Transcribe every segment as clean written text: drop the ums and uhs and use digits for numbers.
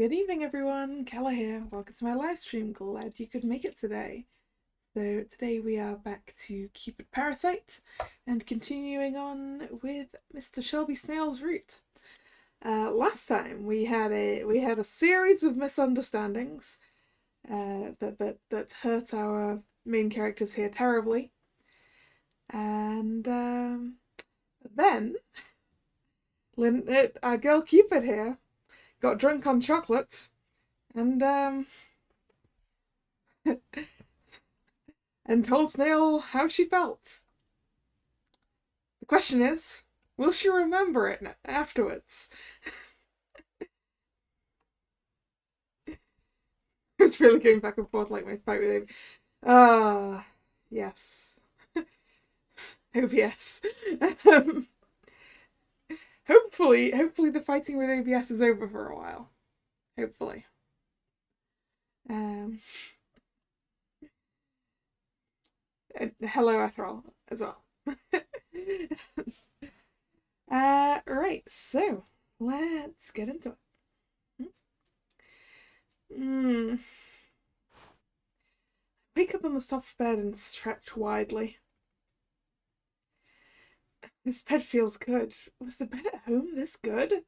Good evening, everyone. Kalla here. Welcome to my live stream. Glad you could make it today. So today we are back to Cupid Parasite and continuing on with Mr. Shelby Snail's route. Last time we had a series of misunderstandings that hurt our main characters here terribly, and then our girl Cupid here got drunk on chocolate, and and told Snail how she felt. The question is, will she remember it afterwards? I was really going back and forth like my fight with him. Yes. Hope yes. Hopefully the fighting with ABS is over for a while. Hopefully. And hello, Ethel, as well. Right, so let's get into it. Wake up on the soft bed and stretch widely. This bed feels good. Was the bed at home this good? I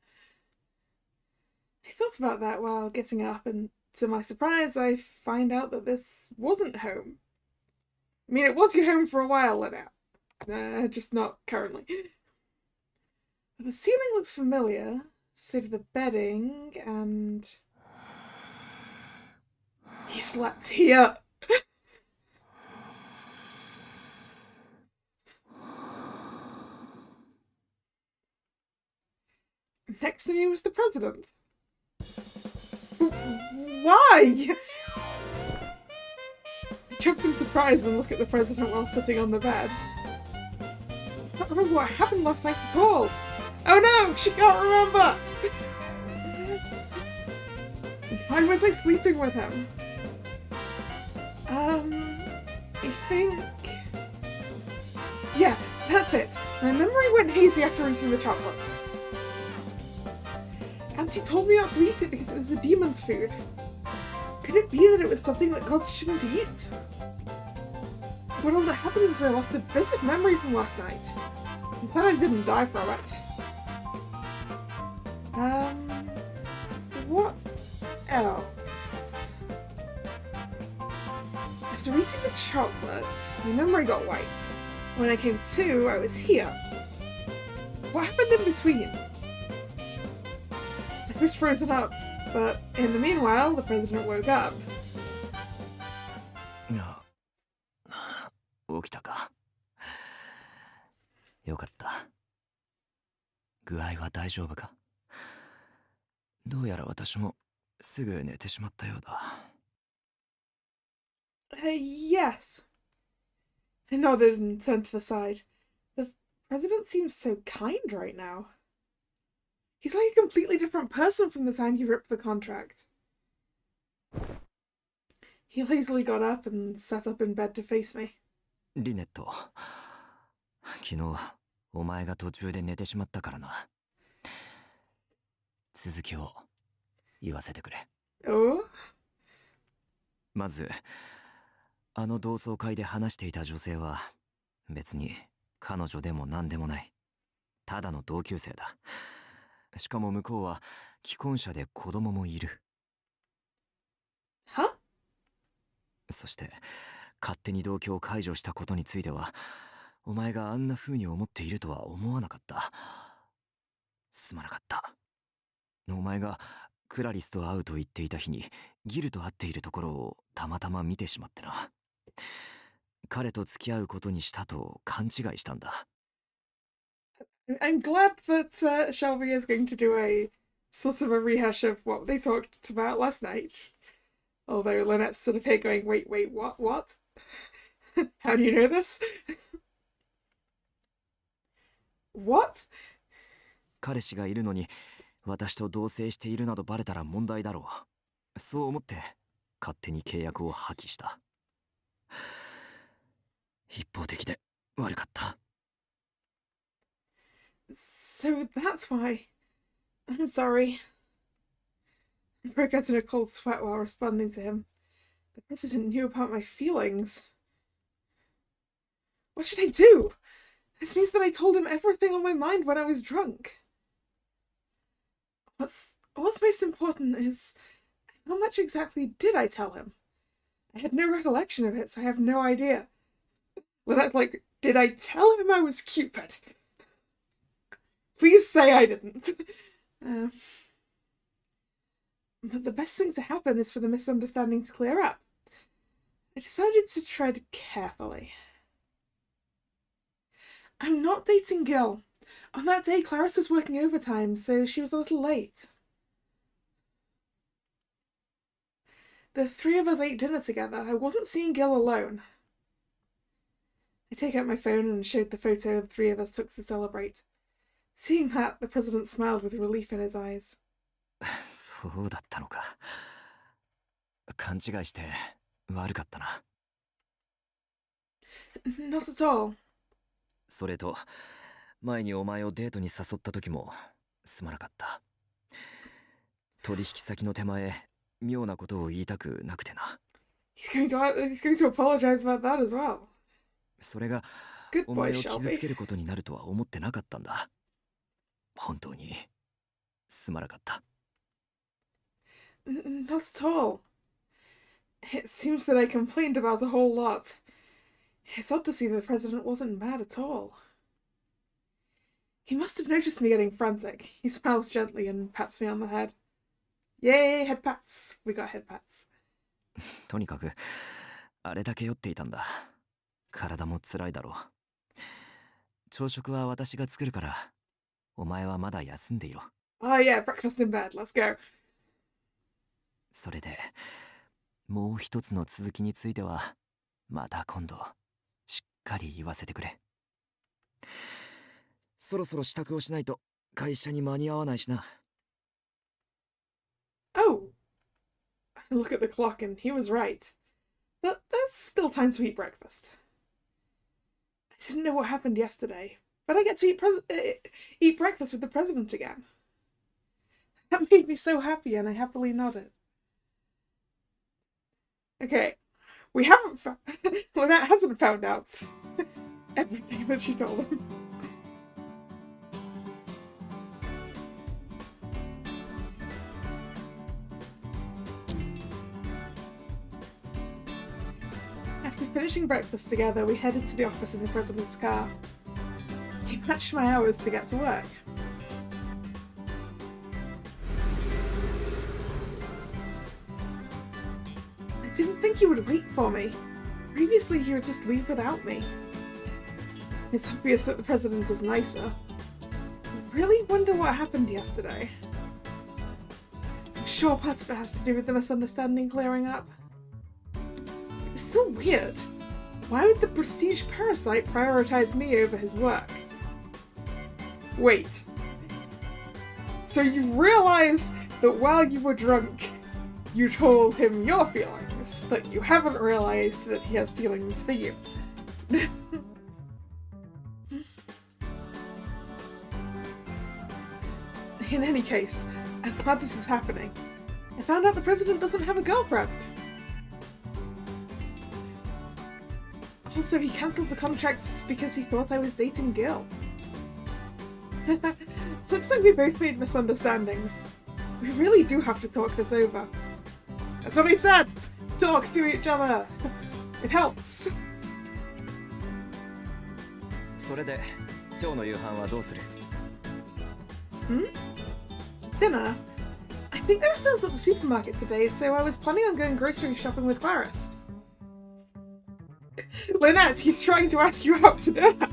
thought about that while getting up, and to my surprise, I find out that this wasn't home. I mean, it was your home for a while now. Just not currently. The ceiling looks familiar, so do the bedding, and he slept here. Next to me was the president. Why? I jump in surprise and look at the president while sitting on the bed. I don't remember what happened last night at all. Oh no, she can't remember! Why was I sleeping with him? I think... Yeah, that's it. My memory went hazy after eating the chocolate. Auntie told me not to eat it because it was the demon's food. Could it be that it was something that gods shouldn't eat? What all that happens is I lost a bit of memory from last night. I'm glad I didn't die from it. What else? After eating the chocolate, my memory got wiped. When I came to, I was here. What happened in between? I was frozen up, but in the meanwhile, the president woke up. 起きたか。よかった。具合は大丈夫か。どうやら私もすぐ寝てしまったようだ。Yes. I nodded and turned to the side. The president seems so kind right now. He's like a completely different person from the time he ripped the contract. He lazily got up and sat up in bed to face me. リネット、昨日お前が途中で寝てしまったからな。続きを言わせてくれ。Oh? まず、あの同窓会で話していた女性は別に彼女でも何でもない。ただの同級生だ。しかも向こうは既婚者で子供もいる。Huh? そして勝手に同居を解除したことについては、お前があんな風に思っているとは思わなかった。すまなかった。お前がクラリスと会うと言っていた日にギルと会っているところをたまたま見てしまってな。彼と付き合うことにしたと勘違いしたんだ。I'm glad that Shelby is going to do a sort of a rehash of what they talked about last night. Although Lynette's sort of here going, wait, what? How do you know this? What? 彼氏がいるのに私と同棲しているなどバレたら問題だろう。そう思って勝手に契約を破棄した。一方的で悪かった。So that's why. I'm sorry. I broke out in a cold sweat while responding to him. The president knew about my feelings. What should I do? This means that I told him everything on my mind when I was drunk. What's most important is, how much exactly did I tell him? I had no recollection of it, so I have no idea. Lynette's like, did I tell him I was Cupid? Please say I didn't. But the best thing to happen is for the misunderstanding to clear up. I decided to tread carefully. I'm not dating Gil. On that day, Clarice was working overtime, so she was a little late. The three of us ate dinner together. I wasn't seeing Gil alone. I take out my phone and showed the photo the three of us took to celebrate. Seeing that, the president smiled with relief in his eyes. そうだったのか。勘違いして悪かったな。Not at all. それと、前にお前をデートに誘った時もすまなかった。取引先の手前、妙なことを言いたくなくてな。He's going to apologize about that as well. それが Good お boy, 前を傷つ Shelby. けることになるとは思ってなかったんだ。本当にすまなかった。Not at all. It seems that I complained about a whole lot. It's odd to see that the president wasn't mad at all. He must have noticed me getting frantic. He smiles gently and pats me on the head. Yay, head pats. We got head pats. とにかくあれだけ酔っていたんだ。体も辛いだろう。朝食は私が作るから、お前はまだ休んでいろ。Oh yeah, breakfast in bed. Let's go. それで、もう一つの続きについては、また今度、しっかり言わせてくれ。そろそろ支度をしないと会社に間に合わないしな。Oh! I look at the clock and he was right. But there's still time to eat breakfast. I didn't know what happened yesterday, but I get to eat breakfast with the president again. That made me so happy, and I happily nodded. Okay, we haven't Lynette hasn't found out everything that she told him. After finishing breakfast together, we headed to the office in the president's car. He matched my hours to get to work. I didn't think he would wait for me. Previously, he would just leave without me. It's obvious that the president is nicer. I really wonder what happened yesterday. I'm sure parts of it has to do with the misunderstanding clearing up. It's so weird. Why would the prestige Parasite prioritize me over his work? Wait. So you've realized that while you were drunk, you told him your feelings, but you haven't realized that he has feelings for you. In any case, I'm glad this is happening. I found out the president doesn't have a girlfriend. Also, he cancelled the contract because he thought I was dating Gil. Looks like we both made misunderstandings. We really do have to talk this over. That's what I said! Talk to each other! It helps! それで、今日の夕飯はどうする？ Dinner? I think there are sales at the supermarket today, so I was planning on going grocery shopping with Clarice. Lynette, he's trying to ask you out to dinner!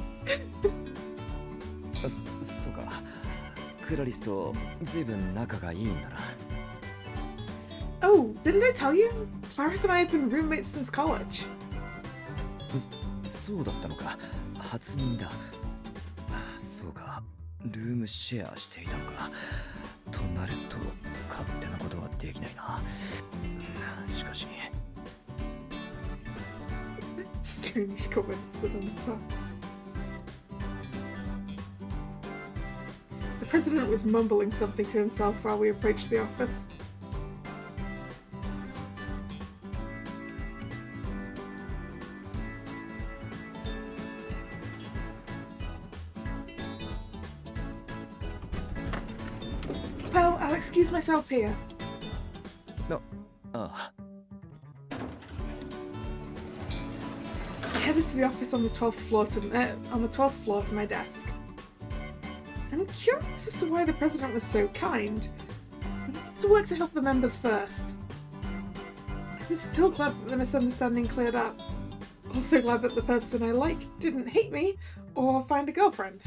そうか。クラリスと随分仲がいいんだな。Oh, didn't I tell you? Clarice and I have been roommates since college. そうだったのか。初耳だ。そうか。ルームシェアしていたのか。となると、勝手なことはできないな。しかし。Strange coincidence, huh? The president was mumbling something to himself while we approached the office. I'll excuse myself here. Ah, I headed to the office on the 12th floor to my desk. I'm curious as to why the president was so kind. He wants to work to help the members first. I'm still glad that the misunderstanding cleared up. Also glad that the person I like didn't hate me or find a girlfriend.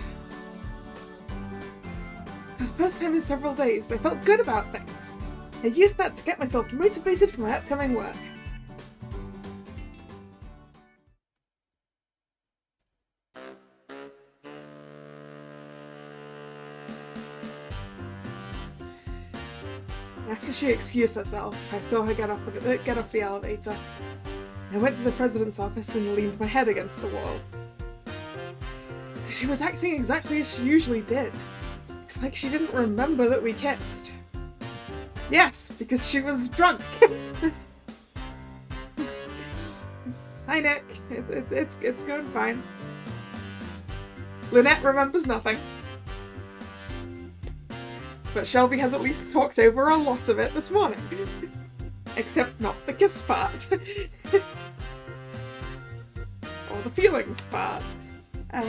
For the first time in several days, I felt good about things. I used that to get myself motivated for my upcoming work. After she excused herself, I saw her get off the elevator. I went to the president's office and leaned my head against the wall. She was acting exactly as she usually did. It's like she didn't remember that we kissed. Yes, because she was drunk. Hi, Nick. It's going fine. Lynette remembers nothing. But Shelby has at least talked over a lot of it this morning. Except not the kiss part. Or the feelings part. こ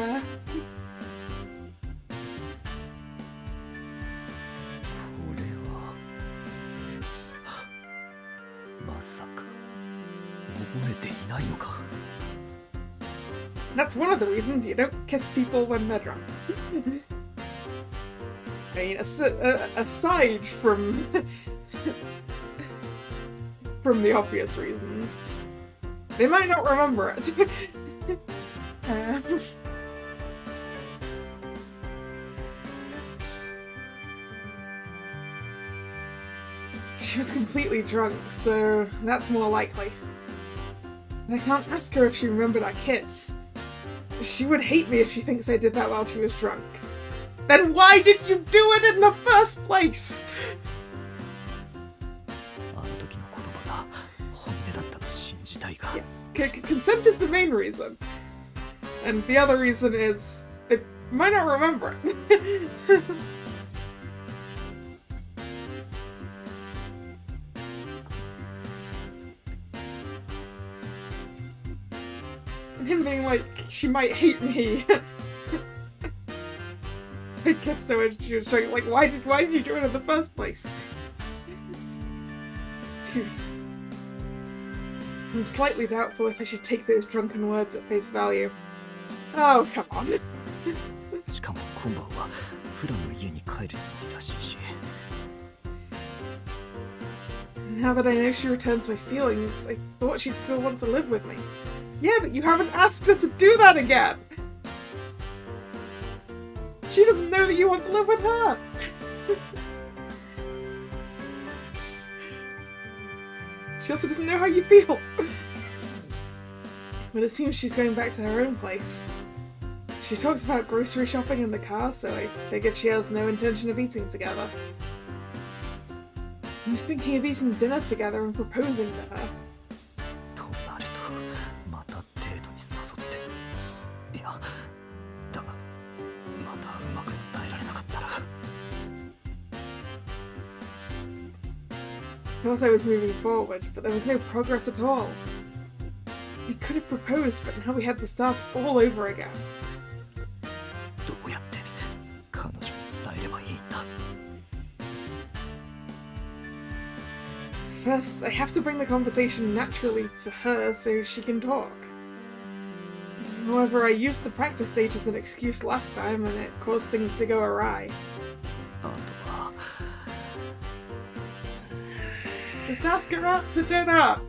れはまさか覚えていないのか That's one of the reasons you don't kiss people when they're drunk. I mean, aside from from the obvious reasons, they might not remember it. She was completely drunk, so that's more likely. And I can't ask her if she remembered our kiss. She would hate me if she thinks I did that while she was drunk. Then why did you do it in the first place? あの時の言葉が本音だったと信じたいが Yes, consent is the main reason. And the other reason is they might not remember it. And him being like, she might hate me. It gets to it, she was like, why did you do it in the first place? Dude. I'm slightly doubtful if I should take those drunken words at face value. Oh, come on. しかも今晩は普段の家に帰るつもりらしいし Now that I know she returns my feelings, I thought she'd still want to live with me. Yeah, but you haven't asked her to do that again! She doesn't know that you want to live with her! She also doesn't know how you feel! But it seems she's going back to her own place. She talks about grocery shopping in the car, so I figured she has no intention of eating together. I was thinking of eating dinner together and proposing to her. となるとまたデートに誘っていやだがまたうまく伝えられなかったら I thought I was moving forward, but there was no progress at all. We could have proposed, but now we had to start all over again. どうやって彼女に伝えればいいんだ First, I have to bring the conversation naturally to her so she can talk. However, I used the practice stage as an excuse last time and it caused things to go awry. あとは Just ask her out to dinner!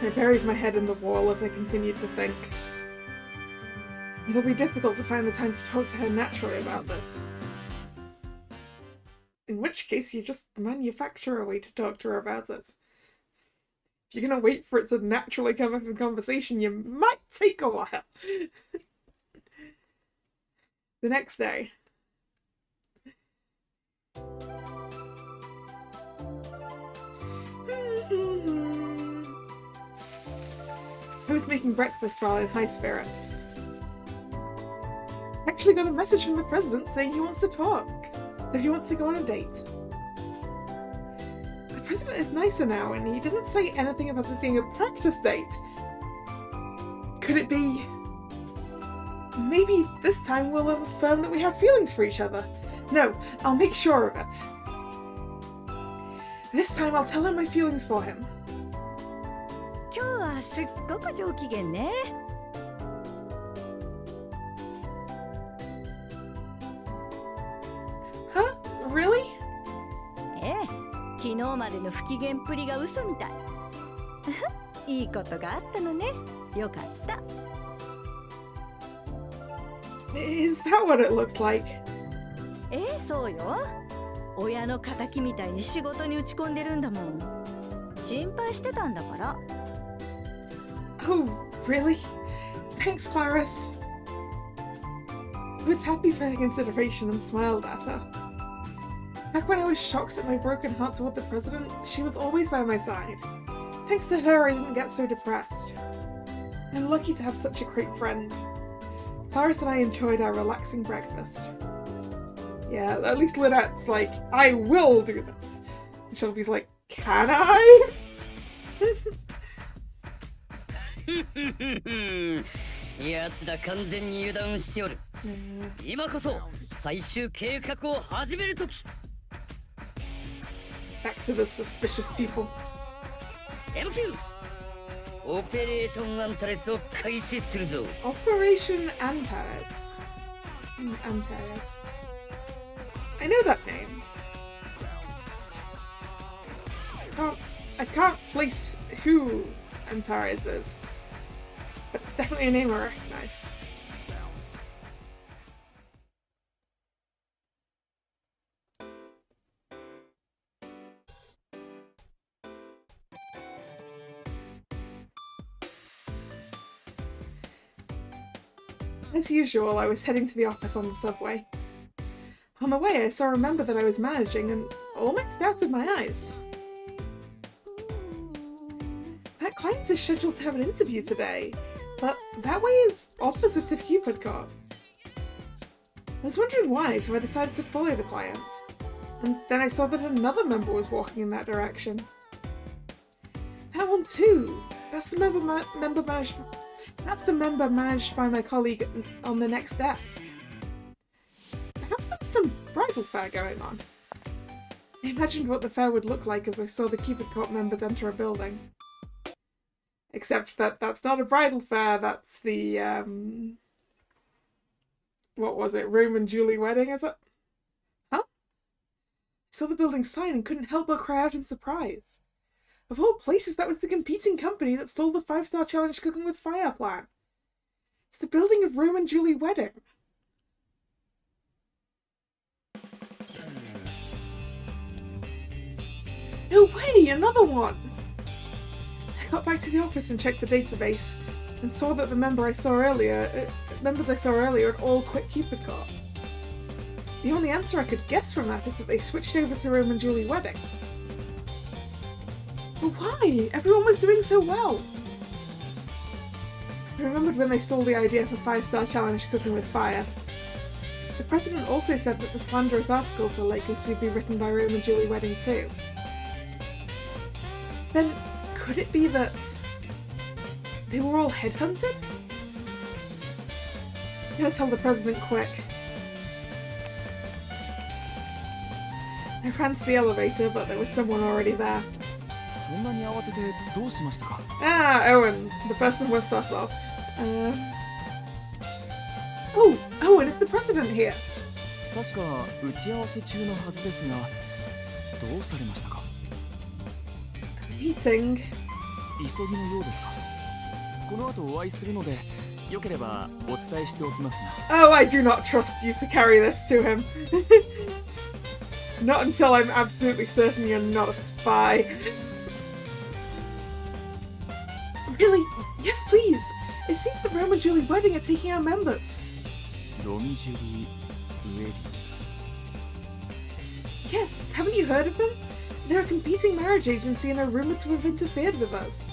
I buried my head in the wall as I continued to think. It'll be difficult to find the time to talk to her naturally about this. In which case, you just manufacture a way to talk to her about it. If you're gonna wait for it to naturally come up in conversation, you might take a while. The next day. I was making breakfast while in high spirits. I actually got a message from the president saying he wants to talk, so he wants to go on a date. The president is nicer now, and he didn't say anything about it being a practice date. Could it be... Maybe this time we'll affirm that we have feelings for each other. No, I'll make sure of it. This time I'll tell him my feelings for him. 今日はすっごく上機嫌ね。Huh? Really? ええ、昨日までの不機嫌っぷりが嘘みたい。いいことがあったのね。よかった。Is that what it looked like? ええ、そうよ。親の敵みたいに仕事に打ち込んでるんだもん。心配してたんだから。Oh, really? Thanks, Clarice. I was happy for her consideration and smiled at her. Back when I was shocked at my broken heart toward the president, she was always by my side. Thanks to her, I didn't get so depressed. I'm lucky to have such a great friend. Clarice and I enjoyed our relaxing breakfast. Yeah, at least Lynette's like, I will do this. And Shelby's like, can I? やつら完全に油断しておる。今こそ最終計画を始めるとき。Back to the suspicious people. MQ オペレーションアンタレスを開始するぞ。 Operation Antares. Antares. I know that name. I can't place who Antares is, but it's definitely a name I recognize. As usual, I was heading to the office on the subway. On the way, I saw a member that I was managing and almost doubted my eyes. That client is scheduled to have an interview today, but that way is opposite of Cupid Corp. I was wondering why, so I decided to follow the client. And then I saw that another member was walking in that direction. That one too! That's the member managed... That's the member managed by my colleague on the next desk. Perhaps there was some bridal fair going on. I imagined what the fair would look like as I saw the Cupid Corp members enter a building. Except that that's not a bridal fair, that's the, what was it, Rome and Julie wedding, is it? Huh? I saw the building sign and couldn't help but cry out in surprise. Of all places, that was the competing company that stole the 5-star challenge Cooking with Fire plan. It's the building of Rome and Julie wedding. No way, another one! I got back to the office and checked the database, and saw that the members I saw earlier had all quit Cupid Corp. The only answer I could guess from that is that they switched over to Rome and Julie wedding. But why? Everyone was doing so well! I remembered when they stole the idea for 5-star challenge Cooking with Fire. The president also said that the slanderous articles were likely to be written by Rome and Julie wedding too. Then, could it be that they were all headhunted? I'm gonna tell the president quick. I ran to the elevator, but there was someone already there. そんなに慌ててどうしましたか? Ah, Owen, the person we're sus of. Oh, Owen, is the president here? 確か打ち合わせ中のはずですが、どうされましたか? Meeting. 急ぎのようですか? この後お会いするので、よければお伝えしておきますが。 Oh, I do not trust you to carry this to him. Not until I'm absolutely certain you're not a spy. Really? Yes, please. It seems that Rome and Julie wedding are taking our members. ロミジュリー・ウェディ。 Yes, haven't you heard of them? They're a competing marriage agency and are rumoured to have interfered with us.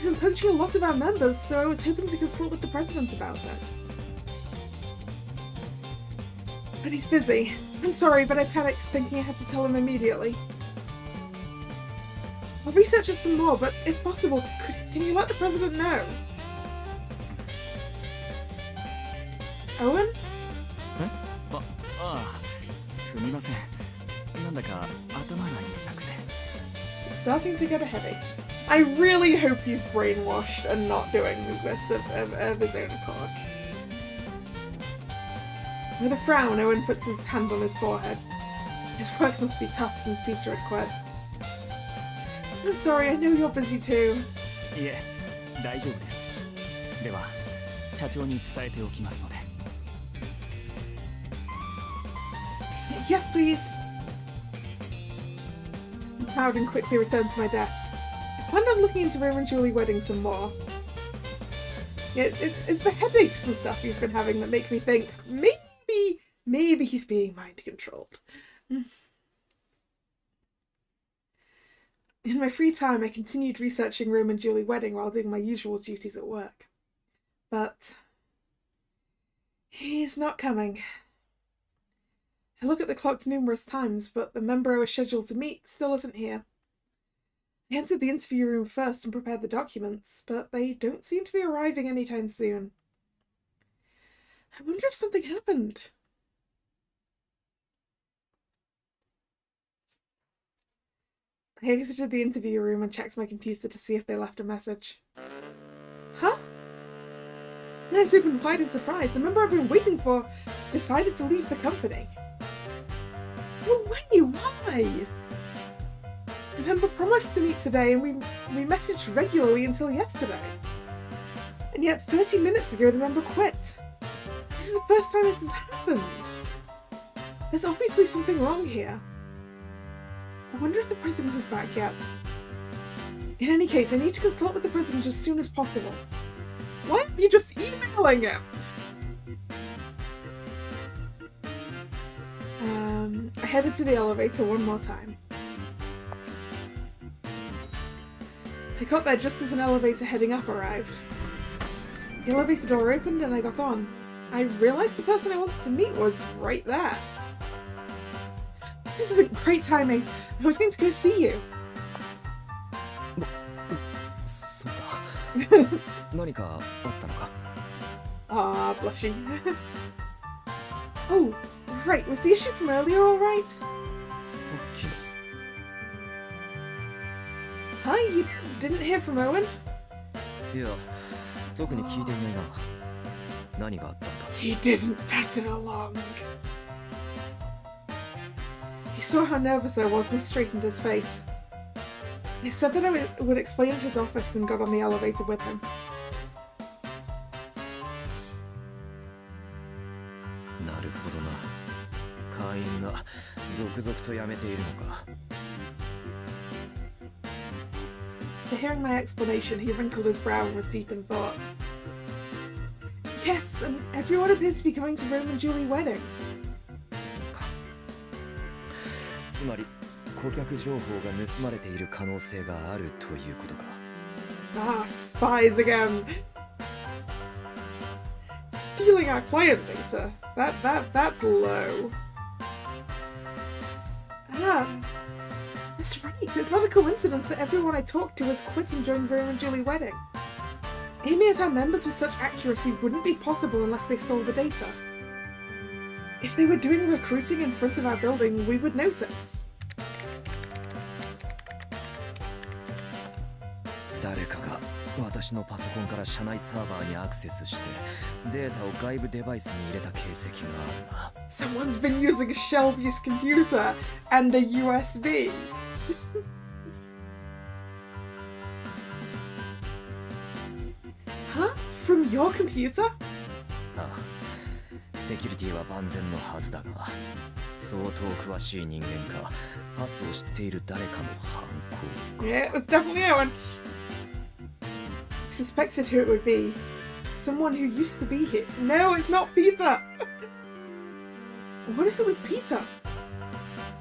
We've been poaching a lot of our members, so I was hoping to consult with the president about it. But he's busy. I'm sorry, but I panicked thinking I had to tell him immediately. I'll research it some more, but if possible, can you let the president know? Owen? すみません。なんだか頭が痛くて。 Starting to get a headache. I really hope he's brainwashed and not doing this of his own accord. With a frown, Owen puts his hand on his forehead. His work must be tough since Peter had quit. I'm sorry, I know you're busy too. いえ、大丈夫です。では、社長に伝えておきますので。 Yes, please. I bowed and quickly returned to my desk. I planned on looking into Rome and Julie wedding some more. It's the headaches and stuff you've been having that make me think maybe he's being mind controlled. In my free time, I continued researching Rome and Julie wedding while doing my usual duties at work. But he's not coming. I look at the clock numerous times, but the member I was scheduled to meet still isn't here. I entered the interview room first and prepared the documents, but they don't seem to be arriving anytime soon. I wonder if something happened. I exited the interview room and checked my computer to see if they left a message. Huh? I was even quite in surprise. The member I've been waiting for decided to leave the company. No way, why? The member promised to meet today and we messaged regularly until yesterday. And yet 30 minutes ago the member quit. This is the first time this has happened. There's obviously something wrong here. I wonder if the president is back yet. In any case, I need to consult with the president as soon as possible. Why aren't you just emailing him? I headed to the elevator one more time. I got there just as an elevator heading up arrived. The elevator door opened and I got on. I realised the person I wanted to meet was right there. President, great timing. I was going to go see you. そうだ。何かあったのか? Ah, blushing. Oh, right. Was the issue from earlier all right? さっきの。 Hi, you didn't hear from Owen? いや、特に聞いていないな。何があったんだ? He didn't pass it along. He saw how nervous I was and straightened his face. He said that I would explain at his office and got on the elevator with him. なるほどな。会員が続々と辞めているのか。 To hearing my explanation, he wrinkled his brow and was deep in thought. Yes, and everyone appears to be going to Rome and Julie wedding. そうか。つまり顧客情報が盗まれている可能性があるということか。 Ah, spies again. Stealing our client data. That's low. Ah, that's right. It's not a coincidence that everyone I talked to has quit and joined Rome and Julie wedding. Aiming at our members with such accuracy wouldn't be possible unless they stole the data. If they were doing recruiting in front of our building, we would notice. 誰かが私のパソコンから社内サーバーにアクセスしてデータを外部デバイスに入れた形跡があるな。 Someone's been using a Shelby's computer and a USB. Huh? From your computer? ああ、セキュリティは万全のはずだが、相当詳しい人間かパスを知っている誰かの犯行。 Yeah, it was definitely Owen. I suspected who it would be. Someone who used to be here. No, it's not Peter! What if it was Peter?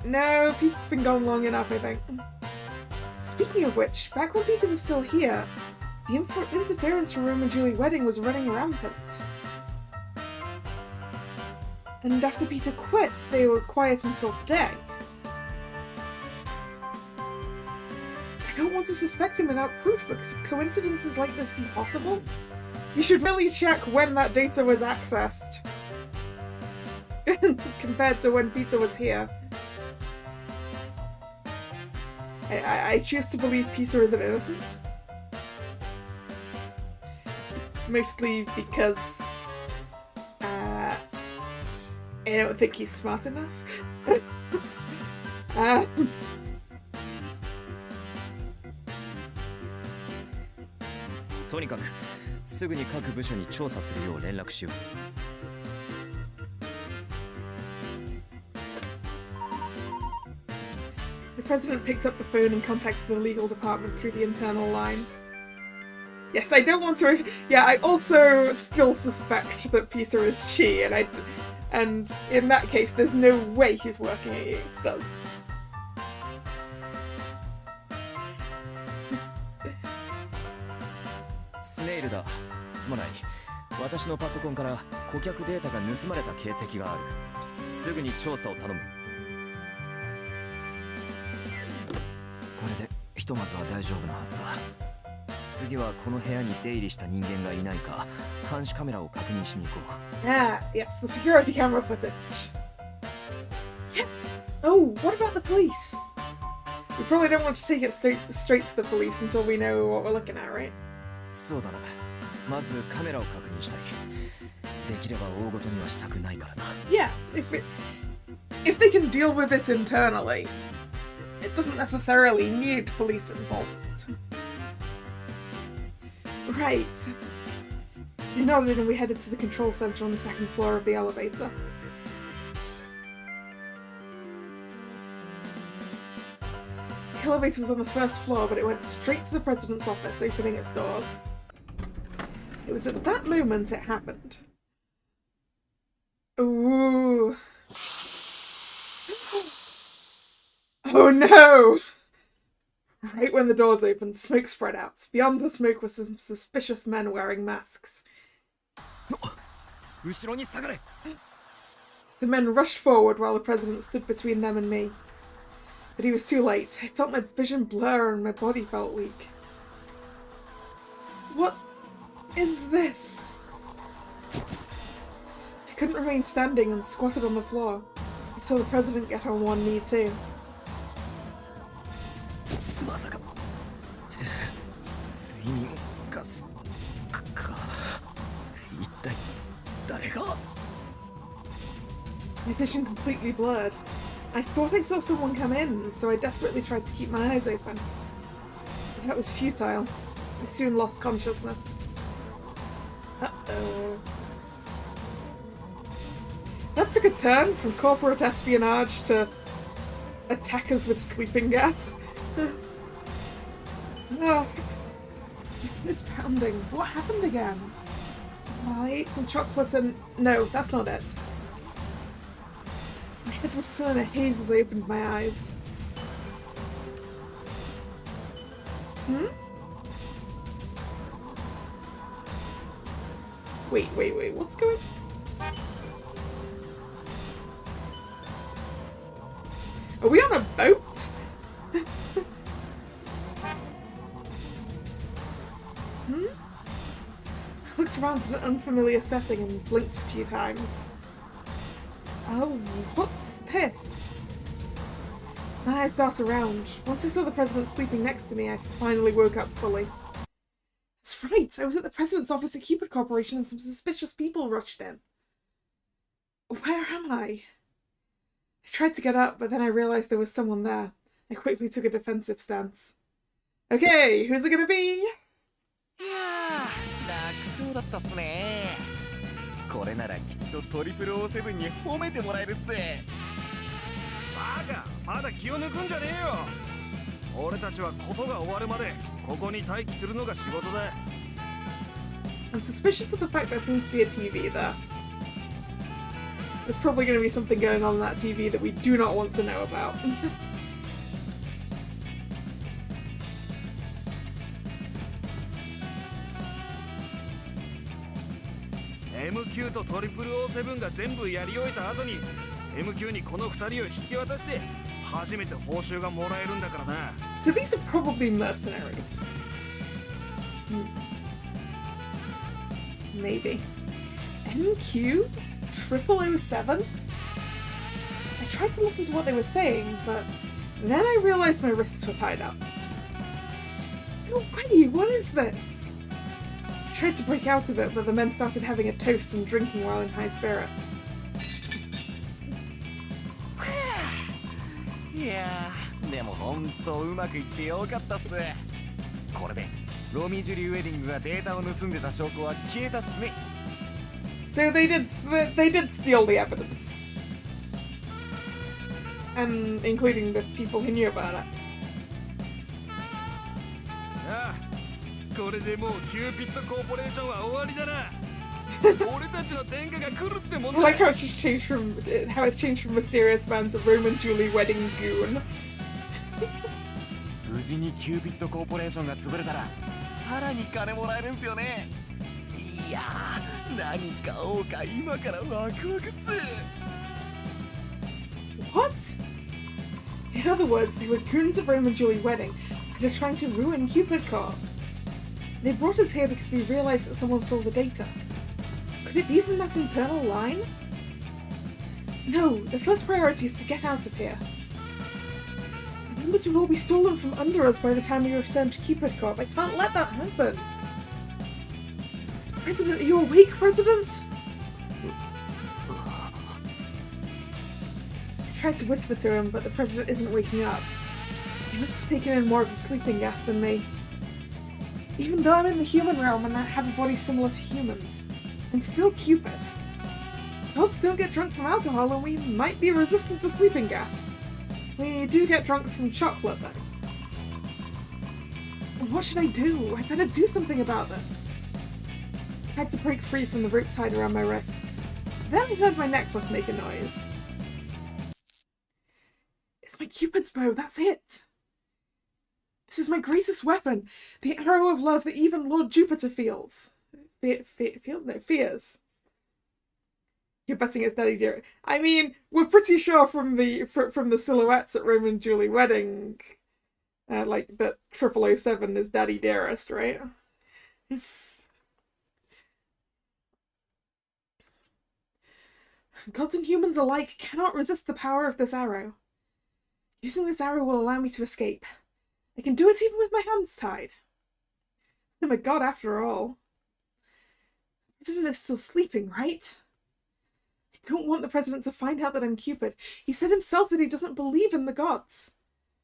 No, Peter's been gone long enough, I think. Speaking of which, back when Peter was still here, The interference from Rome and Julie wedding was running rampant. And after Peter quit, they were quiet until today. I don't want to suspect him without proof, but could coincidences like this be possible? You should really check when that data was accessed. Compared to when Peter was here. I choose to believe Peter is an innocent. Mostly because I don't think he's smart enough. とにかくすぐに各部署に調査するよう連絡しよう。The president picked up the phone and contacted the legal department through the internal line. Yes, I don't want to. Yeah, I also still suspect that Peter is she, and in that case, there's no way he's working at Yates does. スネイルだ。すまない。私のパソコンから顧客データが盗まれた形跡がある。すぐに調査を頼む。これでひとまずは大丈夫なはずだ。次はこの部屋に出入りした人間がいないか監視カメラを確認しに行こう。Ah, yes, the security camera footage. Yes. Oh, what about the police? We probably don't want to take it straight to the police until we know what we're looking at, right? そうだな。まずカメラを確認したい。できれば大事にはしたくないからな。Yeah, if they can deal with it internally, it doesn't necessarily need police involvement. Right. We nodded and we headed to the control center on the second floor of the elevator. The elevator was on the first floor, but it went straight to the president's office, opening its doors. It was at that moment it happened. Ooh. Oh no! Right when the doors opened, smoke spread out. Beyond the smoke were some suspicious men wearing masks. The men rushed forward while the president stood between them and me. But he was too late. I felt my vision blur and my body felt weak. What is this? I couldn't remain standing and squatted on the floor. I saw the president get on one knee too. まさか睡眠ガスか一体誰が My vision completely blurred. I thought I saw someone come in, so I desperately tried to keep my eyes open. But that was futile. I soon lost consciousness. Uh-oh. That took a turn from corporate espionage to attackers with sleeping gas. Oh, this pounding. What happened again? Oh, I ate some chocolate and... No, that's not it. My head was still in a haze as I opened my eyes. Wait, what's going... Are we on a boat? I looked around at an unfamiliar setting and blinked a few times. Oh, what's this? My eyes dart around. Once I saw the president sleeping next to me, I finally woke up fully. That's right, I was at the president's office at Cupid Corporation and some suspicious people rushed in. Where am I? I tried to get up, but then I realized there was someone there. I quickly took a defensive stance. Okay, who's it gonna be? 楽勝だったっすね。これならきっとトリプル07に褒めてもらえるっす。バカ、まだ気を抜くんじゃねえよ。俺たちはことが終わるまでここに待機するのが仕事だ。I'm suspicious of the fact there seems to be a TV there. There's probably going to be something going on that TV that we do not want to know about. MQ とトリプル O7 が全部やり終えた後に MQ にこの2人を引き渡して初めて報酬がもらえるんだからな。 So these are probably mercenaries. Maybe. MQ? 0007? I tried to listen to what they were saying, but then I realized my wrists were tied up. No way, what is this? I tried to break out of it, but the men started having a toast and drinking while in high spirits. いやーでもほんとうまくいってよかったっす。これでロミジュリーウェディングがデータを盗んでた証拠は消えたっすね。 So they did steal the evidence. And including the people who knew about it. ああ、これでもうキューピッドコーポレーションは終わりだな。俺たちの天下が来るってもん I だ。 like how it's changed from mysterious man to Roman Julie wedding goon. 無事にキューピッドコーポレーションが潰れたらさらに金もらえるんすよね。いやー何買おうか今からワクワクっす。 What? In other words, they were goons of Roman Julie wedding and are trying to ruin Cupid Corp. They brought us here because we realized that someone stole the data. Could it be from that internal line? No, the first priority is to get out of here. The numbers will all be stolen from under us by the time we return to Cupid Corp. I can't let that happen. President, are you awake, President? I tried to whisper to him, but the President isn't waking up. He must have taken in more of the sleeping gas than me. Even though I'm in the human realm and I have a body similar to humans, I'm still Cupid. Gods don't get drunk from alcohol and we might be resistant to sleeping gas. We do get drunk from chocolate though. What should I do? I better do something about this. I had to break free from the rope tied around my wrists. Then I heard my necklace make a noise. It's my Cupid's bow, that's it! This is my greatest weapon, the arrow of love that even Lord Jupiter feels. Fears. You're betting it's Daddy Dearest. I mean, we're pretty sure from the silhouettes at Roman Julie wedding, like that 0007 is Daddy Dearest, right? Gods and humans alike cannot resist the power of this arrow. Using this arrow will allow me to escape. I can do it even with my hands tied. I'm a god after all. The President is still sleeping, right? I don't want the President to find out that I'm Cupid. He said himself that he doesn't believe in the gods.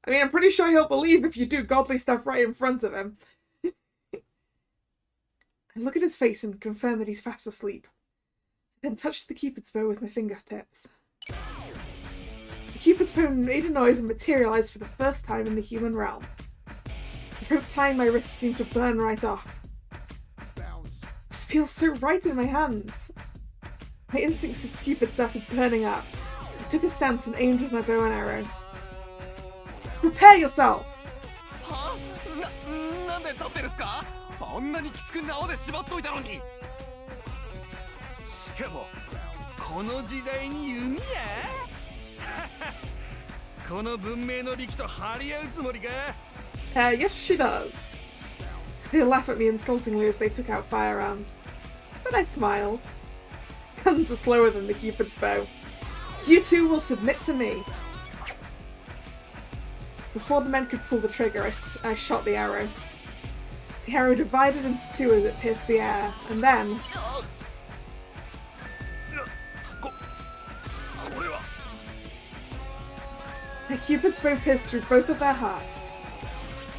I mean, I'm pretty sure he'll believe if you do godly stuff right in front of him. I look at his face and confirm that he's fast asleep. I then touch the Cupid's bow with my fingertips. The Cupid's bow made a noise and materialized for the first time in the human realm. The rope tying my wrists seemed to burn right off. This feels so right in my hands. My instincts as Cupid started burning up. I took a stance and aimed with my bow and arrow. Prepare yourself! はあ、なんで立ってるっすか？あんなにきつく縄で縛っといたのに。しかもこの時代に弓や？この文明の利器と張り合うつもりか？ Yes, she does. They laugh at me insultingly as they took out firearms. But I smiled. Guns are slower than the Cupid's bow. You two will submit to me. Before the men could pull the trigger, I shot the arrow. The arrow divided into two as it pierced the air, and then... The Cupid's bow pierced through both of their hearts.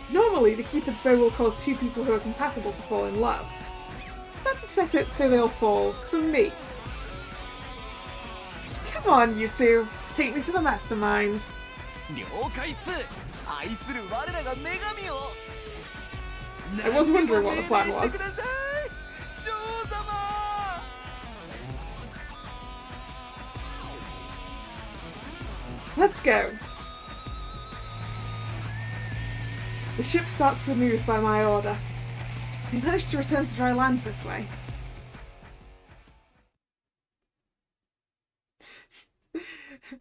Normally, the Cupid's bow will cause two people who are compatible to fall in love. But I set it so they'll fall for me. Come on, you two. Take me to the mastermind. I was wondering what the plan was. Let's go. The ship starts to move by my order. We managed to return to dry land this way.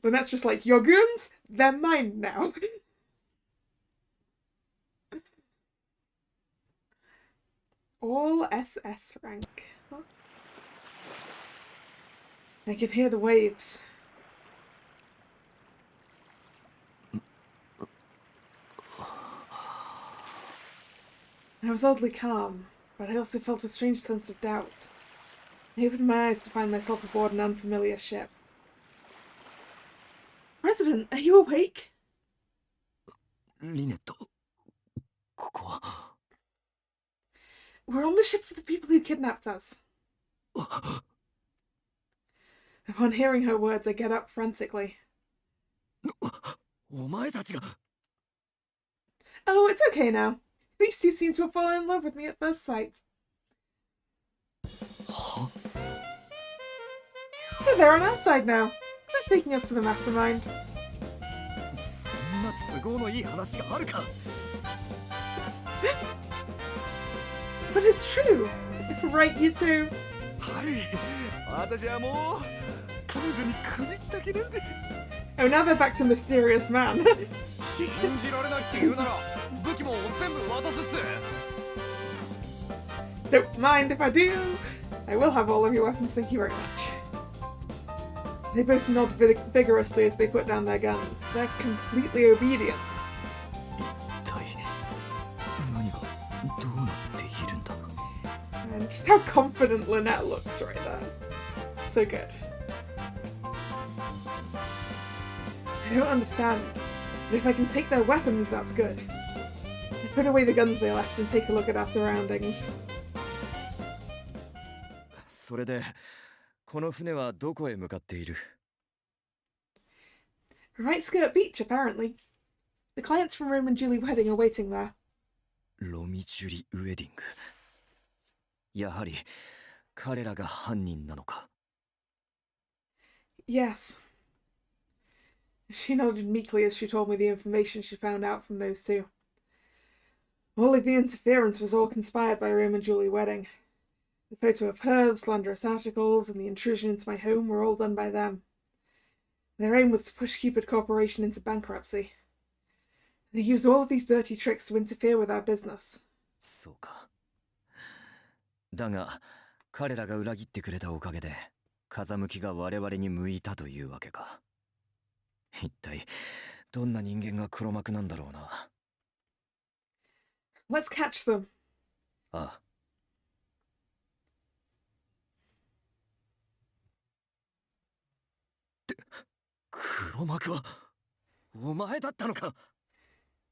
Lynette's just like, your goons? They're mine now. All SS rank. Huh? I could hear the waves. I was oddly calm, but I also felt a strange sense of doubt. I opened my eyes to find myself aboard an unfamiliar ship. President, are you awake? リネット、ここは。 We're on the ship for the people who kidnapped us. Upon hearing her words, I get up frantically. お前たちが。 Oh, it's okay now. These two seem to have fallen in love with me at first sight. So they're on our side now. They're taking us to the mastermind. そんな都合のいい話があるか。 But it's true. Right, you two. はい、私はもう彼女に首ったけなんで。 Oh, now they're back to mysterious man. 信じられないって言うなら武器も全部渡すっす。 Don't mind if I do. I will have all of your weapons, thank you very much. They both nod vigorously as they put down their guns. They're completely obedient. 一体何がどうなっているんだ。 And just how confident Lynette looks right there. So good. I don't understand, but if I can take their weapons, that's good. I put away the guns they left and take a look at our surroundings. それでこの船はどこへ向かっている？ Right skirt beach, apparently. The clients from Rome and Julie wedding are waiting there. ロミジュリウェディング。やはり彼らが犯人なのか。 Yes. She nodded meekly as she told me the information she found out from those two. All of the interference was all conspired by Rome and Julie wedding. The photo of her, the slanderous articles, and the intrusion into my home were all done by them. Their aim was to push Cupid Corporation into bankruptcy. They used all of these dirty tricks to interfere with our business. そうか。だが彼らが裏切ってくれたおかげで風向きが我々に向いたというわけか。一体どんな人間が黒幕なんだろうな。 Let's catch them. ああ。黒幕はお前だったのか。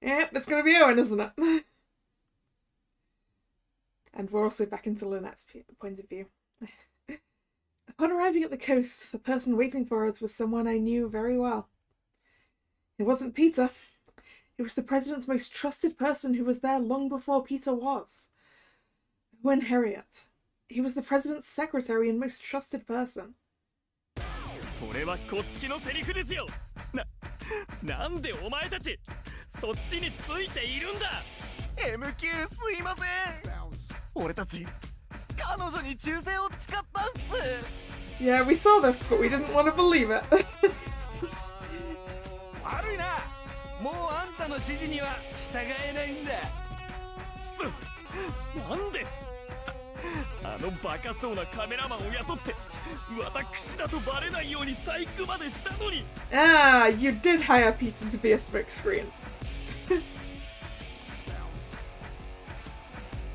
Yep, it's gonna be Owen, isn't it? And we're also back into Lynette's point of view. Upon arriving at the coast, the person waiting for us was someone I knew very well. It wasn't Peter. It was the president's most trusted person who was there long before Peter was. Owen Harriet. He was the president's secretary and most trusted person. それはこっちのセリフですよ。なんでお前たちそっちについているんだ。 MQ すいません。俺たち彼女に忠誠を誓ったんす。 Yeah, we saw this, but we didn't want to believe it. 悪いな。もうあんたの指示には従えないんだ。なんであのバカそうなカメラマンを雇って私だとバレないように細工までしたのに。 Ah, you did hire Peter to be a smokescreen.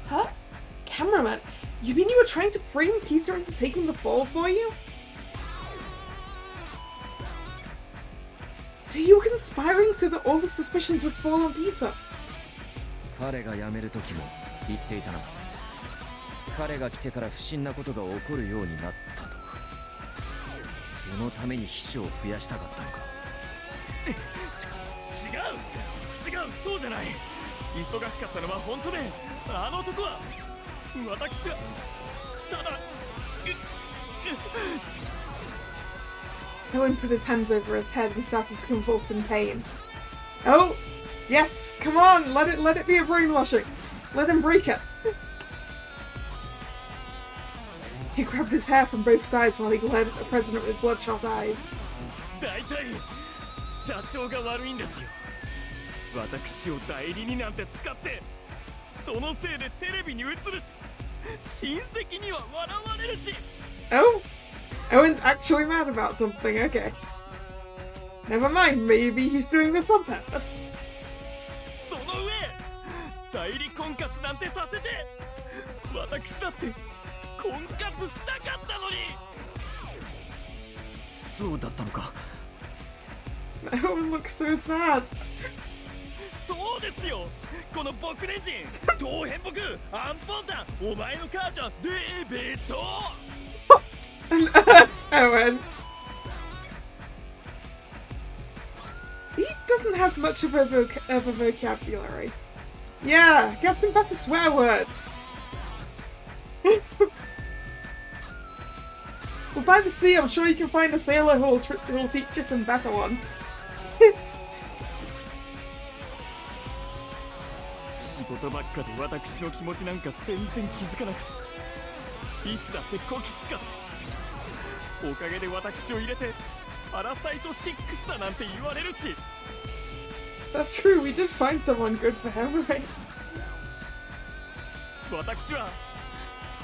Huh? Cameraman, you mean you were trying to frame Peter into taking the fall for you? So you were conspiring so that all the suspicions would fall on Peter? 彼が辞める時も言っていたな。彼が来てから不審なことが起こるようになったと。そのために秘書を増やしたかったのか。違うそうじゃない。忙しかったのは本当で、あの男は私はただ。 Owen put his hands over his head and started to convulse in pain. Oh, yes, come on, let it be a brainwashing. Let him break it. He grabbed his hair from both sides while he glared at the president with bloodshot eyes. 大体社長が悪いんですよ。私を代理になんて使って、そのせいでテレビに映るし、親戚には笑われるし。 Oh, Owen's actually mad about something. Okay, never mind, maybe he's doing this on purpose. その上代理婚活なんてさせて、私だって婚活したかったのに。そうだったのか。Owen looks so sad. そうですよ、この僕年人当変僕アンポンタンお前の母ちゃんでべそう。 On earth, Owen. He doesn't have much of a vocabulary. Yeah, get some better swear words. Well, by the sea, I'm sure you can find a sailor who'll teach you some better ones. 仕事ばっかで私の気持ちなんか全然気づかなくて、いつだってこき使って、おかげで私を入れてパラサイト6だなんて言われるし。 That's true, we did find someone good for him, right? 私は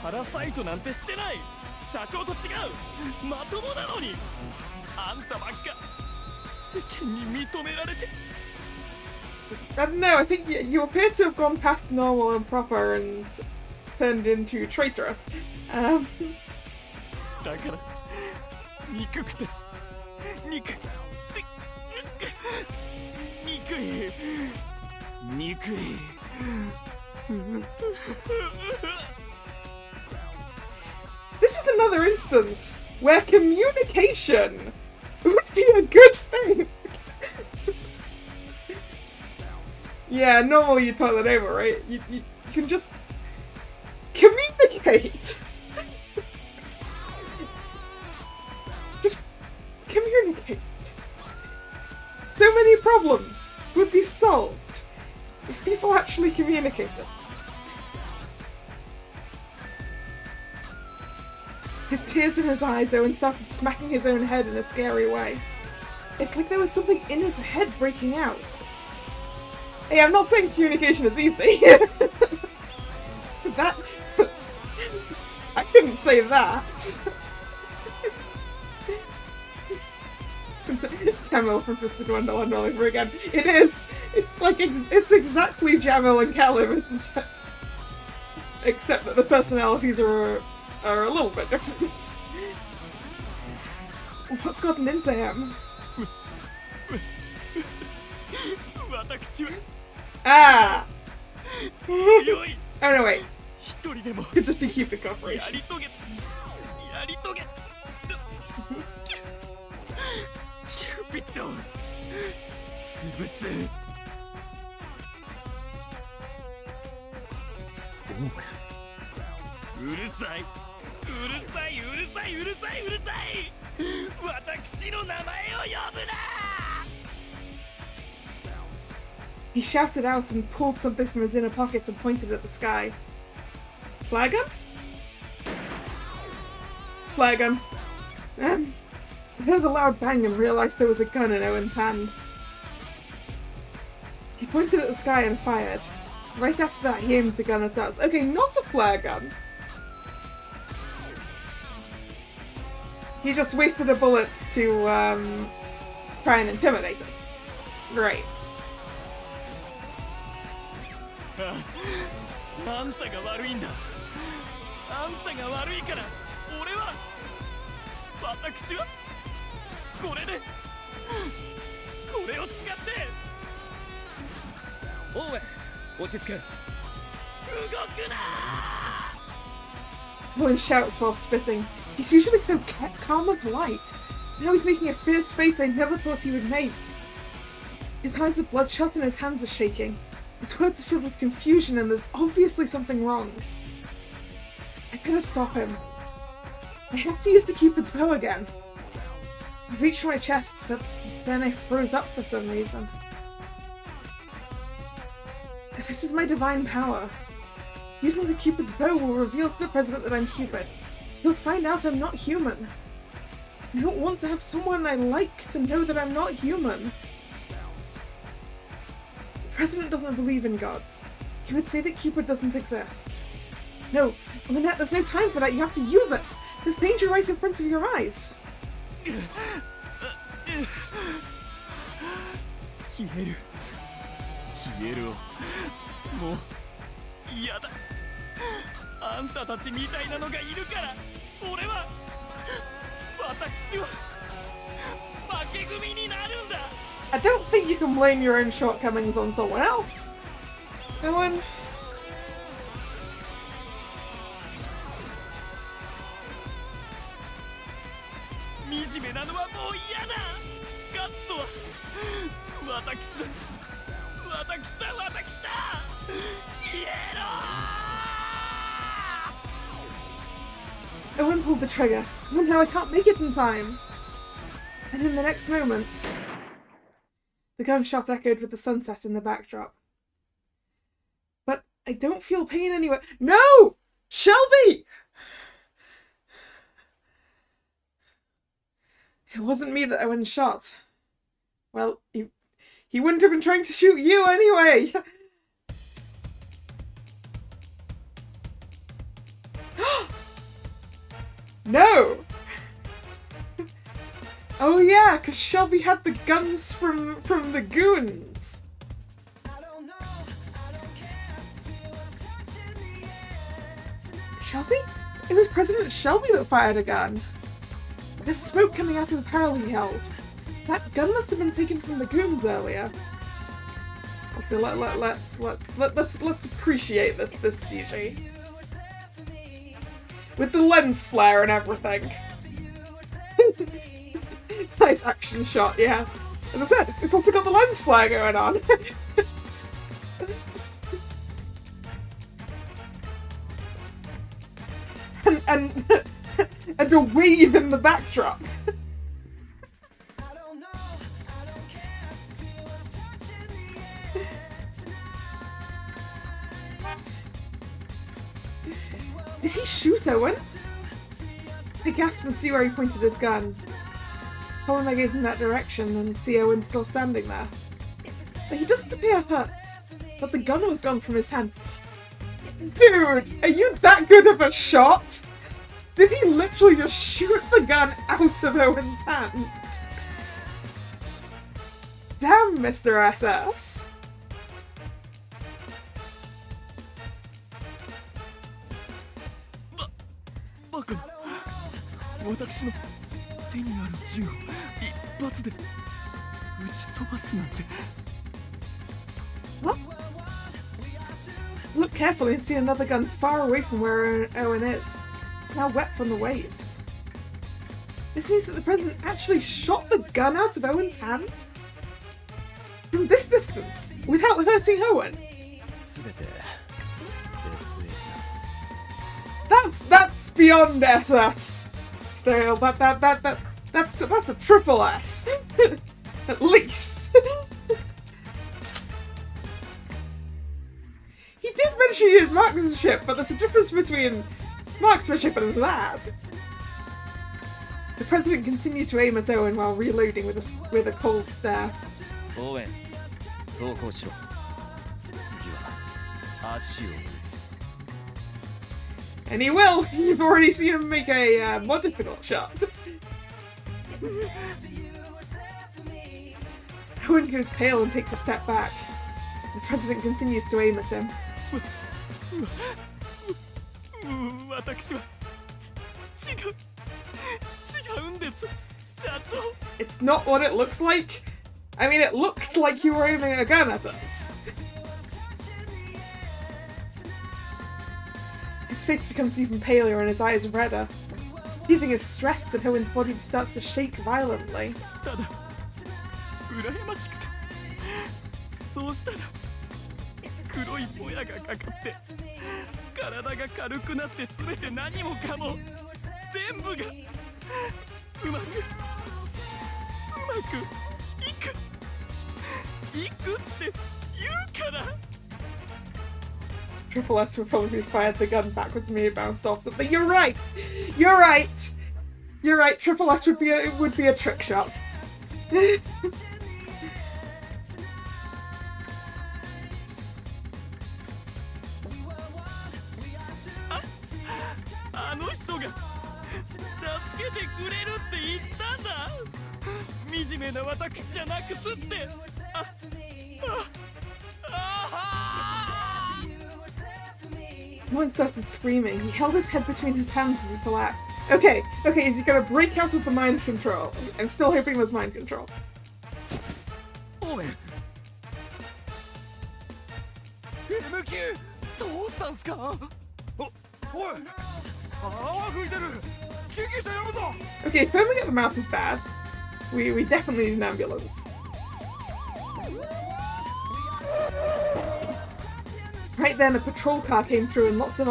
パラサイトなんてしてない。社長と違う、まともなのに。あんたばっか世間に認められて。 I don't know, I think you appear to have gone past normal and proper and turned into traitorous. だから憎くて憎い憎い。 This is another instance where communication would be a good thing. Yeah, normally you talk that over, right? You can just communicate. Just communicate. So many problems would be solved if people actually communicated. With tears in his eyes, Owen started smacking his own head in a scary way. It's like there was something in his head breaking out. Hey, I'm not saying communication is easy. That... I couldn't say that. Jamil from Mr. Gwendolyn all over again. It is! It's like, it's exactly Jamil and Callum, isn't it? Except that the personalities are a little bit different. What's gotten into him? Ah! Oh no, wait. Could just be Cupid Corporation. He shouted out and pulled something from his inner pockets and pointed at the sky. Flare gun? Flare gun. I heard a loud bang and realised there was a gun in Owen's hand. He pointed at the sky and fired. Right after that, he aimed the gun at us. Okay, not a flare gun. He just wasted a bullet to try and intimidate us. Right. あんたが悪いんだ。あんたが悪いから俺は私はこれでこれを使っておい落ち着け動くな。 Owen shouts while spitting. He's usually so calm and polite. Now he's making a fierce face I never thought he would make. His eyes are bloodshot and his hands are shaking. His words are filled with confusion and there's obviously something wrong. I couldn't stop him. I have to use the Cupid's bow again. I reached for my chest, but then I froze up for some reason. This is my divine power. Using the Cupid's bow will reveal to the President that I'm Cupid. He'll find out I'm not human. I don't want to have someone I like to know that I'm not human. The President doesn't believe in gods. He would say that Cupid doesn't exist. No, Lynette, there's no time for that. You have to use it. There's danger right in front of your eyes. 消える消えるをもう嫌だあんたたちみたいなのがいるから俺は私は負け組になるんだ I don't think you can blame your own shortcomings on someone else. Owen. 惨めなのはもう嫌だ勝つのは私だ私だ私だ消えろ Owen pulled the trigger. Oh no, I can't make it in time. And in the next moment, the gunshot echoed with the sunset in the backdrop. But I don't feel pain anywhere. No! Shelby! It wasn't me that Owen shot. Well, he wouldn't have been trying to shoot you anyway! No! Oh yeah, because Shelby had the guns from the goons. Shelby? It was President Shelby that fired a gun. There's smoke coming out of the barrel he held. That gun must have been taken from the goons earlier. So let's appreciate this CG. With the lens flare and everything. Nice action shot, yeah. As I said, it's also got the lens flare going on. and a wave in the backdrop. Did he shoot Owen? I gasped and see where he pointed his gun. Follow my gaze in that direction and see Owen still standing there. But he doesn't appear hurt. But the gun was gone from his hand. Dude, are you that good of a shot? Did he literally just shoot the gun out of Owen's hand? Damn, Mr. SS. バカな私の手にある銃を一発で撃ち飛ばすなんて What? Look carefully and see another gun far away from where Owen is. It's now wet from the waves. This means that the president actually shot the gun out of Owen's hand? From this distance, without hurting Owen? 全て SS That's beyond SS. Still, that's a triple S. At least. He did mention he did marksmanship, but there's a difference between marksmanship and that. The president continued to aim at Owen while reloading with a cold stare. オーウェン投降しろ次は足を撃つ And he will! You've already seen him make a more difficult shot. Owen goes pale and takes a step back. The president continues to aim at him. 私は違うんです社長 It's not what it looks like. I mean, it looked like you were aiming a gun at us. His face becomes even paler and his eyes redder. His breathing is stressed and Owen's body starts to shake violently. ただ羨ましくてそうしたら黒いもやがかかって体が軽くなって全て何もかも全部がうまくいくって言うから Triple S would probably fired the gun backwards and me bounced off something. You're right! You're right! You're right, Triple S would be a trick shot. あの人が助けてくれるって言ったんだ。惨めな私じゃなくつって。One started screaming. He held his head between his hands as he collapsed. Okay, is he gonna break out of the mind control? I'm still hoping there's mind control. おい MQ どうしたんすか。おい泡吹いてる。救急車呼ぶぞ。 Okay, foaming at the mouth is bad. We definitely need an ambulance. Right then, a patrol car came through and lots of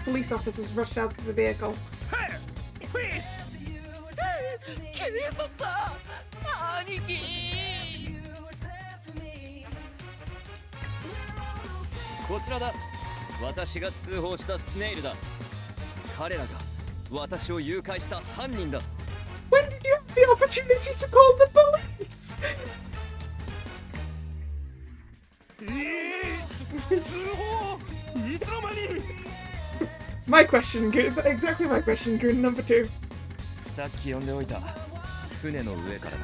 police officers rushed out of the vehicle. Hey, please. 警察だ兄貴。こちらだ。私が通報したスネイルだ。彼らが私を誘拐した犯人だ。When did you have the opportunity to call the police? 通報いつの間に。 My question, exactly my question, Goon number 2. さっき呼んでおいた船の上から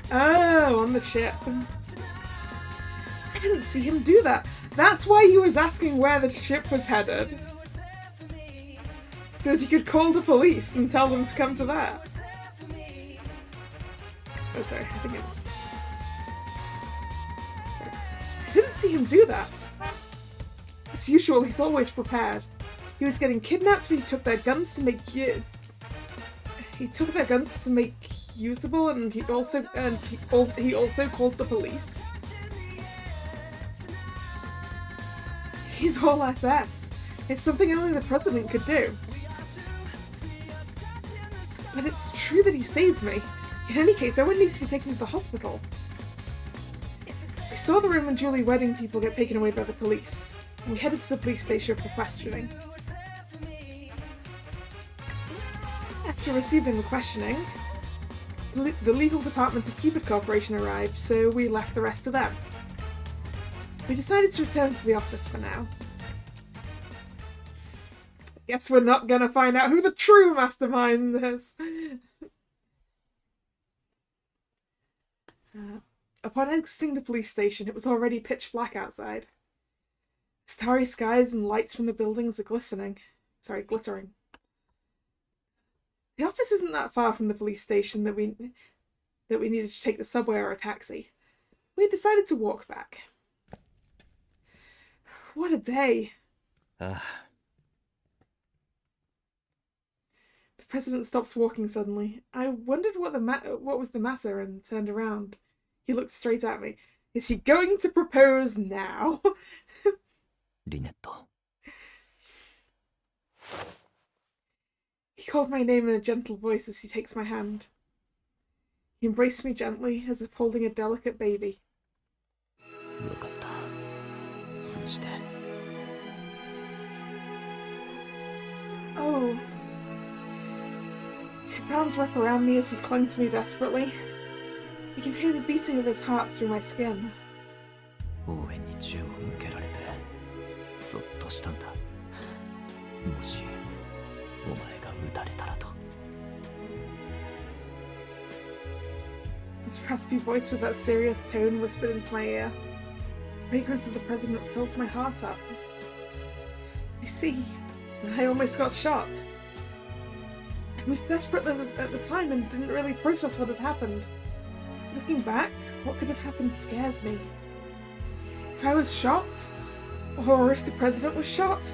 Oh, だ。on the ship. I didn't see him do that. That's why he was asking where the ship was headed. So that he could call the police and tell them to come to that. Oh, sorry, I think I didn't see him do that. As usual, he's always prepared. He was getting kidnapped, but he took their guns to make usable, and he also called the police. He's all SS. It's something only the president could do. But it's true that he saved me. In any case, Owen needs to be taken to the hospital. We saw the Roman Julie wedding people get taken away by the police, and we headed to the police station for questioning. After receiving the questioning, the legal departments of Cupid Corporation arrived, so we left the rest to them. We decided to return to the office for now. Guess we're not gonna find out who the true mastermind is. Upon exiting the police station, it was already pitch black outside. Starry skies and lights from the buildings are glittering. The office isn't that far from the police station that we needed to take the subway or a taxi. We decided to walk back. What a day. The president stops walking suddenly. I wondered what was the matter and turned around. He looked straight at me. Is he going to propose now? Lynette. He called my name in a gentle voice as he takes my hand. He embraced me gently, as if holding a delicate baby. よかった。無事で。Oh. His arms wrap around me as he clung to me desperately. I can hear the beating of his heart through my skin. 応援に銃を向けられてそっとしたんだ。もしお前が撃たれたらと。 His raspy voice with that serious tone whispered into my ear. The fragrance of the president fills my heart up. I see. I almost got shot. I was desperate at the time and didn't really process what had happened. Looking back, what could have happened scares me. If I was shot, or if the president was shot,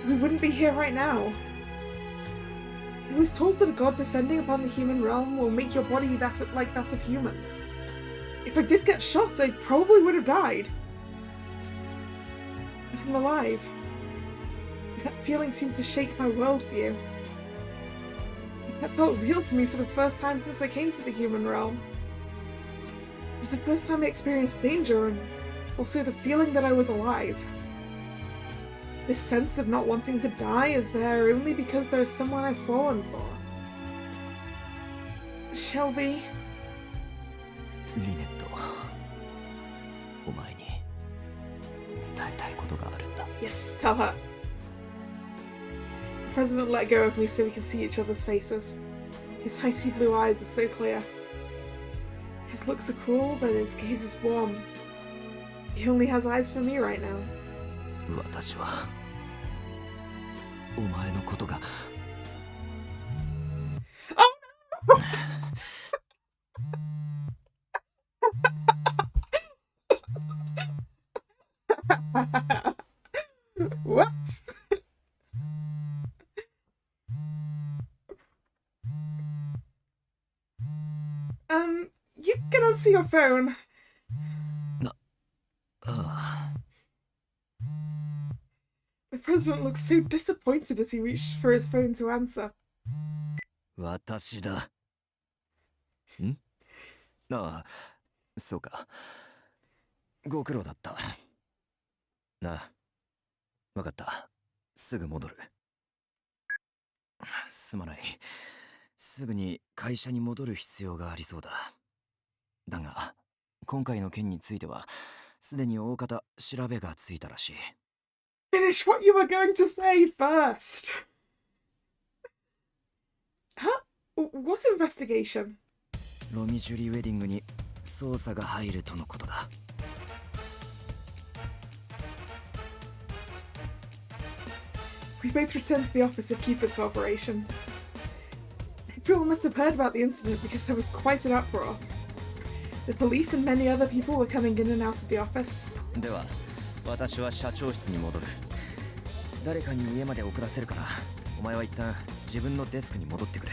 we wouldn't be here right now. I was told that a god descending upon the human realm will make your body like that of humans. If I did get shot, I probably would have died. But I'm alive. That feeling seemed to shake my worldview. That felt real to me for the first time since I came to the human realm. It was the first time I experienced danger and also the feeling that I was alive. This sense of not wanting to die is there only because there is someone I've fallen for. Shelby. リネット、お前に伝えたいことがあるんだ。 Yes, tell her. The president let go of me so we can see each other's faces. His icy blue eyes are so clear. His looks are cruel, but his gaze is warm. He only has eyes for me right now. 私はお前のことが Whoops. You can answer your phone. ああ The president looks so disappointed as he reached for his phone to answer. 私だ。ん？ああ、そうか。ご苦労だった。なあ、わかった。すぐ戻る。すまない。すぐに会社に戻る必要がありそうだ。だが、今回の件については、すでに大方調べがついたらしい。Finish what you were going to say first. Huh? What investigation? ロミジュリーウェディングに捜査が入るとのことだ。We both returned to the office of Cupid Corporation. Everyone must have heard about the incident because there was quite an uproar. The police and many other people were coming in and out of the office. では、私は社長室に戻る。誰かに家まで送らせるから、お前は一旦自分のデスクに戻ってくれ。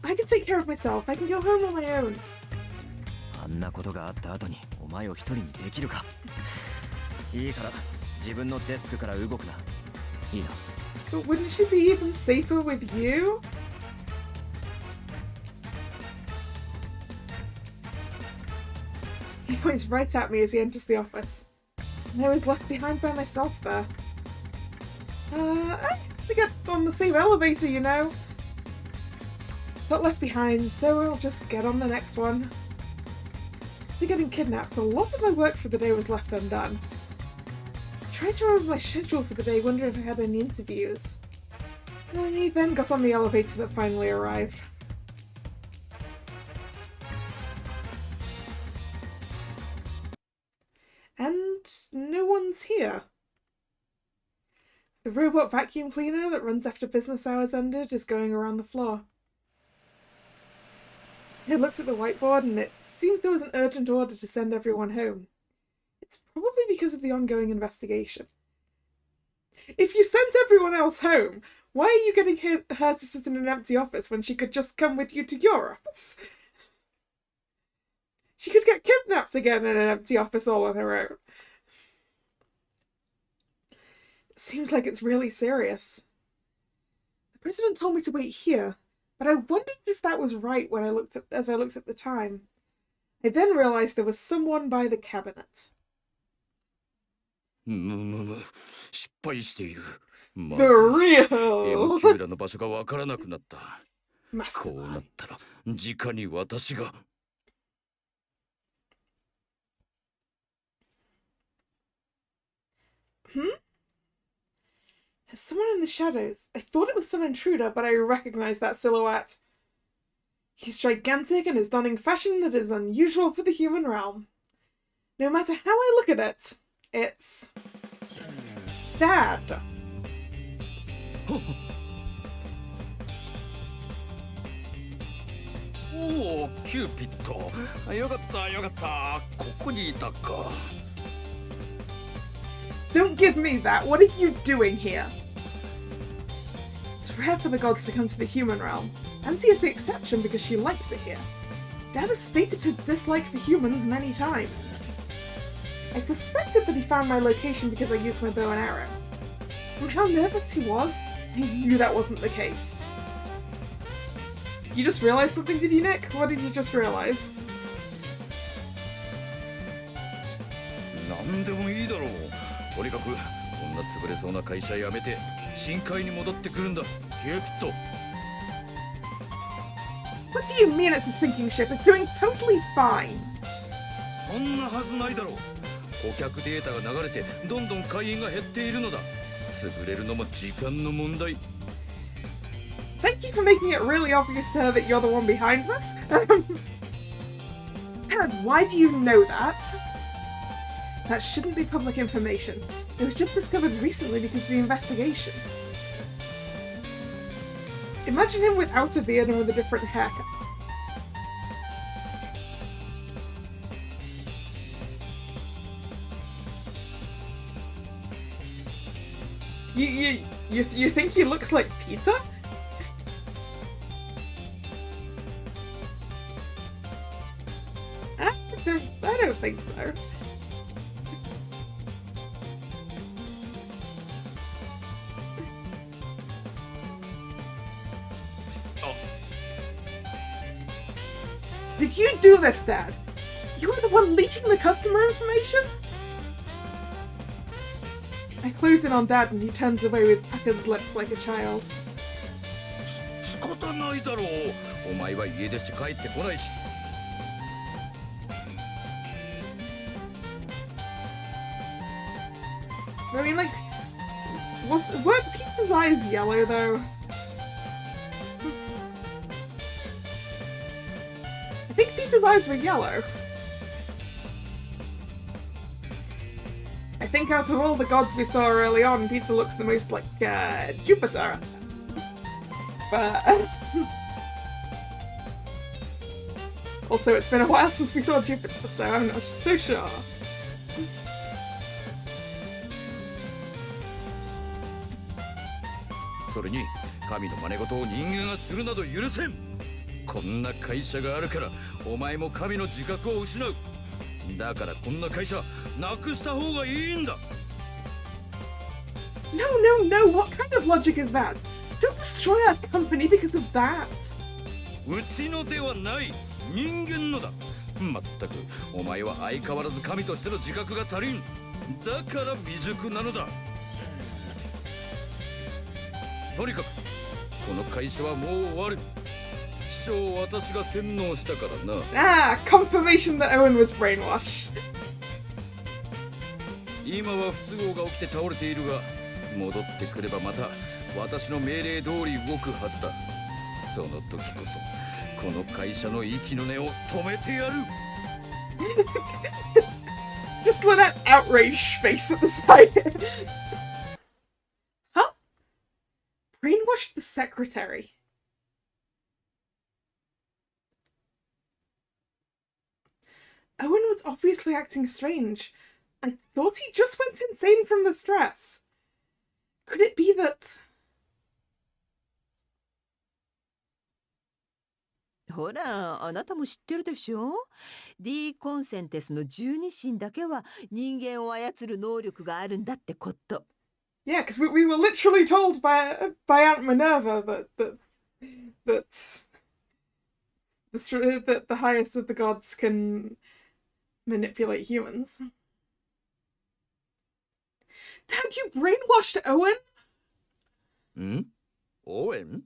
I can take care of myself. I can go home on my own. あんなことがあった後にお前を一人にできるか。いいから自分のデスクから動くな。いいな。But wouldn't she be even safer with you? He points right at me as he enters the office. And I was left behind by myself there. I had to get on the same elevator, you know. Got left behind, so I'll just get on the next one. After getting kidnapped, a lot of my work for the day was left undone. I tried to remember my schedule for the day, wondering if I had any interviews. I then got on the elevator that finally arrived. And no one's here. The robot vacuum cleaner that runs after business hours ended is going around the floor. I looked at the whiteboard and it seems there was an urgent order to send everyone home. It's probably because of the ongoing investigation. If you sent everyone else home, why are you getting her to sit in an empty office when she could just come with you to your office? She could get kidnapped again in an empty office all on her own. It seems like it's really serious. The president told me to wait here, but I wondered if that was right when as I looked at the time. I then realized there was someone by the cabinet. 失敗している。ま The ず real! M キューラの場所がわからなくなった。こう Mastermind. なったら直に私が。There's someone in the shadows. I thought it was some intruder, but I recognized that silhouette. He's gigantic and is donning fashion that is unusual for the human realm. No matter how I look at it, it's... Dad! おお、キューピッド。よかったよかった。ここにいたか。Don't give me that! What are you doing here? It's rare for the gods to come to the human realm. Auntie is the exception because she likes it here. Dad has stated his dislike for humans many times. I suspected that he found my location because I used my bow and arrow. From how nervous he was, I knew that wasn't the case. You just realized something, did you, Nick? What did you just realize? なんでもいいだろう。とにかくこんな潰れそうな会社辞めて深海に戻ってくるんだ、キューピッド。 What do you mean it's a sinking ship? It's doing totally fine. そんなはずないだろう。顧客データが流れてどんどん会員が減っているのだ。潰れるのも時間の問題。 Thank you for making it really obvious to her that you're the one behind this. Dad, why do you know that? That shouldn't be public information. It was just discovered recently because of the investigation. Imagine him without a beard and with a different haircut. You think he looks like Peter? I don't think so. Did you do this, Dad? You were the one leaking the customer information? I close in on Dad and he turns away with puckered lips like a child. 仕方ないだろう。お前は家出して帰ってこないし。I mean, like, weren't Peter's eyes yellow though? I think Peter's eyes were yellow. I think out of all the gods we saw early on, Peter looks the most like Jupiter. But also, it's been a while since we saw Jupiter, so I'm not so sure.それに神の真似事を人間がするなど許せん。こんな会社があるからお前も神の自覚を失う。だからこんな会社なくした方がいいんだ。 No, what kind of logic is that? Don't destroy our company because of that. うちのではない、人間のだ。まったくお前は相変わらず神としての自覚が足りん。だから未熟なのだ。とにかくこの会社はもう終わる。師匠を私が洗脳したからな。Confirmation that Owen was brainwashed. 今は不都合が起きて倒れているが、戻ってくればまた私の命令通り動くはずだ。その時こそこの会社の息の根を止めてやる。Just Lynette's outraged face at the side. Huh? Brainwashed the secretary. Owen was obviously acting strange. I thought he just went insane from the stress. Could it be that... ほら、あなたも知ってるでしょ？ D コンセンテスの十二神だけは人間を操る能力があるんだってこと。Yeah, because we were literally told by Aunt Minerva that the highest of the gods can manipulate humans. Dad, you brainwashed Owen? ん？オーエン？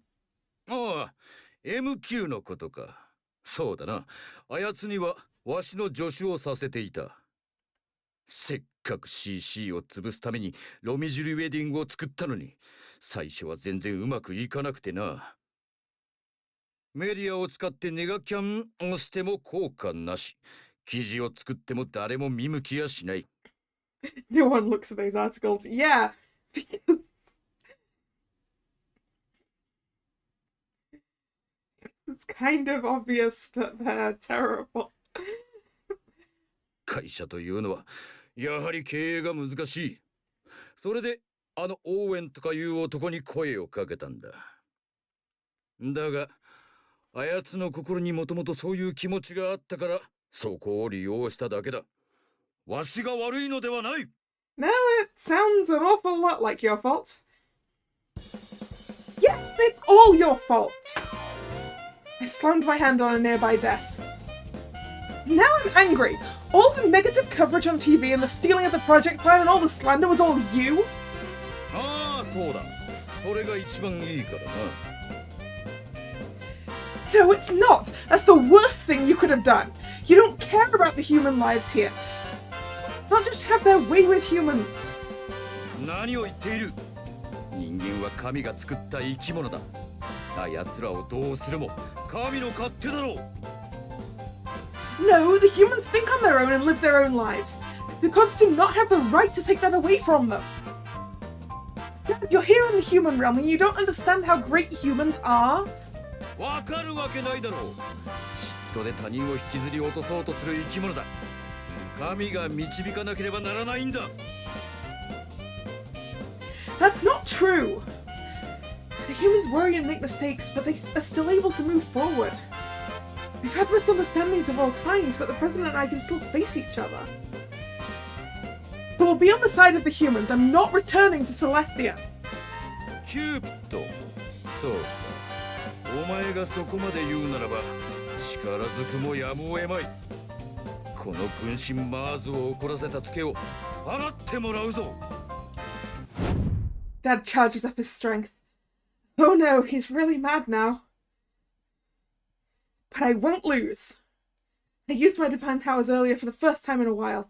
ああ、MQ のことか。そうだな。あやつにはわしの助手をさせていた。せっかく CC を潰すためにロミジュリウェディングを作ったのに、最初は全然うまくいかなくてな。メディアを使ってネガキャンをしても効果なし。記事を作っても誰も見向きやしない。No one looks at those articles. Yeah, because it's kind of obvious that they're terrible. 会社というのはやはり経営が難しい。それであのオーエンとかいう男に声をかけたんだ。だがあやつの心にもともとそういう気持ちがあったからそこを利用しただけだ。わしが悪いのではない。 No, it sounds an awful lot like your fault. Yes, it's all your fault. I slammed my hand on a nearby desk. Now I'm angry. All the negative coverage on TV and the stealing of the project plan and all the slander was all you? ああ、そうだ。それが一番いいからな。No, it's not! That's the worst thing you could have done! You don't care about the human lives here. You can't just have their way with humans. 何を言っている？人間は神が作った生き物だ。あやつらをどうするも神の勝手だろう。No, the humans think on their own and live their own lives. The gods do not have the right to take that away from them. You're here in the human realm and you don't understand how great humans are? わかるわけないだろう。嫉妬で他人を引きずり落とそうとする生き物だ。神が導かなければならないんだ。That's not true. The humans worry and make mistakes, but they are still able to move forward. We've had misunderstandings of all kinds, but the President and I can still face each other. But we'll be on the side of the humans. I'm not returning to Celestia. キューピッド。そう。お前がそこまで言うならば、力ずくもやむを得まい。この軍神マーズを怒らせたツケを払ってもらうぞ。Dad charges up his strength. Oh no, he's really mad now. But I won't lose. I used my divine powers earlier for the first time in a while.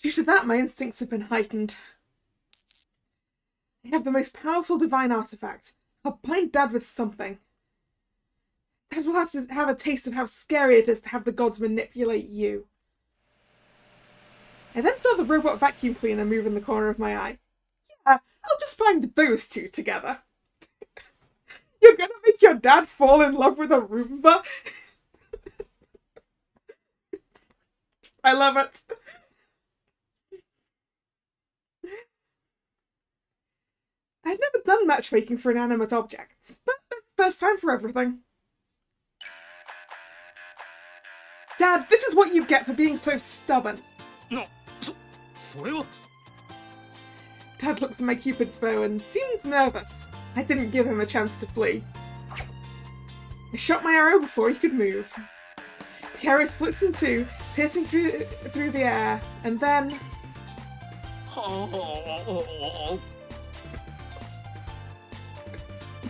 Due to that, my instincts have been heightened. I have the most powerful divine artifact. I'll bind Dad with something. Dad will have to have a taste of how scary it is to have the gods manipulate you. I then saw the robot vacuum cleaner move in the corner of my eye. Yeah, I'll just bind those two together. You're gonna make your dad fall in love with a Roomba? I love it. I'd never done matchmaking for inanimate objects, but it's the first time for everything. Dad, this is what you get for being so stubborn. No, それは Dad looks at my Cupid's bow and seems nervous. I didn't give him a chance to flee. I shot my arrow before he could move. The arrow splits in two, piercing through the air, and then...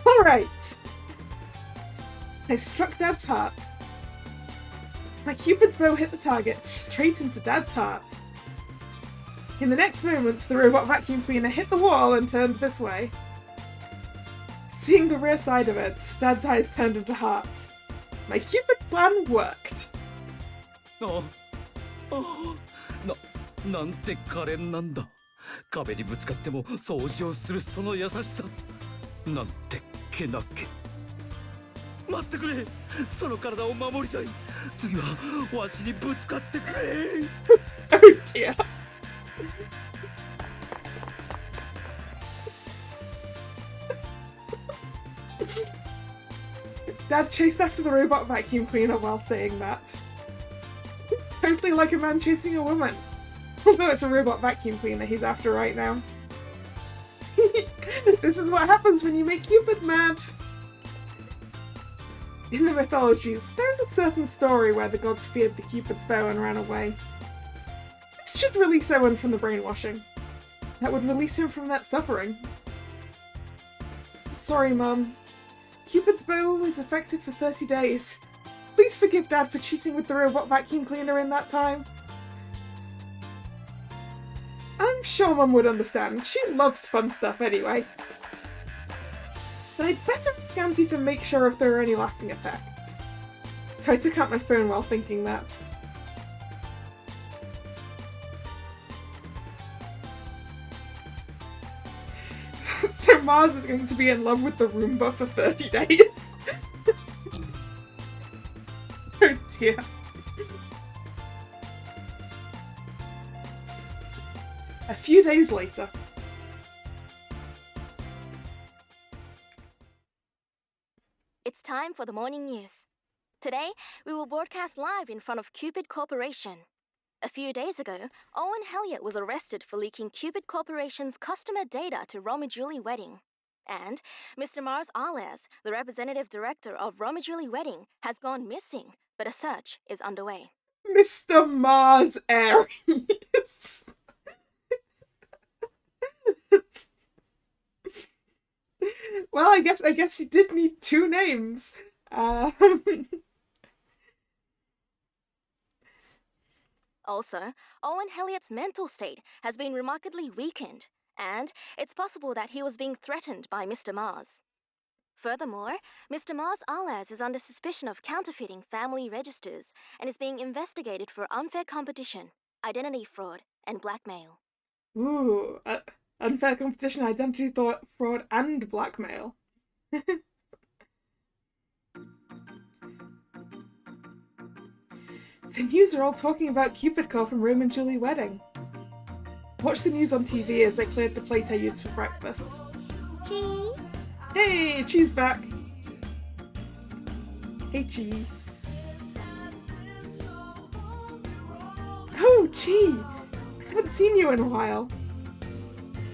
Alright! I struck Dad's heart. My Cupid's bow hit the target, straight into Dad's heart. In the next moment, the robot vacuum cleaner hit the wall and turned this way. Seeing the rear side of it, Dad's eyes turned into hearts. My Cupid plan worked. なんて可憐なんだ。壁にぶつかっても掃除をするその優しさ。なんてけなげ。待ってくれ。その体を守りたい。次はわしにぶつかってくれ。Oh dear. Dad chased after the robot vacuum cleaner while saying that. It's totally like a man chasing a woman. Although it's a robot vacuum cleaner he's after right now. This is what happens when you make Cupid mad. In the mythologies, there is a certain story where the gods feared the Cupid's bow and ran away. This should release Owen from the brainwashing. That would release him from that suffering. Sorry, Mum. Cupid's bow is effective for 30 days. Please forgive Dad for cheating with the robot vacuum cleaner in that time. I'm sure Mum would understand. She loves fun stuff anyway. But I'd better ask Auntie to make sure if there are any lasting effects. So I took out my phone while thinking that. So Mars is going to be in love with the Roomba for 30 days. Oh dear. A few days later. It's time for the morning news. Today, we will broadcast live in front of Cupid Corporation. A few days ago, Owen Helliott was arrested for leaking Cupid Corporation's customer data to Romy Julie Wedding. And Mr. Mars Arles, the representative director of Romy Julie Wedding, has gone missing, but a search is underway. Mr. Mars Aries. Well, I guess he did need two names. Also, Owen Helliott's mental state has been remarkably weakened, and it's possible that he was being threatened by Mr. Mars. Furthermore, Mr. Mars alias is under suspicion of counterfeiting family registers and is being investigated for unfair competition, identity fraud, and blackmail. Ooh, unfair competition, identity fraud, and blackmail. The news are all talking about Cupid Corp and Rome and Julie wedding. Watch the news on TV as I cleared the plate I used for breakfast. Chi? Hey, Chi's back. Hey, Chi. Oh, Chi! I haven't seen you in a while.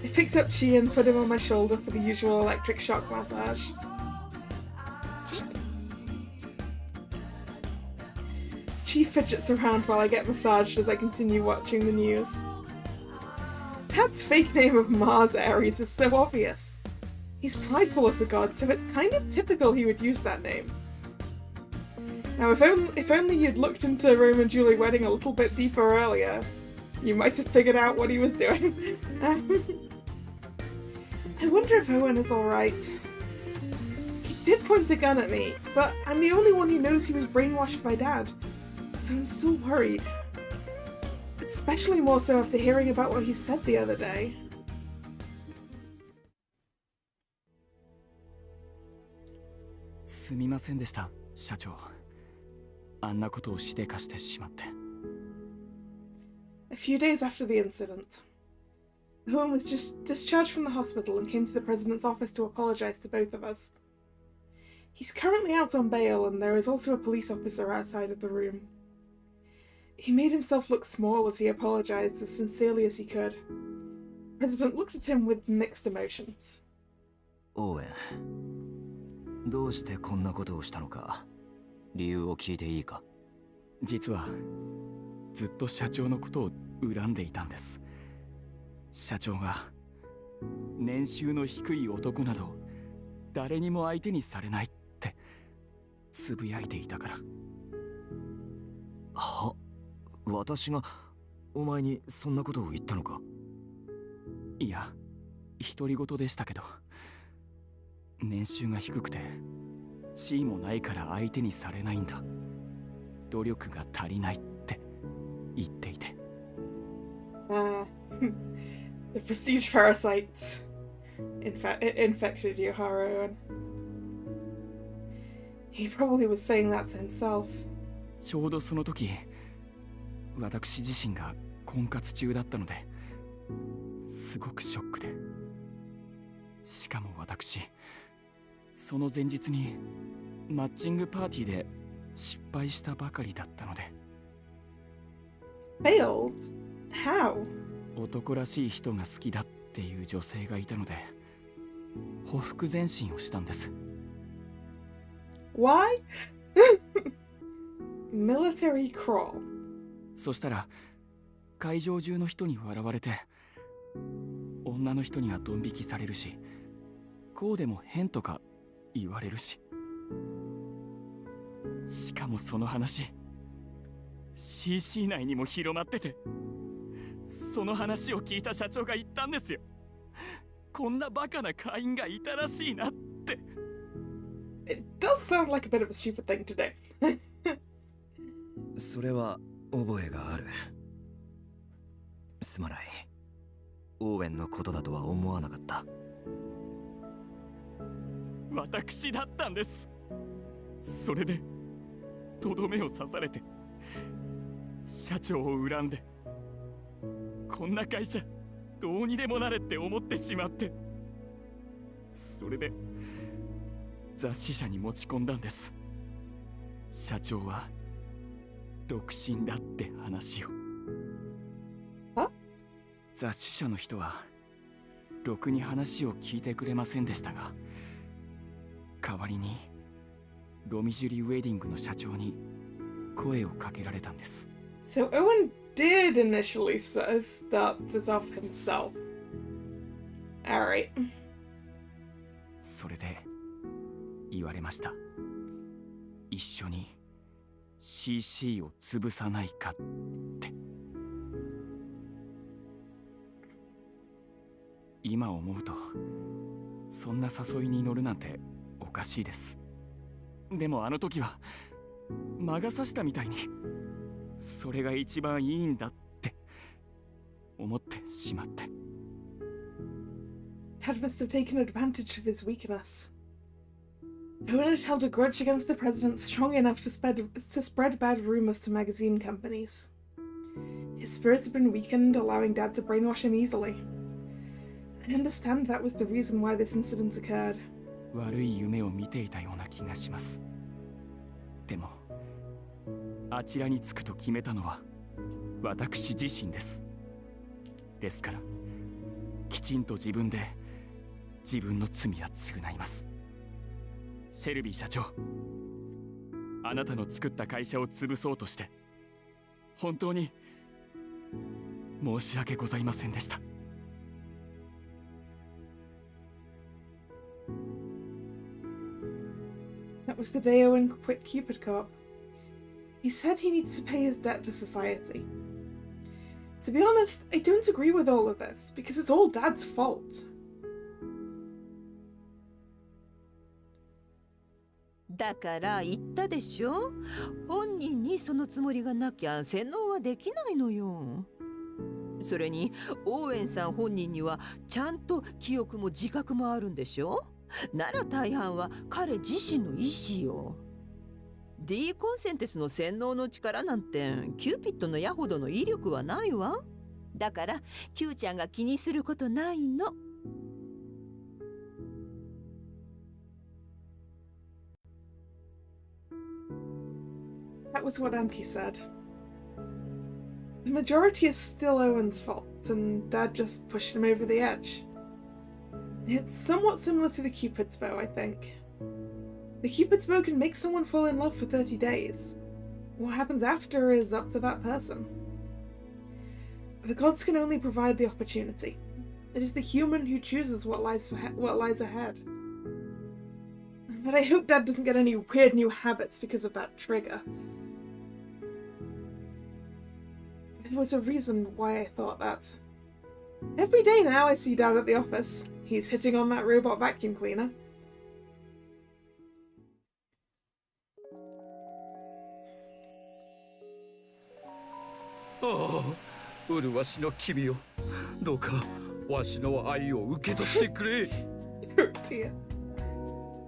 I picked up Chi and put him on my shoulder for the usual electric shock massage. Chi fidgets around while I get massaged as I continue watching the news. Dad's fake name of Mars Aries is so obvious. He's prideful as a god, so it's kind of typical he would use that name. Now, if only you'd looked into Rome and Julie wedding a little bit deeper earlier, you might have figured out what he was doing. I wonder if Owen is alright. He did point a gun at me, but I'm the only one who knows he was brainwashed by Dad, so I'm still worried. Especially more so after hearing about what he said the other day. A few days after the incident, Owen was just discharged from the hospital and came to the president's office to apologize to both of us. He's currently out on bail, and there is also a police officer outside of the room. He made himself look small as he apologized as sincerely as he could. The president looked at him with mixed emotions. Owen, どうしてこんなことをしたのか、理由を聞いていいか。実はずっと社長のことを恨んでいたんです。社長が年収の低い男など誰にも相手にされないってつぶやいていたから。は、私がお前にそんなことを言ったのか。いや、独り言でしたけど、年収が低くて地位もないから相手にされないんだ、努力が足りないって言っていて。The prestige parasite infected you, Haru. He probably was saying that to himself. ちょうどその時、私自身が婚活中だったので、すごくショックで。しかも私、その前日にマッチングパーティーで失敗したばかりだったので。Failed? How? 男らしい人が好きだっていう女性がいたので、ほふ前進をしたんです。Why? Military crawl. そしたら会場中の人に笑われて、女の人にはドン引きされるし、こうでも変とか言われるし。しかもその話 CC 内にも広まってて、その話を聞いた社長が言ったんですよ。こんなバカな会員がいたらしいなって。 It does sound like a bit of a stupid thing to do. それは覚えがある。すまない。オーウェンのことだとは思わなかった。私だったんです。それでとどめを刺されて、社長を恨んで、こんな会社どうにでもなれって思ってしまって、それで雑誌社に持ち込んだんです。社長は独身だって話を。雑誌社の人はろくに話を聞いてくれませんでしたが、代わりにロミジュリウェディングの社長に声をかけられたんです。So Owen did initially start it off himself. Alright. それで言われました。一緒に CC を潰さないかって。今思うとそんな誘いに乗るなんておかしいです。でもあの時は魔が差したみたいにそれが一番いいんだって思ってしまって。Dad must have taken advantage of his weakness. Owen had held a grudge against the president strong enough to spread bad rumors to magazine companies. His spirit had been weakened, allowing Dad to brainwash him easily. I understand that was the reason why this incident occurred. 悪い夢を見ていたような気がします。でもあちらに着くと決めたのは私自身です。ですからきちんと自分で自分の罪は償います。シェルビー社長、あなたの作った会社を潰そうとして本当に申し訳ございませんでした。That was the day Owen quit Cupid Corp. He said he needs to pay his debt to society. To be honest, I don't agree with all of this, because it's all Dad's fault. だから言ったでしょ。本人にそのつもりがなきゃ洗脳はできないのよ。それにオーウェンさん本人にはちゃんと記憶も自覚もあるんでしょ。なら大半は彼自身の意思よ。D コンセンテスの洗脳の力なんてキューピッドの矢ほどの威力はないわ。だからキューちゃんが気にすることないの。That was what Auntie said. The majority is still Owen's fault, and Dad just pushed him over the edge. It's somewhat similar to the Cupid's bow, I think. The Cupid's bow can make someone fall in love for 30 days. What happens after is up to that person. The gods can only provide the opportunity. It is the human who chooses what lies ahead. But I hope Dad doesn't get any weird new habits because of that trigger. There was a reason why I thought that. Every day now I see Dad at the office. He's hitting on that robot vacuum cleaner. Oh, 麗しの君よ、どうかわしの愛を受け取ってくれ。Oh dear.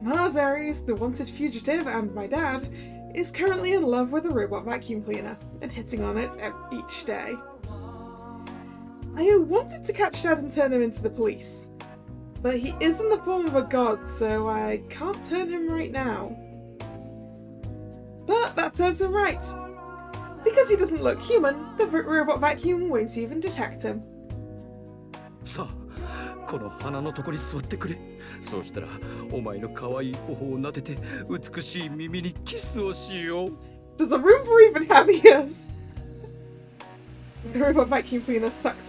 Mars Ares, the wanted fugitive, and my dad, is currently in love with a robot vacuum cleaner and hitting on it each day. I wanted to catch Dad and turn him into the police, but he is in the form of a god, so I can't turn him right now. But that serves him right. Because he doesn't look human, the robot vacuum won't even detect him. さあ、この鼻のとこに座ってくれ。そうしたら、お前の可愛い頬を撫でて、美しい耳にキスをしよう。Does the Roomba even have ears? The robot vacuum cleaner sucks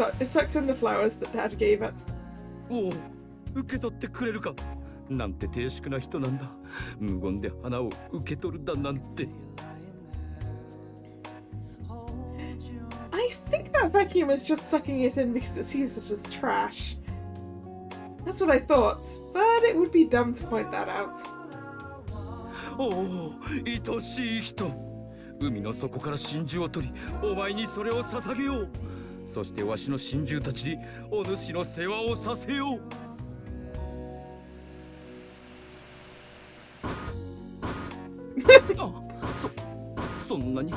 in the flowers that Dad gave it. おお、受け取ってくれるか。なんて低粛な人なんだ。無言で花を受け取るだなんて。I think that vacuum is just sucking it in because it sees it as trash. That's what I thought, but it would be dumb to point that out. おお、愛しい人。海の底から真珠を取り、お前にそれを捧げよう。そしてわしの真珠たちにお主の世話をさせよう。そんなに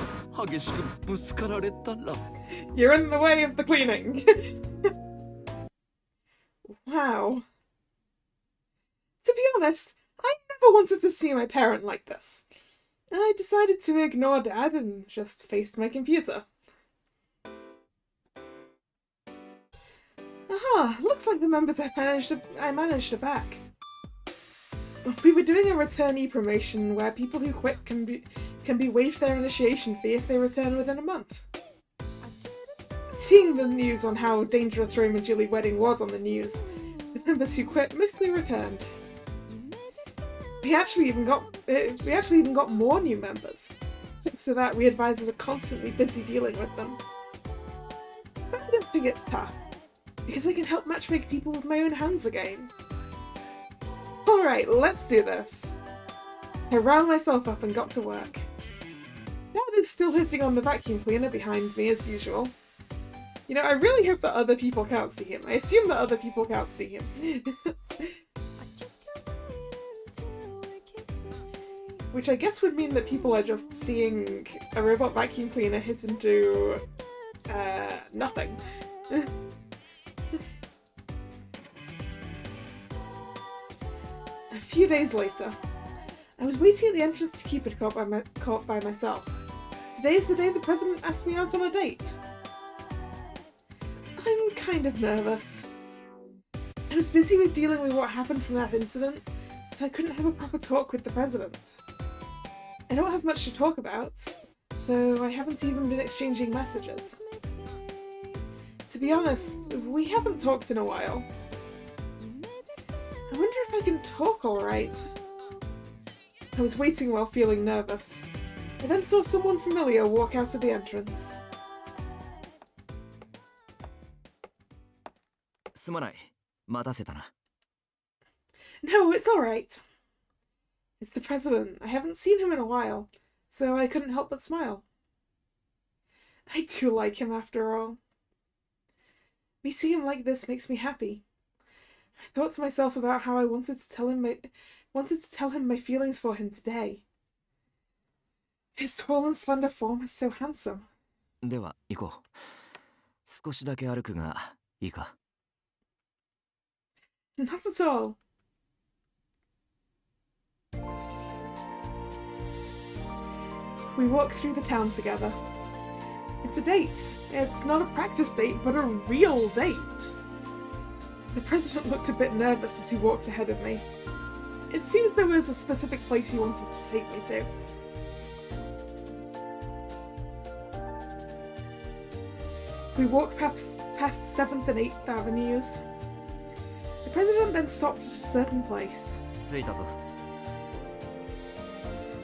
激しくぶつかられたら。You're in the way of the cleaning. Wow. To be honest, I never wanted to see my parent like this. I decided to ignore Dad and just faced my computer. Aha, looks like the members I managed to back. We were doing a returnee promotion where people who quit can be waived their initiation fee if they return within a month. Seeing the news on how dangerous Rome and Julie wedding was on the news, the members who quit mostly returned. We actually even got more new members, so that we advisors are constantly busy dealing with them. But I don't think it's tough, because I can help matchmake people with my own hands again. Alright, let's do this. I round myself up and got to work. Dad is still hitting on the vacuum cleaner behind me as usual. You know, I really hope that other people can't see him. I assume that other people can't see him. Which I guess would mean that people are just seeing a robot vacuum cleaner hit into nothing. A few days later, I was waiting at the entrance to Cupid Court by myself. Today is the day the president asked me out on a date. I'm kind of nervous. I was busy with dealing with what happened from that incident, so I couldn't have a proper talk with the president. I don't have much to talk about, so I haven't even been exchanging messages. To be honest, we haven't talked in a while. I wonder if I can talk alright. I was waiting while feeling nervous. I then saw someone familiar walk out of the entrance. すまない。待たせたな。 No, it's alright. It's the president. I haven't seen him in a while, so I couldn't help but smile. I do like him after all. Me seeing him like this makes me happy. I thought to myself about how I wanted to tell him my feelings for him today. His tall and slender form is so handsome. では行こう。少しだけ歩くがいいか。 Not at all. We walk through the town together. It's a date. It's not a practice date, but a real date. The president looked a bit nervous as he walked ahead of me. It seems there was a specific place he wanted to take me to. We walked past 7th and 8th Avenues. The president then stopped at a certain place. 着いたぞ。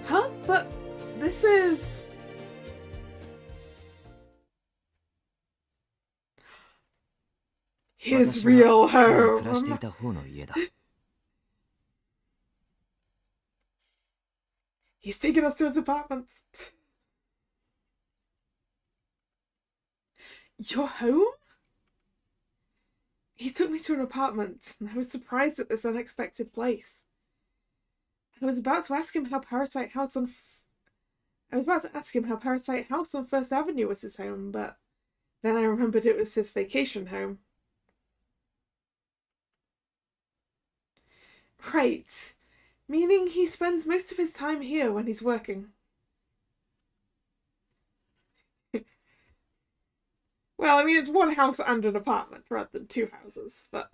Huh? But this is... his real 暮らして home. いた方の家だ。 He's taken us to his apartment. Your home? He took me to an apartment, and I was surprised at this unexpected place. I was about to ask him how Parasite House on First Avenue was his home, but then I remembered it was his vacation home. Right. Meaning he spends most of his time here when he's working. Well, I mean, it's one house and an apartment rather than two houses, but...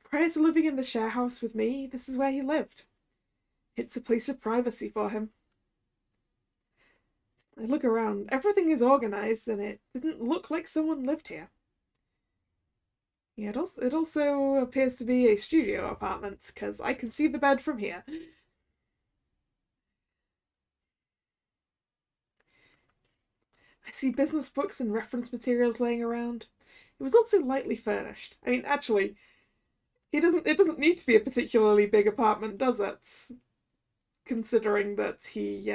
Prior to living in the share house with me, this is where he lived. It's a place of privacy for him. I look around. Everything is organised, and it didn't look like someone lived here. Yeah, it also appears to be a studio apartment, because I can see the bed from here. I see business books and reference materials laying around. It was also lightly furnished. I mean, actually, it doesn't need to be a particularly big apartment, does it? Considering that he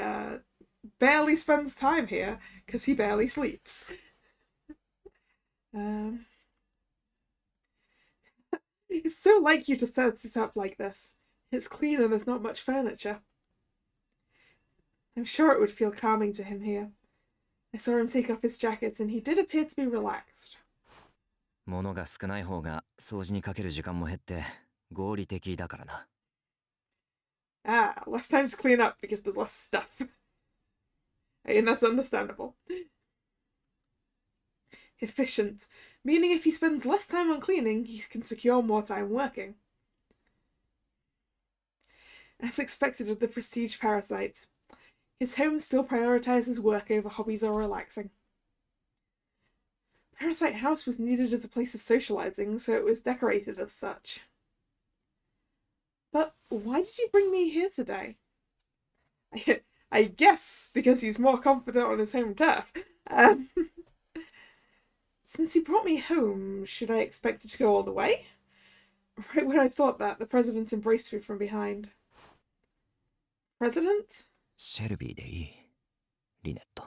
barely spends time here, because he barely sleeps. It's so like you to set it up like this. It's clean and there's not much furniture. I'm sure it would feel calming to him here. I saw him take off his jacket and he did appear to be relaxed. 物が少ない方が掃除にかける時間も減って合理的だからな。 Ah, less time to clean up because there's less stuff. I mean, that's understandable. Efficient, meaning if he spends less time on cleaning, he can secure more time working. As expected of the prestige Parasite, his home still prioritizes work over hobbies or relaxing. Parasite House was needed as a place of socializing, so it was decorated as such. But why did you bring me here today? I guess because he's more confident on his home turf. Since you brought me home, should I expect it to go all the way? Right when I thought that, the president embraced me from behind. President? シェルビーでいい、リネット。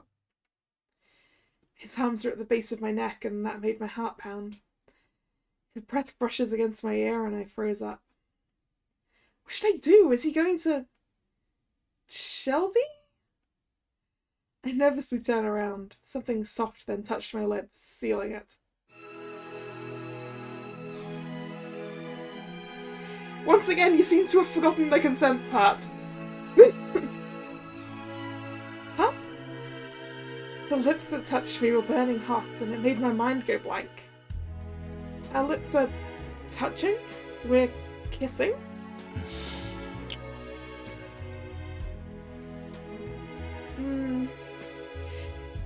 His arms are at the base of my neck, and that made my heart pound. His breath brushes against my ear, and I froze up. What should I do? Is he going to... Shelby? I nervously turn around. Something soft then touched my lips, sealing it. Once again, you seem to have forgotten the consent part. Huh? The lips that touched me were burning hot, and it made my mind go blank. Our lips are touching? We're kissing?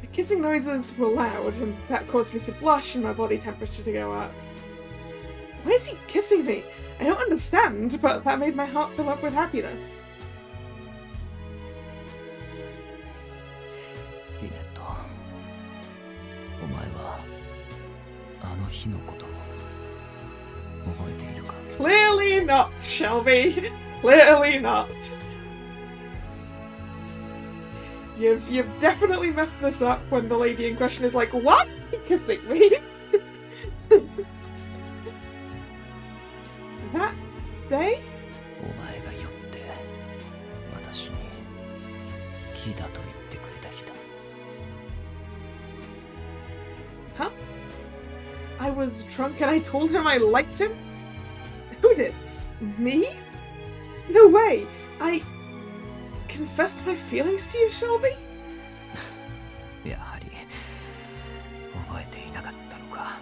The kissing noises were loud, and that caused me to blush and my body temperature to go up. Why is he kissing me? I don't understand, but that made my heart fill up with happiness. リネット、お前はあの日のことを覚えているか？ Clearly not, Shelby. Clearly not. You've definitely messed this up when the lady in question is like, "What? Are you kissing me?" That day? お前が酔って私に好きだと言ってくれた日だ。 Huh? I was drunk and I told him I liked him? Who did? Me? No way! I confessed my feelings to you, Shelby? やはり覚えていなかったのか。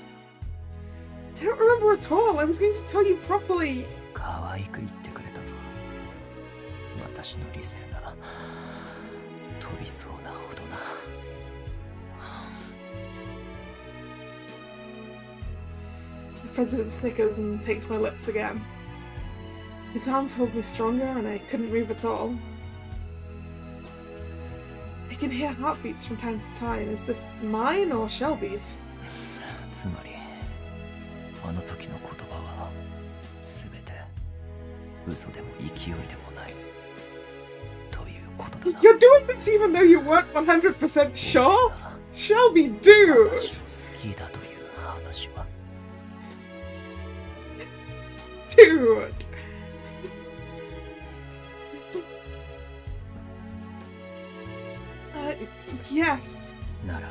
I don't remember at all. I was going to tell you properly. 可愛く言ってくれたぞ。私の理性が飛びそうなほどな。The president snickers and takes my lips again. His arms hold me stronger and I couldn't move at all. I can hear heartbeats from time to time. Is this mine or Shelby's? つまりあの時の言葉は全て嘘でも勢いでもないということだな。 You're doing this even though you weren't 100% sure? Shelby, dude! 私を好きだという話は Dude! Yes. なら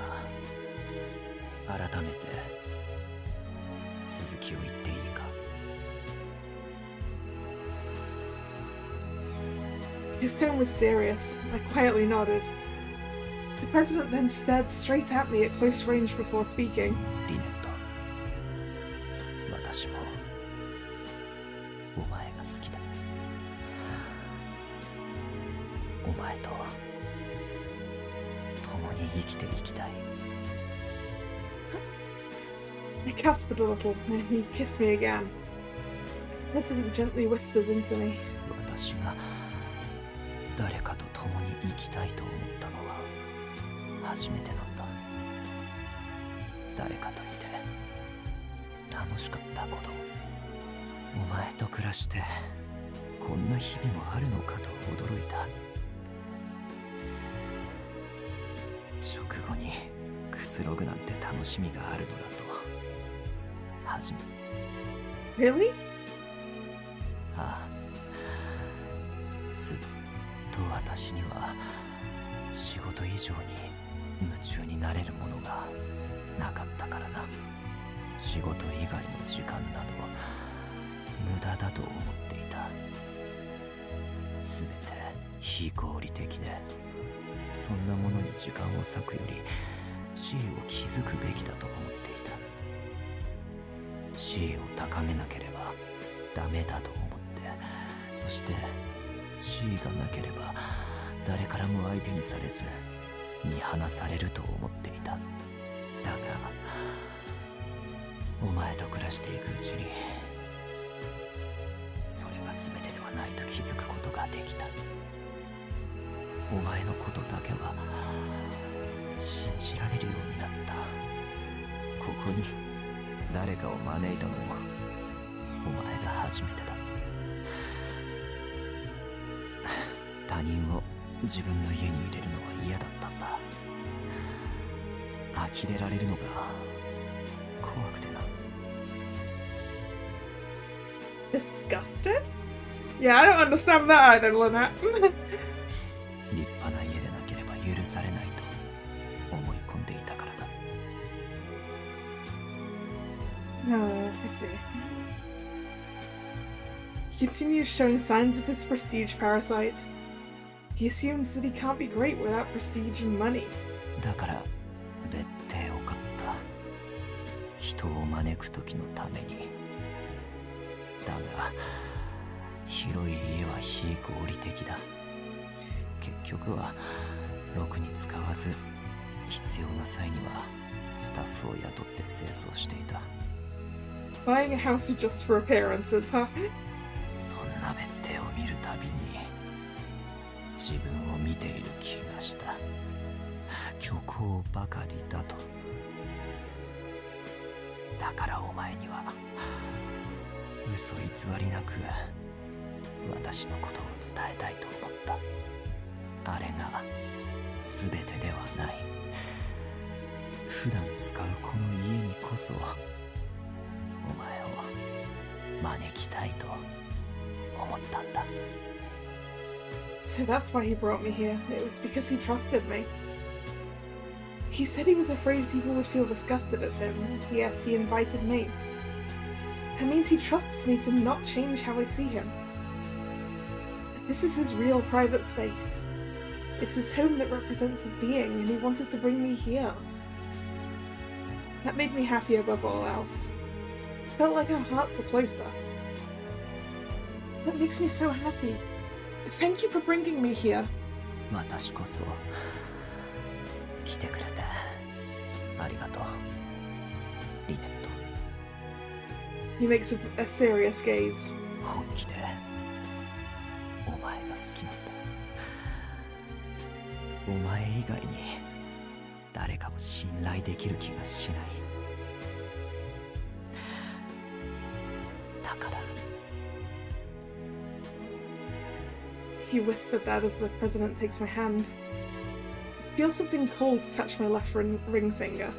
改めて続きを言っていいか。 His tone was serious. I quietly nodded. The president then stared straight at me at close range before speaking. リネット、私もお前が好きだ。お前と共に生きていきたい。 I gasped a little, and he kissed me again. The president gently whispers into me. 私が誰かと共に生きたいと思ったのは初めてなんだ。誰かといて楽しかったこと、お前と暮らしてこんな日々もあるのかと驚いた。食後にくつろぐなんて楽しみがあるのだと初め。 Really? ああ、ずっと私には仕事以上に夢中になれるものがなかったからな。仕事以外の時間など無駄だと思っていた。すべて非合理的で、そんなものに時間を割くより地位を築くべきだと思っていた。地位を高めなければダメだと思って、そして地位がなければ誰からも相手にされず見放されると思っていた。だがお前と暮らしていくうちにそれが全てではないと気づくことができた。お前のことだけは信じられるようになった。ここに誰かを招いたのもお前が初めてだ。他人を自分の家に入れるのは嫌だったんだ。呆れられるのが怖くてな。Disgusted? Yeah, I don't understand that either, Lynette. 立派な家でなければ許されないと思い込んでいたからだ。I see. He continues showing signs of his prestige parasite. He assumes that he can't be great without prestige and money. だから別邸を買った。人を招く時のために。だが広い家は非合理的だ。結局はろくに使わず、必要な際にはスタッフを雇って清掃していた。Buying a house just for appearances, huh? そんな別邸を見るたびに自分を見ている気がした。虚構ばかりだと。だからお前には嘘偽りなく私のことを伝えたいと思った。あれが全てではない。普段使うこの家にこそお前を招きたいと思ったんだ。 So that's why he brought me here. It was because he trusted me. He said he was afraid people would feel disgusted at him, yet he invited me. That means he trusts me to not change how I see him. This is his real private space. It's his home that represents his being, and he wanted to bring me here. That made me happy above all else. Felt like our hearts are closer. That makes me so happy. Thank you for bringing me here. 私こそ来てくれてありがとう、リネット。 He makes a serious gaze. 本気でお前が好きなんだ。お前以外に誰かを信頼できる気がしない。だから。 He whispered that as the president takes my hand. I feel something cold touch my left ring finger.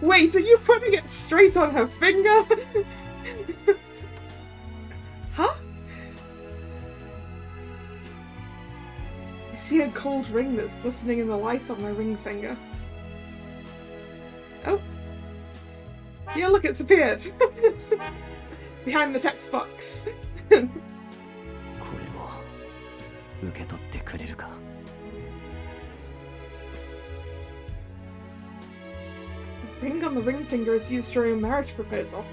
Wait, are you putting it straight on her finger? Huh? I see a cold ring that's glistening in the light on my ring finger. Oh. Yeah, look, it's appeared. Behind the text box. これを受け取ってくれるか。 Ring on the ring finger is used during a marriage proposal.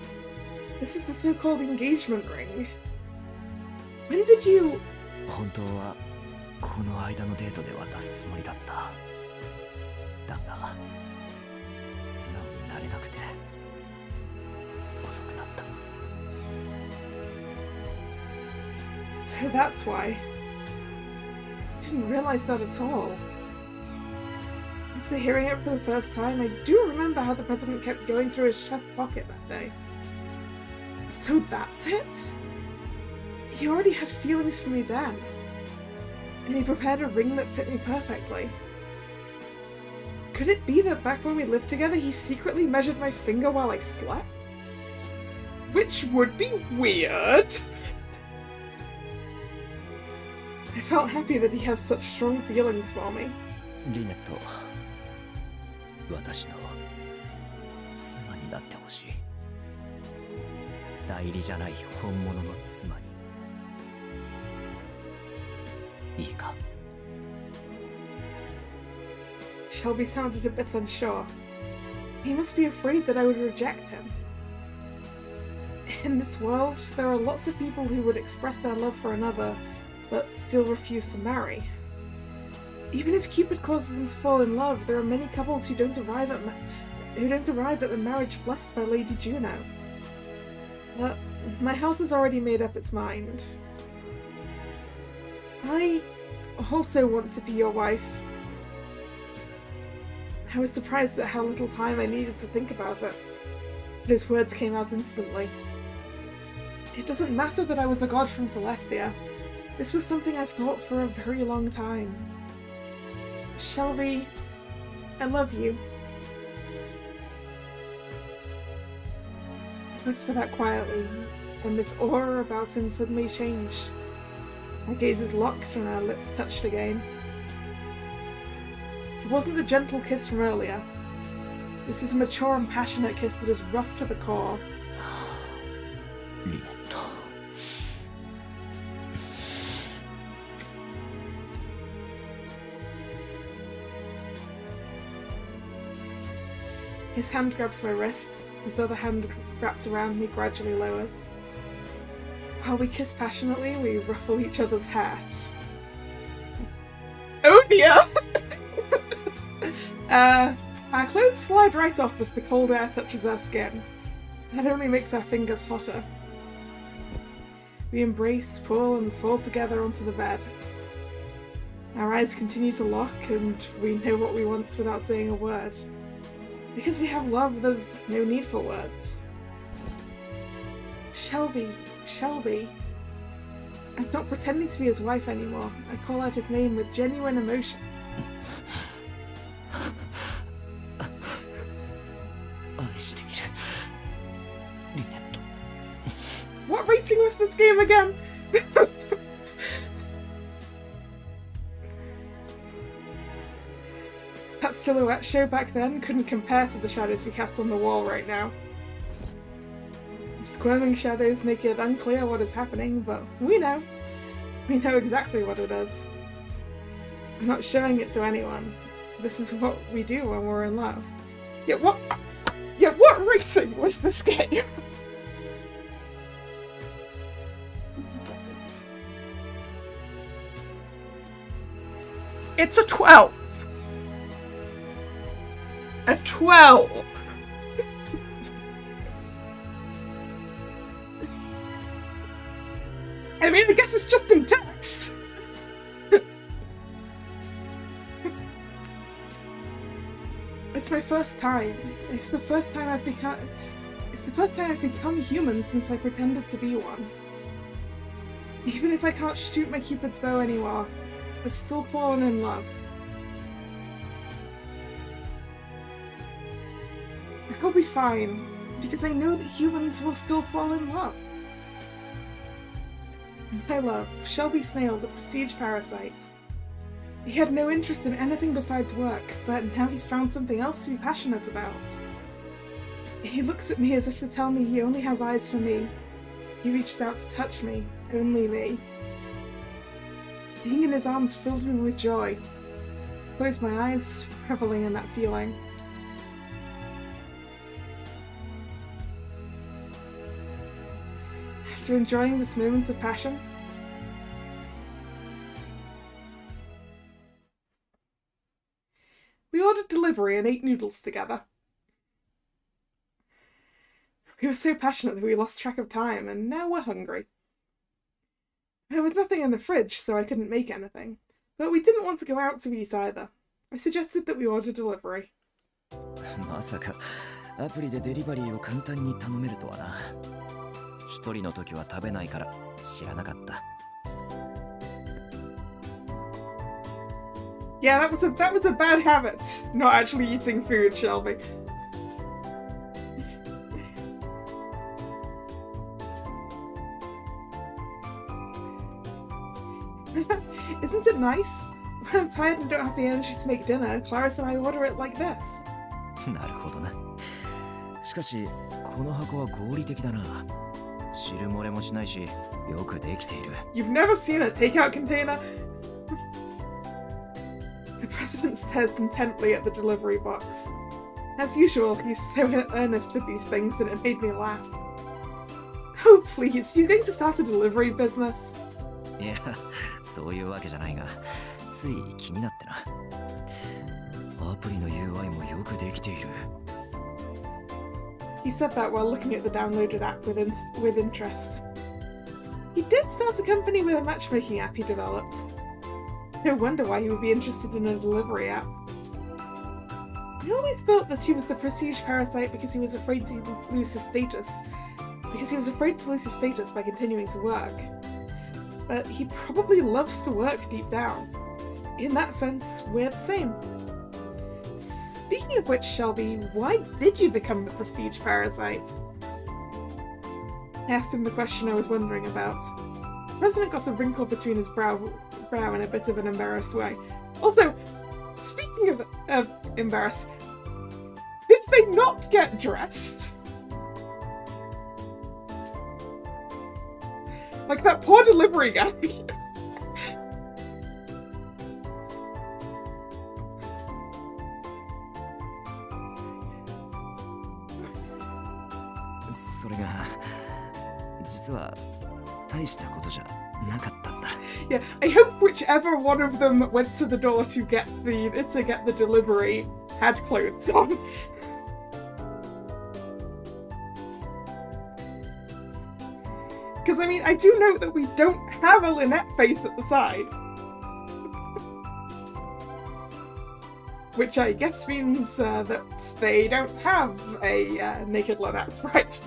This is the so-called engagement ring. When did you... 本当はこの間のデートで渡すつもりだった。だが素直になれなくて遅くなった。 So that's why. I didn't realize that at all. After hearing it for the first time, I do remember how the president kept going through his chest pocket that day. So that's it? He already had feelings for me then. And he prepared a ring that fit me perfectly. Could it be that back when we lived together, he secretly measured my finger while I slept? Which would be weird. I felt happy that he has such strong feelings for me. リネット、私の妻になってほしい。代理じゃない本物の妻に。いいか。 Shelby sounded a bit unsure. He must be afraid that I would reject him. In this world, there are lots of people who would express their love for another, but still refuse to marry. Even if Cupid causes them to fall in love, there are many couples who don't arrive at who don't arrive at the marriage blessed by Lady Juno. But my heart has already made up its mind. I also want to be your wife. I was surprised at how little time I needed to think about it. Those words came out instantly. It doesn't matter that I was a god from Celestia. This was something I've thought for a very long time. Shelby, I love you. I whispered that quietly, and this aura about him suddenly changed. Our gazes locked and our lips touched again. It wasn't the gentle kiss from earlier. This is a mature and passionate kiss that is rough to the core. His hand grabs my wrist, his other hand wraps around me, gradually lowers. While we kiss passionately, we ruffle each other's hair. Oh dear! Our clothes slide right off as the cold air touches our skin. That only makes our fingers hotter. We embrace, pull, and fall together onto the bed. Our eyes continue to lock, and we know what we want without saying a word. Because we have love, there's no need for words. Shelby. I'm not pretending to be his wife anymore. I call out his name with genuine emotion. What rating was this game again? That silhouette show back then couldn't compare to the shadows we cast on the wall right now. The squirming shadows make it unclear what is happening, but we know. We know exactly what it is. We're not showing it to anyone. This is what we do when we're in love. Yet what rating was this game? Just a second. It's a 12. A 12! I mean, I guess it's just in text! It's my first time. It's the first time I've become human since I pretended to be one. Even if I can't shoot my Cupid's bow anymore, I've still fallen in love. I'll be fine, because I know that humans will still fall in love. My love, Shelby Snail, the prestige parasite. He had no interest in anything besides work, but now he's found something else to be passionate about. He looks at me as if to tell me he only has eyes for me. He reaches out to touch me, only me. Being in his arms filled me with joy. I closed my eyes, reveling in that feeling. After enjoying this moment of passion, we ordered delivery and ate noodles together. We were so passionate that we lost track of time, and now we're hungry. There was nothing in the fridge, so I couldn't make anything, but we didn't want to go out to eat either. I suggested that we order delivery. まさかアプリでデリバリーを簡単に頼めるとはな。一人の時は食べないから知らなかった。Yeah, that was a bad habit, not actually eating food, Shelby. Isn't it nice? When I'm tired and don't have the energy to make dinner, Clarice and I order it like this. なるほどな。しかしこの箱は合理的だな。汁漏れもしないし、よくできている。You've never seen a takeout container? The president stares intently at the delivery box. As usual, he's so earnest with these things that it made me laugh. Oh please, you going to start a delivery business? いや、そういうわけじゃないが、つい気になってな。アプリの UI もよくできている。He said that while looking at the downloaded app with interest. He did start a company with a matchmaking app he developed. No wonder why he would be interested in a delivery app. I always thought that he was the prestige parasite because he was afraid to lose his status. Because he was afraid to lose his status by continuing to work. But he probably loves to work deep down. In that sense, we're the same. Speaking of which, Shelby, why did you become the prestige parasite? I asked him the question I was wondering about. The president got a wrinkle between his brow in a bit of an embarrassed way. Also, speaking of embarrassed, did they not get dressed? Like that poor delivery guy. Yeah, I hope whichever one of them went to the door to get the delivery had clothes on. Because, I mean, I do note that we don't have a Lynette face at the side. Which I guess means that they don't have a naked Lynette sprite.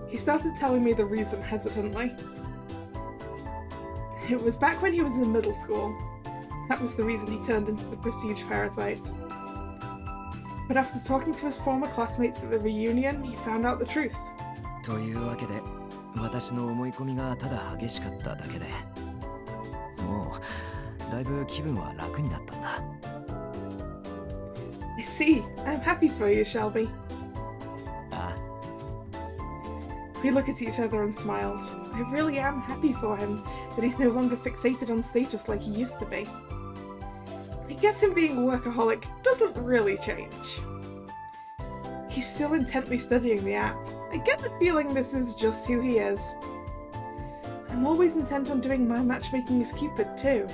He started telling me the reason hesitantly. It was back when he was in middle school. That was the reason he turned into the prestige parasite. But after talking to his former classmates at the reunion, he found out the truth. I see. I'm happy for you, Shelby. We look at each other and smiled. I really am happy for him, that he's no longer fixated on status like he used to be. I guess him being a workaholic doesn't really change. He's still intently studying the app. I get the feeling this is just who he is. I'm always intent on doing my matchmaking as Cupid too.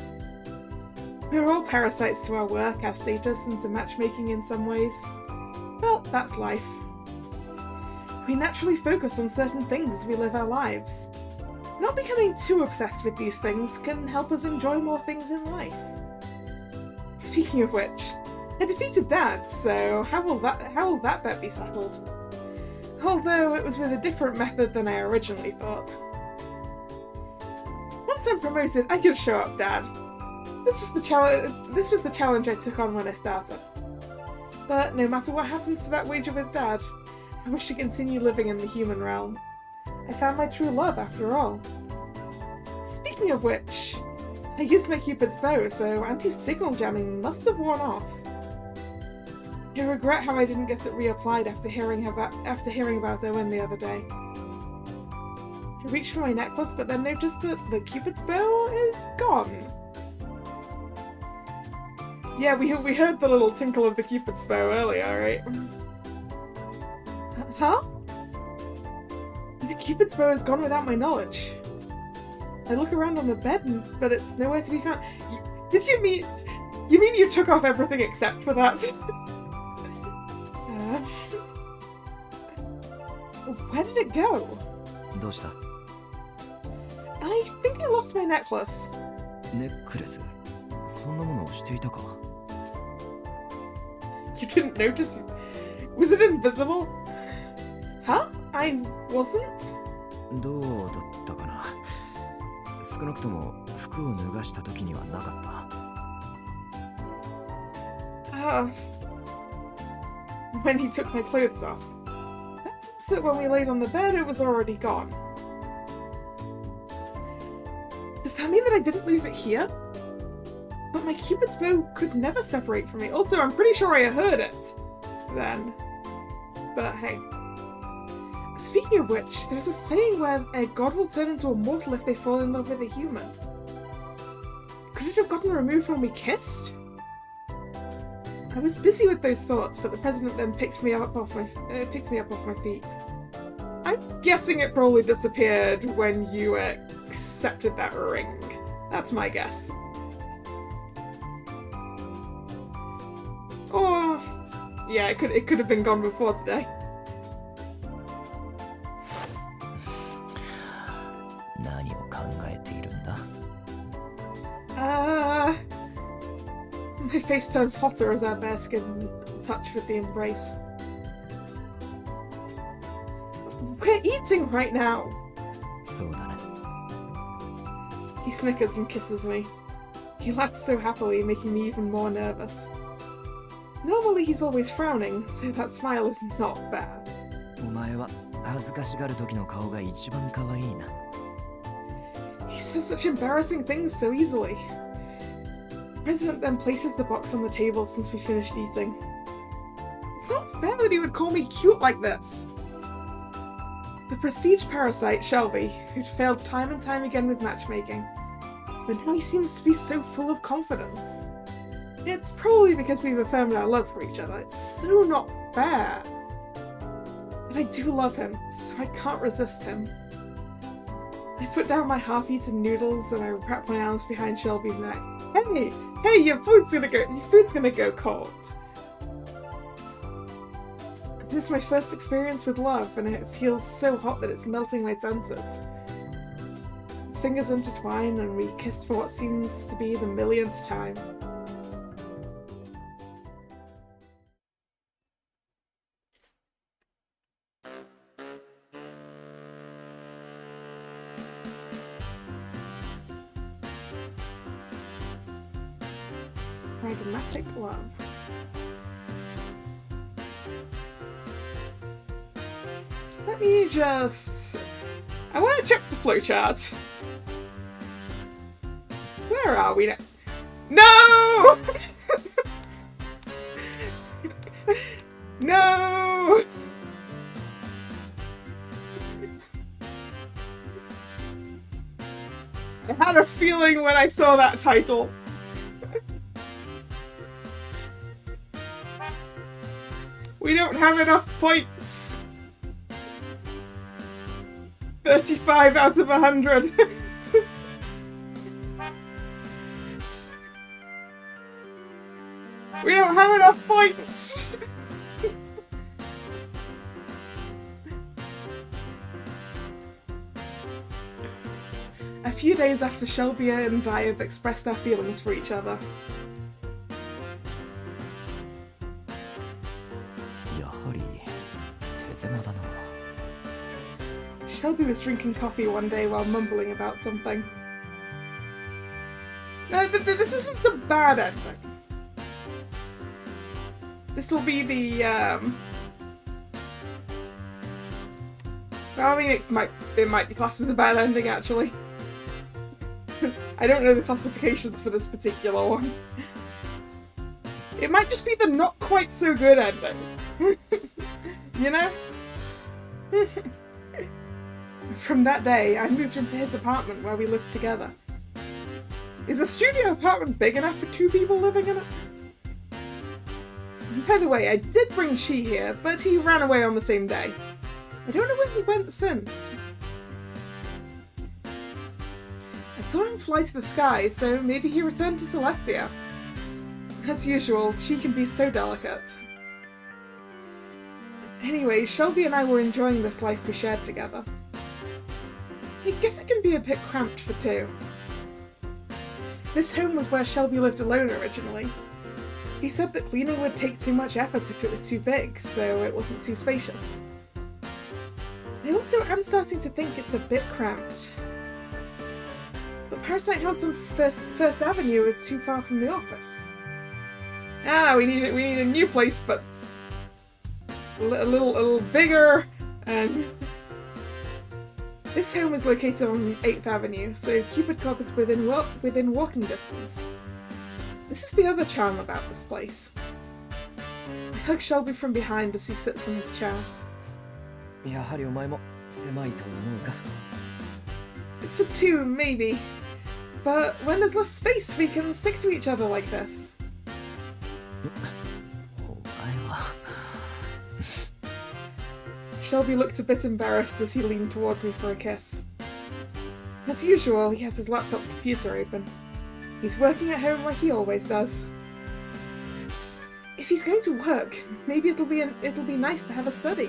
We're all parasites to our work, our status, and to matchmaking in some ways. Well, that's life. We naturally focus on certain things as we live our lives. Not becoming too obsessed with these things can help us enjoy more things in life. Speaking of which, I defeated Dad, so how will that bet be settled? Although it was with a different method than I originally thought. Once I'm promoted, I can show up Dad. This was the challenge I took on when I started. But no matter what happens to that wager with Dad, I wish to continue living in the human realm. I found my true love after all. Speaking of which, I used my Cupid's bow, so anti-signal jamming must have worn off. I regret how I didn't get it reapplied after hearing about Owen the other day. I reached for my necklace, but then noticed that the Cupid's bow is gone. Yeah, we heard the little tinkle of the Cupid's bow earlier, right? Huh? The Cupid's bow is gone without my knowledge. I look around on the bed, but it's nowhere to be found. Did you mean... You mean you took off everything except for that? Where did it go? I think I lost my necklace. You didn't notice? Was it invisible? Huh? I wasn't? When he took my clothes off. That means that when we laid on the bed, it was already gone. Does that mean that I didn't lose it here? But my Cupid's bow could never separate from me. Also, I'm pretty sure I heard it then. But hey. Speaking of which, there's a saying where a god will turn into a mortal if they fall in love with a human. Could it have gotten removed when we kissed? I was busy with those thoughts, but the president then picked me up off my feet. I'm guessing it probably disappeared when you accepted that ring. That's my guess. Yeah, it could have been gone before today. 何を考えているんだ? My face turns hotter as our bare skin touch with the embrace. We're eating right now! そうだね。 He snickers and kisses me. He laughs so happily, making me even more nervous. Normally he's always frowning, so that smile is not fair. お前は恥ずかしがる時の顔が一番可愛いな。 He says such embarrassing things so easily. The president then places the box on the table since we finished eating. It's not fair that he would call me cute like this. The prestige parasite, Shelby, who'd failed time and time again with matchmaking, but now he seems to be so full of confidence. It's probably because we've affirmed our love for each other. It's so not fair. But I do love him, so I can't resist him. I put down my half-eaten noodles and I wrap my arms behind Shelby's neck. Hey, your food's gonna go cold. This is my first experience with love, and it feels so hot that it's melting my senses. Fingers intertwine, and we kissed for what seems to be the millionth time. Pragmatic love. Let me just... I want to check the flowchart. Where are we now? No! No! I had a feeling when I saw that title. We don't have enough points. 35 out of 100. We don't have enough points. A few days after Shelby and I have expressed our feelings for each other. やはり手狭だな。 Shelby was drinking coffee one day while mumbling about something. No, this isn't a bad ending. This will be the, well, I mean, it might be classed as a bad ending, actually. I don't know the classifications for this particular one. It might just be the not quite so good ending. You know? From that day, I moved into his apartment where we lived together. Is a studio apartment big enough for 2 people living in it? By the way, I did bring Chi here, but he ran away on the same day. I don't know where he went since. I saw him fly to the sky, so maybe he returned to Celestia. As usual, Chi can be so delicate. Anyway, Shelby and I were enjoying this life we shared together. I guess it can be a bit cramped for 2. This home was where Shelby lived alone originally. He said that cleaning would take too much effort if it was too big, so it wasn't too spacious. I also am starting to think it's a bit cramped. But Parasite House on First Avenue is too far from the office. We need a new place, but a little bigger, and this home is located on 8th Avenue, so Cupid Club is within walking distance. This is the other charm about this place. I hug Shelby from behind as he sits on his chair. やはりお前も狭いと思うか? For 2, maybe. But when there's less space, we can stick to each other like this. お前は Shelby looked a bit embarrassed as he leaned towards me for a kiss. As usual, he has his laptop computer open. He's working at home like he always does. If If he's going to work, maybe it'll be nice to have a study.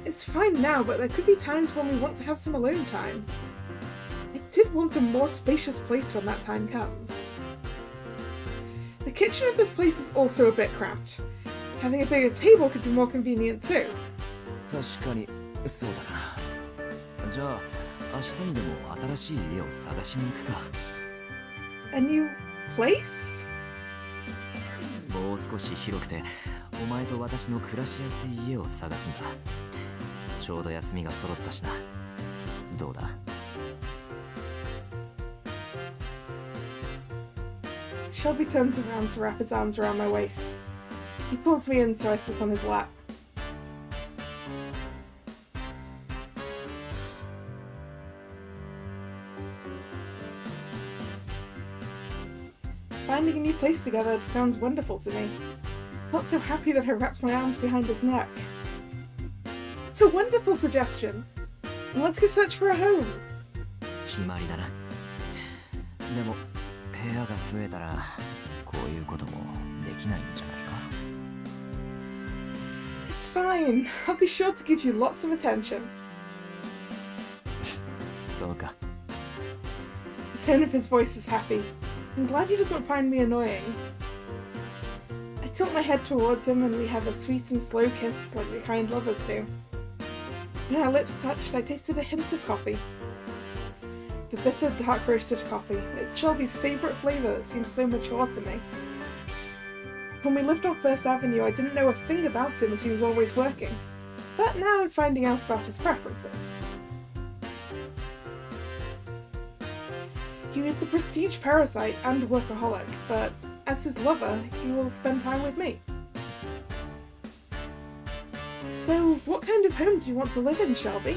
It's fine now, but there could be times when we want to have some alone time. I did want a more spacious place when that time comes. The kitchen of this place is also a bit cramped. Having a bigger table could be more convenient too. 確かにそうだな。じゃあ明日にでも新しい家を探しに行くか。A new place? もう少し広くてお前と私の暮らしやすい家を探すんだ。ちょうど休みが揃ったしな。どうだ？ Shelby turns around to wrap his arms around my waist. He pulls me in so I sit on his lap. Finding a new place together sounds wonderful to me. Not so happy that I wrapped my arms behind his neck. It's a wonderful suggestion. Let's go search for a home. 決まりだな。でも部屋が増えたらこういうこともできないんじゃないか。 It's fine. I'll be sure to give you lots of attention. そうか。 The tone of his voice is happy. I'm glad he doesn't find me annoying. I tilt my head towards him and we have a sweet and slow kiss like the kind lovers do. When our lips touched, I tasted a hint of coffee. The bitter, dark roasted coffee. It's Shelby's favourite flavour that seems so mature to me. When we lived on First Avenue, I didn't know a thing about him as he was always working. But now I'm finding out about his preferences. He was the prestige parasite and workaholic, but as his lover, he will spend time with me. So, what kind of home do you want to live in, Shelby?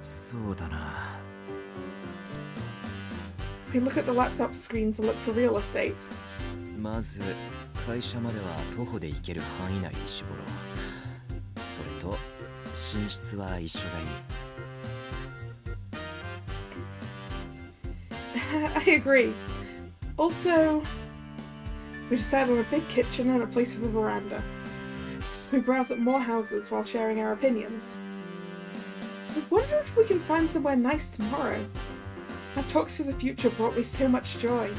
そうだな。 We look at the laptop screen to look for real estate. まず会社までは徒歩で行ける範囲内に絞ろう。それと寝室は一緒がいい。 I agree. Also, we decided on a big kitchen and a place with a veranda. We browse at more houses while sharing our opinions. I wonder if we can find somewhere nice tomorrow. Our talks to the future brought me so much joy.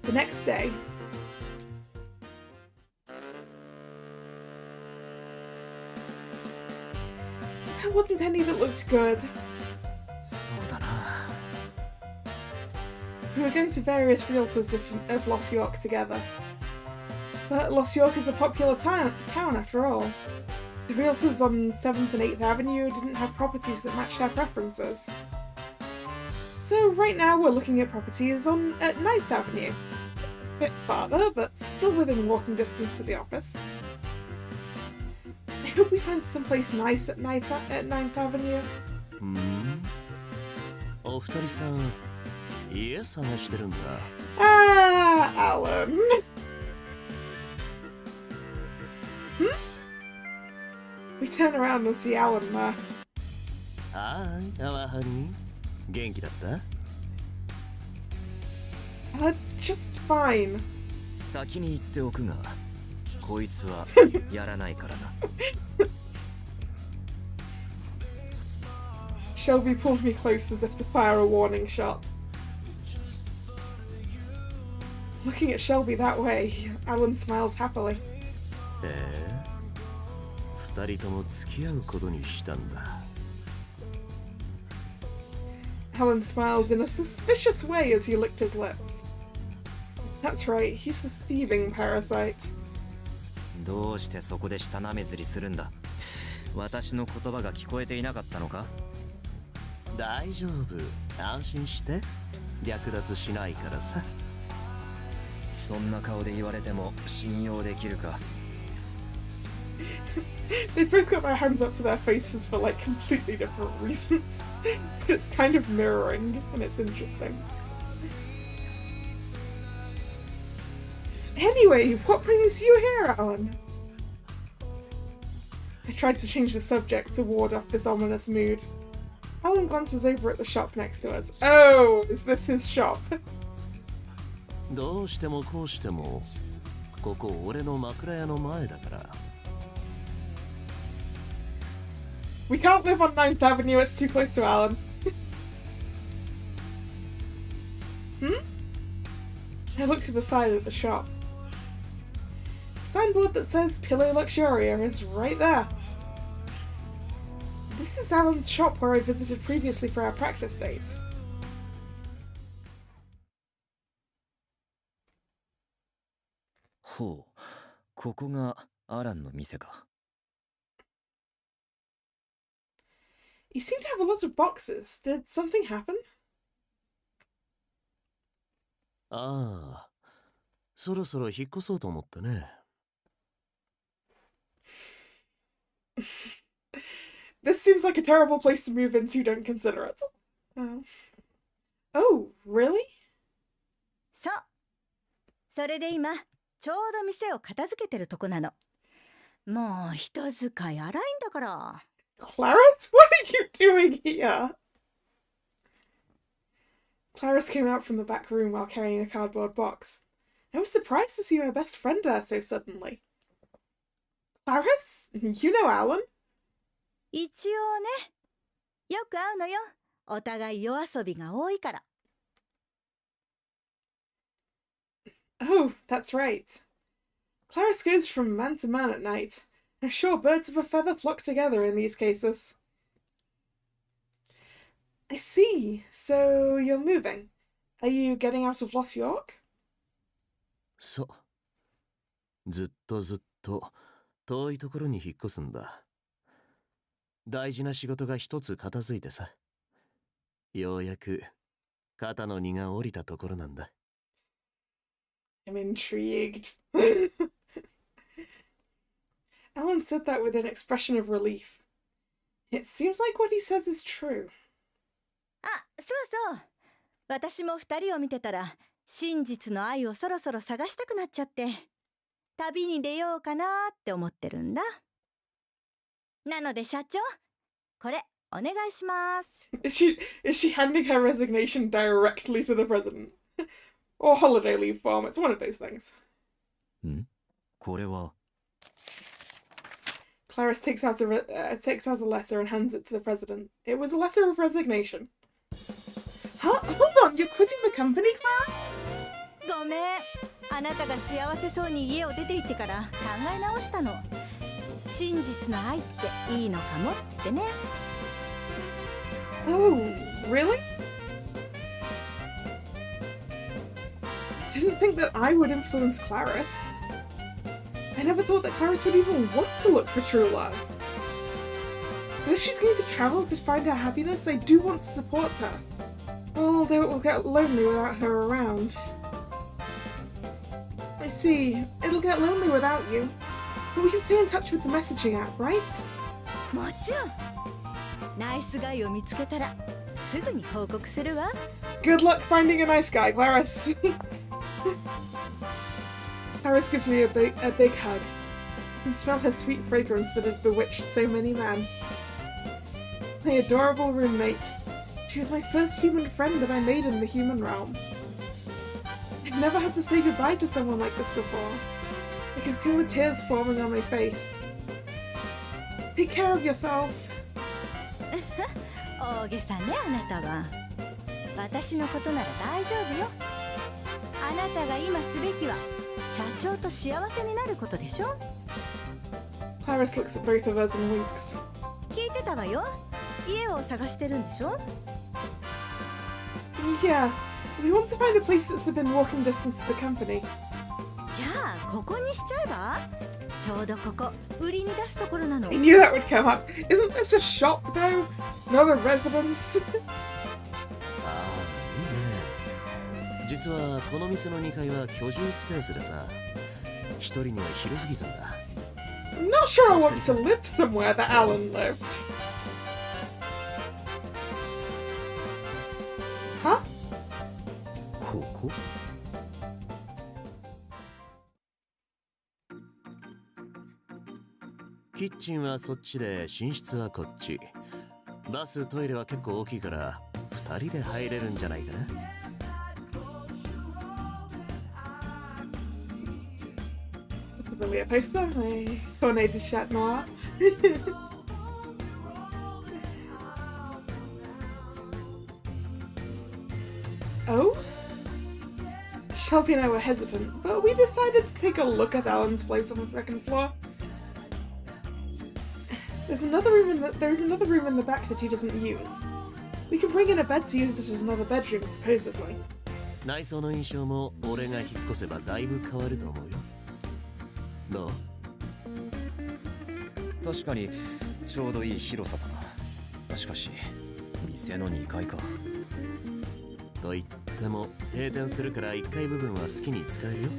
The next day, there wasn't any that looked good. そうだな。 We were going to various realtors of Los York together. But Los York is a popular town after all. The realtors on 7th and 8th Avenue didn't have properties that matched our preferences. So right now we're looking at properties at 9th Avenue. A bit farther, but still within walking distance to the office. I hope we find someplace nice at 9th Avenue. お二人さん家探してるんだ。 Ah, Alan. We turn around and see Alan there. はい、アワハニ元気だった？ Just fine. 先に言っておくが、こいつはやらないからな。 Shelby pulled me close as if to fire a warning shot. Looking at Shelby that way, Alan smiles happily. 二人とも付き合うことにしたんだ。 Alan smiles in a suspicious way as he licked his lips. That's right, he's a thieving parasite. どうしてそこで舌なめずりするんだ。私の言葉が聞こえていなかったのか？大丈夫、安心して。略奪しないからさ。そんな顔で言われても信用できるか。 They both got their hands up to their faces for like completely different reasons. It's kind of mirroring and it's interesting. Anyway, what brings you here, Alan? I tried to change the subject to ward off this ominous mood. Alan glances over at the shop next to us. Oh, is this his shop? どうしてもこうしてもここ俺の枕屋の前だから。 We can't live on 9th Avenue, it's too close to Alan. I look to the side of the shop. The signboard that says Pillow Luxuria is right there. This is Alan's shop where I visited previously for our practice date. Oh, ここがアランの店か。 You seem to have a lot of boxes. Did something happen? ああ、そろそろ引っ越そうと思ってね。 This seems like a terrible place to move into, don't consider it. Oh, really? そう。それで今ちょうど店を片付けてるとこなの。もう人使い荒いんだから。 Clarence? What are you doing here? Clarence came out from the back room while carrying a cardboard box. I was surprised to see my best friend there so suddenly. Clarence? You know Alan? 一応ね。よく会うのよ。お互い夜遊びが多いから。 Oh, that's right. Clarence goes from man to man at night. I'm sure birds of a feather flock together in these cases. I see. So you're moving. Are you getting out of Lost York? そう。ずっと遠いところに引っ越すんだ。大事な仕事が一つ片付いてさ。ようやく肩の荷が下りたところなんだ。 I'm intrigued. Alan said that with an expression of relief. It seems like what he says is true. あ、そうそう。私も二人を見てたら真実の愛をそろそろ探したくなっちゃって旅に出ようかなって思ってるんだ。なので社長、これお願いします。 Is she handing her resignation directly to the president? Or holiday leave form? It's one of those things. ん？これは Clarence takes out a letter and hands it to the president. It was a letter of resignation. Huh? Hold on, you're quitting the company, Clarence? ごめん。あなたが幸せそうに家を出て行ってから考え直したの。真実の愛っていいのかもってね。Oh, really? Didn't think that I would influence Clarence. I never thought that Clarence would even want to look for true love. But if she's going to travel to find her happiness, I do want to support her. Although it will get lonely without her around. I see. It'll get lonely without you. But we can stay in touch with the messaging app, right? もちろん。ナイスガイを見つけたらすぐに報告するわ。Good luck finding a nice guy, Clarence. Clarence gives me a big hug. I can smell her sweet fragrance that had bewitched so many men. My adorable roommate. She was my first human friend that I made in the human realm. I've never had to say goodbye to someone like this before. I can feel the tears forming on my face. Take care of yourself. 大げさね、あなたは。私のことなら大丈夫よ。あなたが今すべきは社長と幸せになることでしょ。 Clarence looks at both of us and winks. 聞いてたわよ。家を探してるんでしょ。 Yeah, we want to find a place that's within walking distance of the company. じゃあここにしちゃえば。ちょうどここ売りに出すところなの。 I knew that would come up. Isn't this a shop though? Not a residence? ああ、いいね。実はこの店の2階は居住スペースでさ、一人には広すぎたんだ。 I'm not sure I want to live somewhere that Alan lived. Huh? ここ？キッチンはそっちで寝室はこっち。バストイレは結構大きいから2人で入れるんじゃないかな。Familiar poster, my Tornado Chat Noir. Oh? Shelby and I were hesitant, but we decided to take a look at Alan's place on the second floor. There's another room in the back that he doesn't use. We can bring in a bed to use it as another bedroom, supposedly. 内装の印象も俺が引っ越せばだいぶ変わると思うよ。どう？確かにちょうどいい広さだな。しかし店の2階か。と言っても閉店するから1階部分は好きに使えるよ。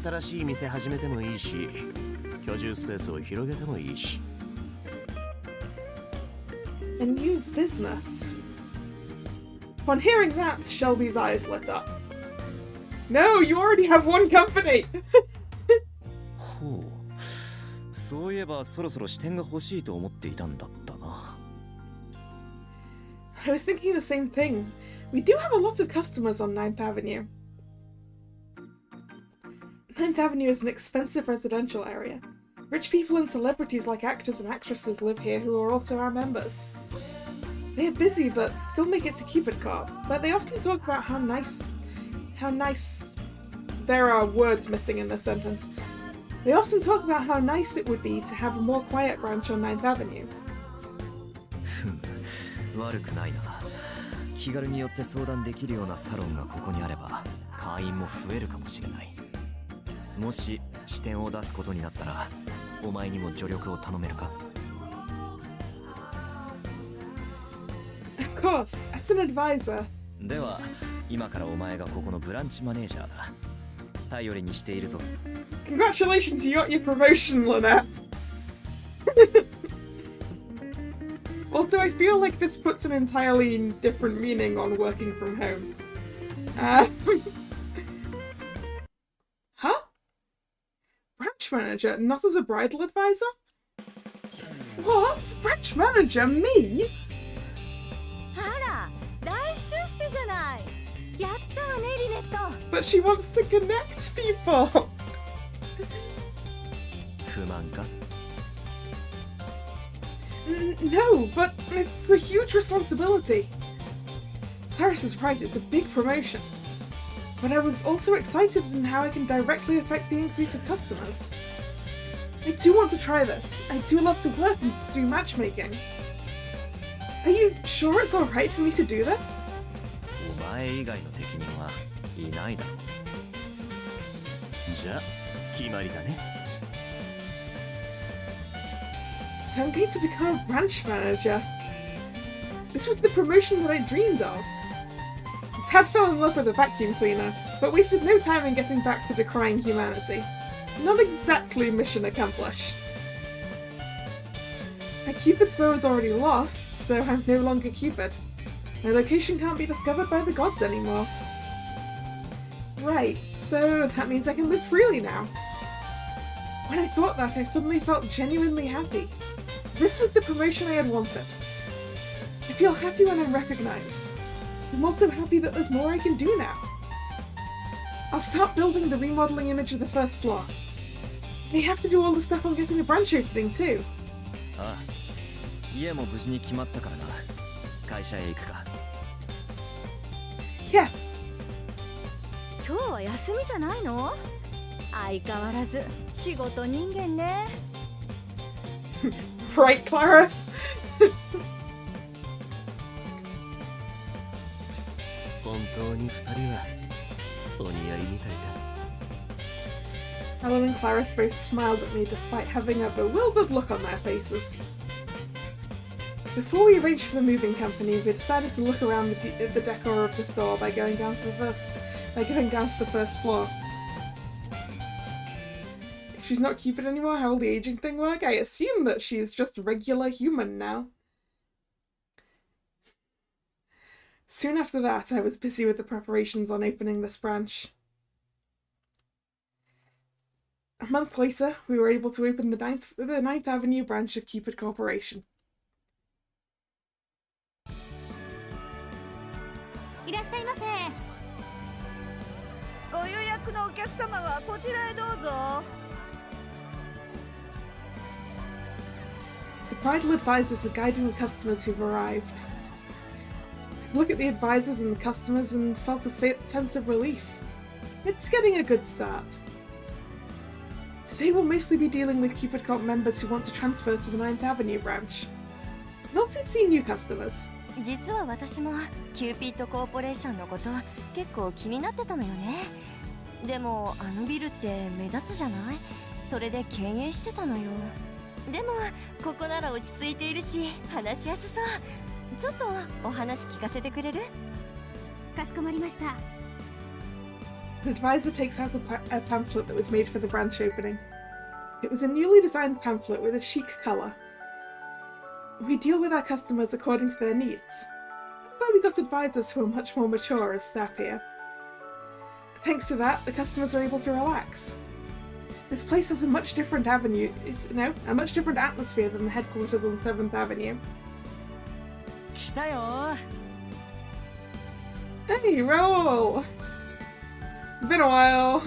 新しい店始めてもいいし、居住スペースを広げてもいいし。A new business. Upon hearing that, Shelby's eyes lit up. No, you already have one company! ほう。そういえばそろそろ支店が欲しいと思っていたんだったな。I was thinking the same thing. We do have a lot of customers on 9th Avenue. 9th Avenue is an expensive residential area. Rich people and celebrities like actors and actresses live here who are also our members. They are busy but still make it to Cupid Corp, but they often talk about how nice... There are words missing in this sentence. They often talk about how nice it would be to have a more quiet branch on 9th Avenue. ふむ、悪くないな。気軽に寄って相談できるようなサロンがここにあれば会員も増えるかもしれない。もし支店を出すことになったらお前にも助力を頼めるか？ Of course, as an advisor. では今からお前がここのブランチマネージャーだ。頼りにしているぞ。 Congratulations, you got your promotion, Lynette! Also, I feel like this puts an entirely different meaning on working from home. Huh? Branch manager, not as a bridal advisor? What? Branch manager? Me? あら、大出世じゃない。やったわね、リネット。 But she wants to connect people! 不満か？ No, but it's a huge responsibility. Clarice is right, it's a big promotion. But I was also excited in how I can directly affect the increase of customers. I do want to try this. I do love to work and to do matchmaking. Are you sure it's alright for me to do this? お前以外の適任はいないだろう。じゃあ決まりだね。 So I'm going to become a branch manager. This was the promotion that I dreamed of. Tad fell in love with a vacuum cleaner, but wasted no time in getting back to decrying humanity. Not exactly mission accomplished. My Cupid's bow is already lost, so I'm no longer Cupid. My location can't be discovered by the gods anymore. Right, so that means I can live freely now. When I thought that, I suddenly felt genuinely happy. This was the promotion I had wanted. I feel happy when I'm recognized. I'm also happy that there's more I can do now. I'll start building the remodeling image of the first floor. I have to do all the stuff on getting a branch opening too. ああ、家も無事に決まったからな。会社へ行くか。Yes. 今日は休みじゃないの？相変わらず仕事人間ね。Right, Clarice? 本当に2人はお似合いみたいだ。 Alan and Clarice both smiled at me despite having a bewildered look on their faces. Before we arranged for the moving company, we decided to look around the decor of the store by going down to the first floor. If she's not Cupid anymore, how will the aging thing work? I assume that she's just a regular human now. Soon after that, I was busy with the preparations on opening this branch. A month later, we were able to open the 9th Avenue branch of Cupid Corporation. いらっしゃいませ。ご予約のお客様はこちらへどうぞ。 The bridal advisors are guiding the customers who've arrived. Look at the advisors and the customers and felt a sense of relief. It's getting a good start. Today we'll mostly be dealing with Cupid Corp members who want to transfer to the 9th Avenue branch. Not 16 new customers. 実は私もキューピッドコーポレーションのこと結構気になってたのよね。でもあのビルって目立つじゃない？それで敬遠してたのよ。でもここなら落ち着いているし話しやすそう。ちょっとお話聞かせてくれる？かしこまりました。 The advisor takes out a pamphlet that was made for the branch opening. It was a newly designed pamphlet with a chic colour. We deal with our customers according to their needs. That's why we got advisors who are much more mature as staff here. Thanks to that, the customers are able to relax. This place has a much different a much different atmosphere than the headquarters on 7th Avenue. 来たよ。 Hey, Raoul! Been a while.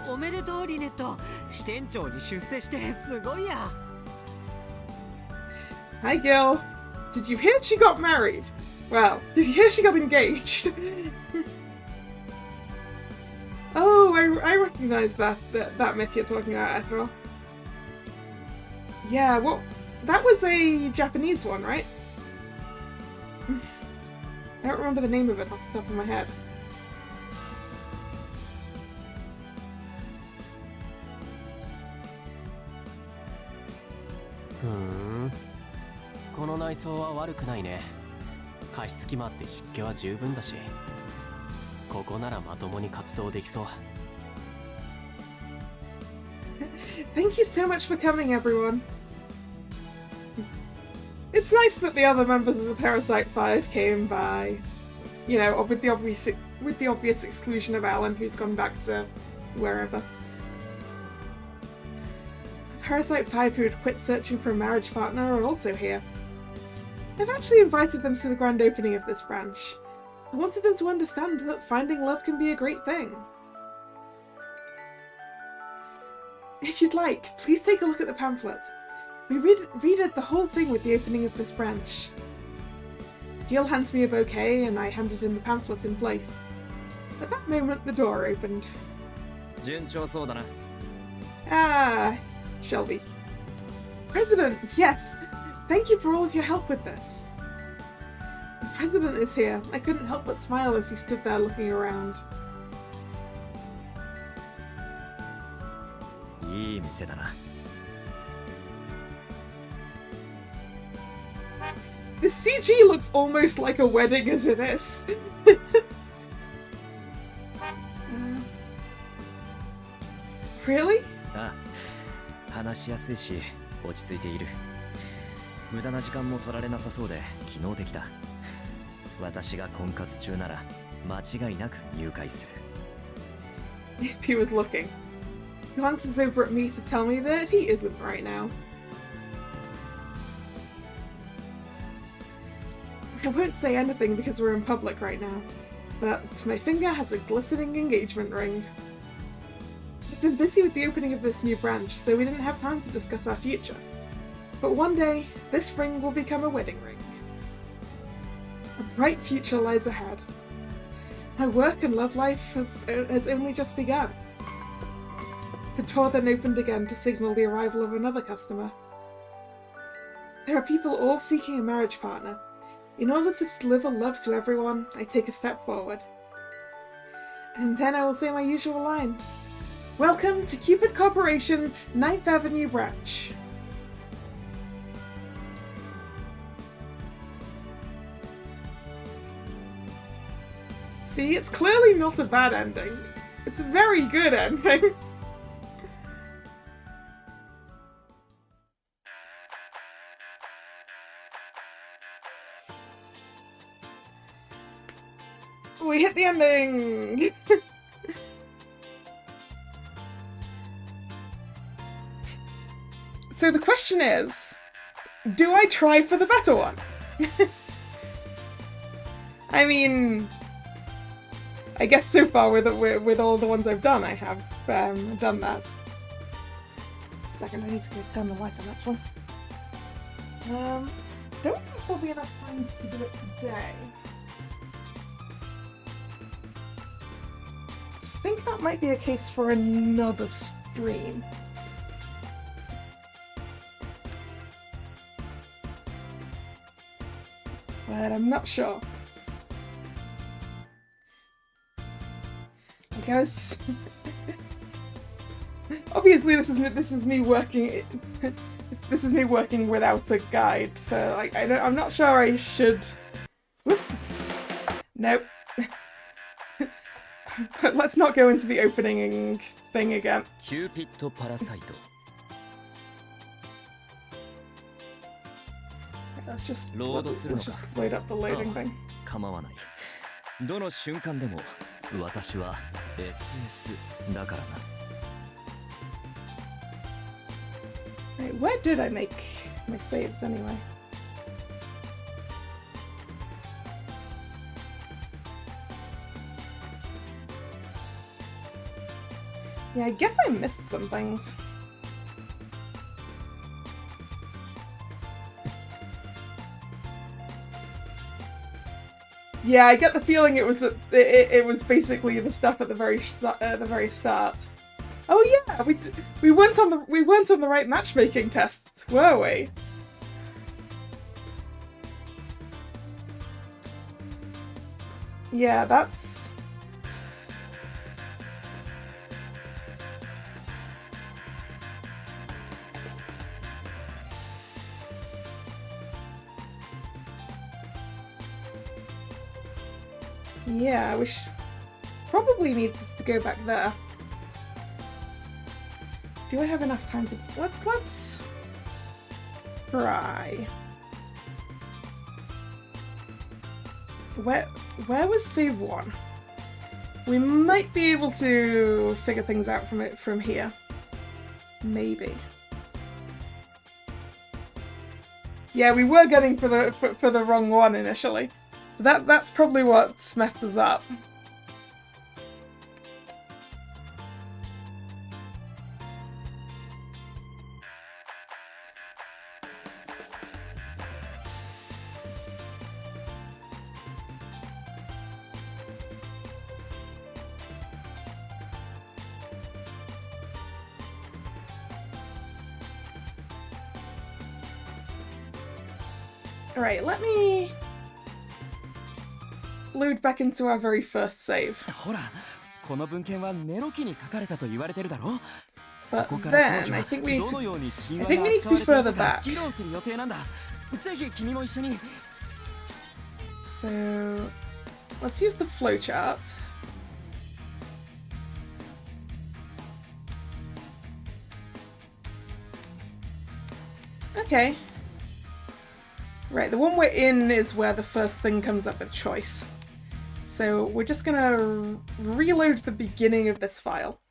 おめでとうリネット。支店長に出世してすごいや。 Hi, Gil. Did you hear she got married? Well, did you hear she got engaged? Oh, I recognize that myth you're talking about, Ethel. Yeah, well, that was a Japanese one, right? I don't remember the name of it off the top of my head. Hmm. この内装は悪くないね。加湿器もあって湿気は十分だし、ここならまともに活動できそう。Thank you so much for coming, everyone. It's nice that the other members of the Parasite 5 came by. You know, with the obvious exclusion of Alan, who's gone back to wherever. Parasite 5 who had quit searching for a marriage partner are also here. I've actually invited them to the grand opening of this branch. I wanted them to understand that finding love can be a great thing. If you'd like, please take a look at the pamphlet. We redid the whole thing with the opening of this branch. Gil hands me a bouquet and I handed him the pamphlet in place. At that moment, the door opened. 順調そうだな。 Ah, Shelby. President, yes! Thank you for all of your help with this. The President is here. I couldn't help but smile as he stood there looking around. いい店だな。 The CG looks almost like a wedding as it is. Really? ああ、話しやすいし落ち着いている。無駄な時間も取られなさそうで機能的だ。私が婚活中なら間違いなく入会する。 If he was looking. He glances over at me to tell me that he isn't right now. I won't say anything because we're in public right now, but my finger has a glistening engagement ring. I've been busy with the opening of this new branch, so we didn't have time to discuss our future. But one day, this ring will become a wedding ring. A bright future lies ahead. My work and love life has only just begun. The door then opened again to signal the arrival of another customer. There are people all seeking a marriage partner. In order to deliver love to everyone, I take a step forward. And then I will say my usual line. Welcome to Cupid Corporation, 9th Avenue branch. See, it's clearly not a bad ending. It's a very good ending. We hit the ending! So the question is, do I try for the better one? I mean, I guess so far with all the ones I've done, I have done that. Just a second, I need to go turn the light on actually. Don't think there'll be enough time to do it today. I think that might be a case for another stream. But I'm not sure. I guess obviously this is me working. This is me working without a guide, so I'm not sure I should. Whoop. Nope. Let's not go into the opening thing again. Cupid Parasite. Let's just load up the loading thing. 構わない。どの瞬間でも私は SS だからな。Right, where did I make my saves anyway? Yeah, I guess I missed some things. Yeah, I get the feeling it was basically the stuff at the very start. Oh yeah, we weren't on the right matchmaking tests, were we? Yeah, that's. Yeah, we probably needs to go back there. Do I have enough time to... Let's try. Where was save 1? We might be able to figure things out from here. Maybe. Yeah, we were getting for the wrong one initially. That's probably what messed us up. Alright, let me load back into our very first save. ほら、この文献はネロ記に書かれたと言われてるだろ。 But then I think we need to be further back. 議論する予定なんだ。ぜひ君も一緒に。 So let's use the flowchart. Okay. Right, the one we're in is where the first thing comes up with choice. So we're just gonna reload the beginning of this file.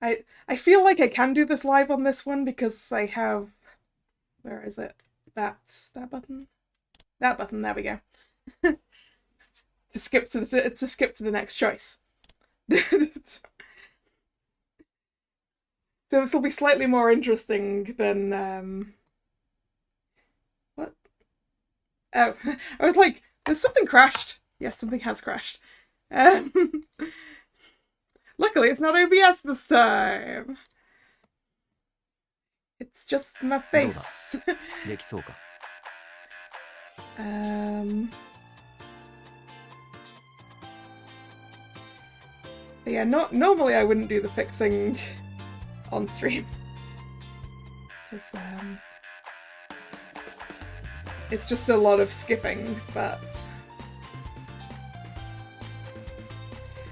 I feel like I can do this live on this one because I have... Where is it? That's that button? That button, there we go. to skip to the next choice. So this will be slightly more interesting than what? Oh, I was like, there's something crashed. Yes, something has crashed. Luckily, it's not OBS this time. It's just my face. Yeah, normally I wouldn't do the fixing on stream. Because it's just a lot of skipping, but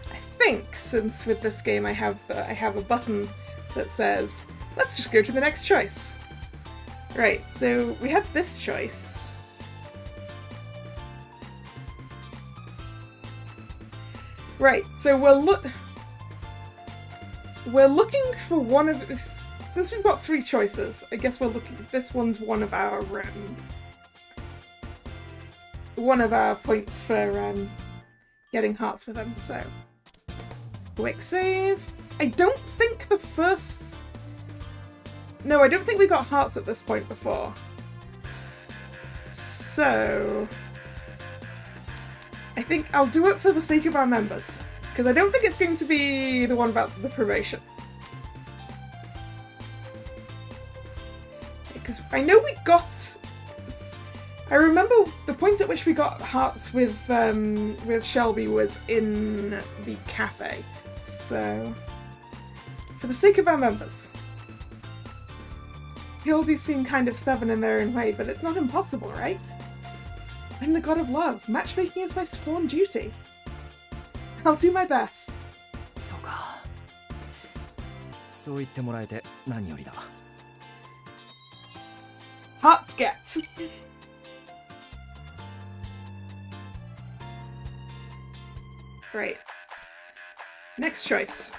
I think since with this game I have a button that says, let's just go to the next choice. Right, so we have this choice. Right, so we're looking for one of this. Since we've got 3 choices, I guess we're looking. This one's one of our points for getting hearts with them. So quick save. I don't think the first. No, I don't think we got hearts at this point before. So I think I'll do it for the sake of our members, because I don't think it's going to be the one about the probation. Because I know we got. I remember the point at which we got hearts with Shelby was in the cafe. So for the sake of our members. They all do seem kind of stubborn in their own way, but it's not impossible, right? I'm the god of love. Matchmaking is my sworn duty. I'll do my best. そうか。そう言ってもらえて何よりだ。 Hearts get. Right. Next choice.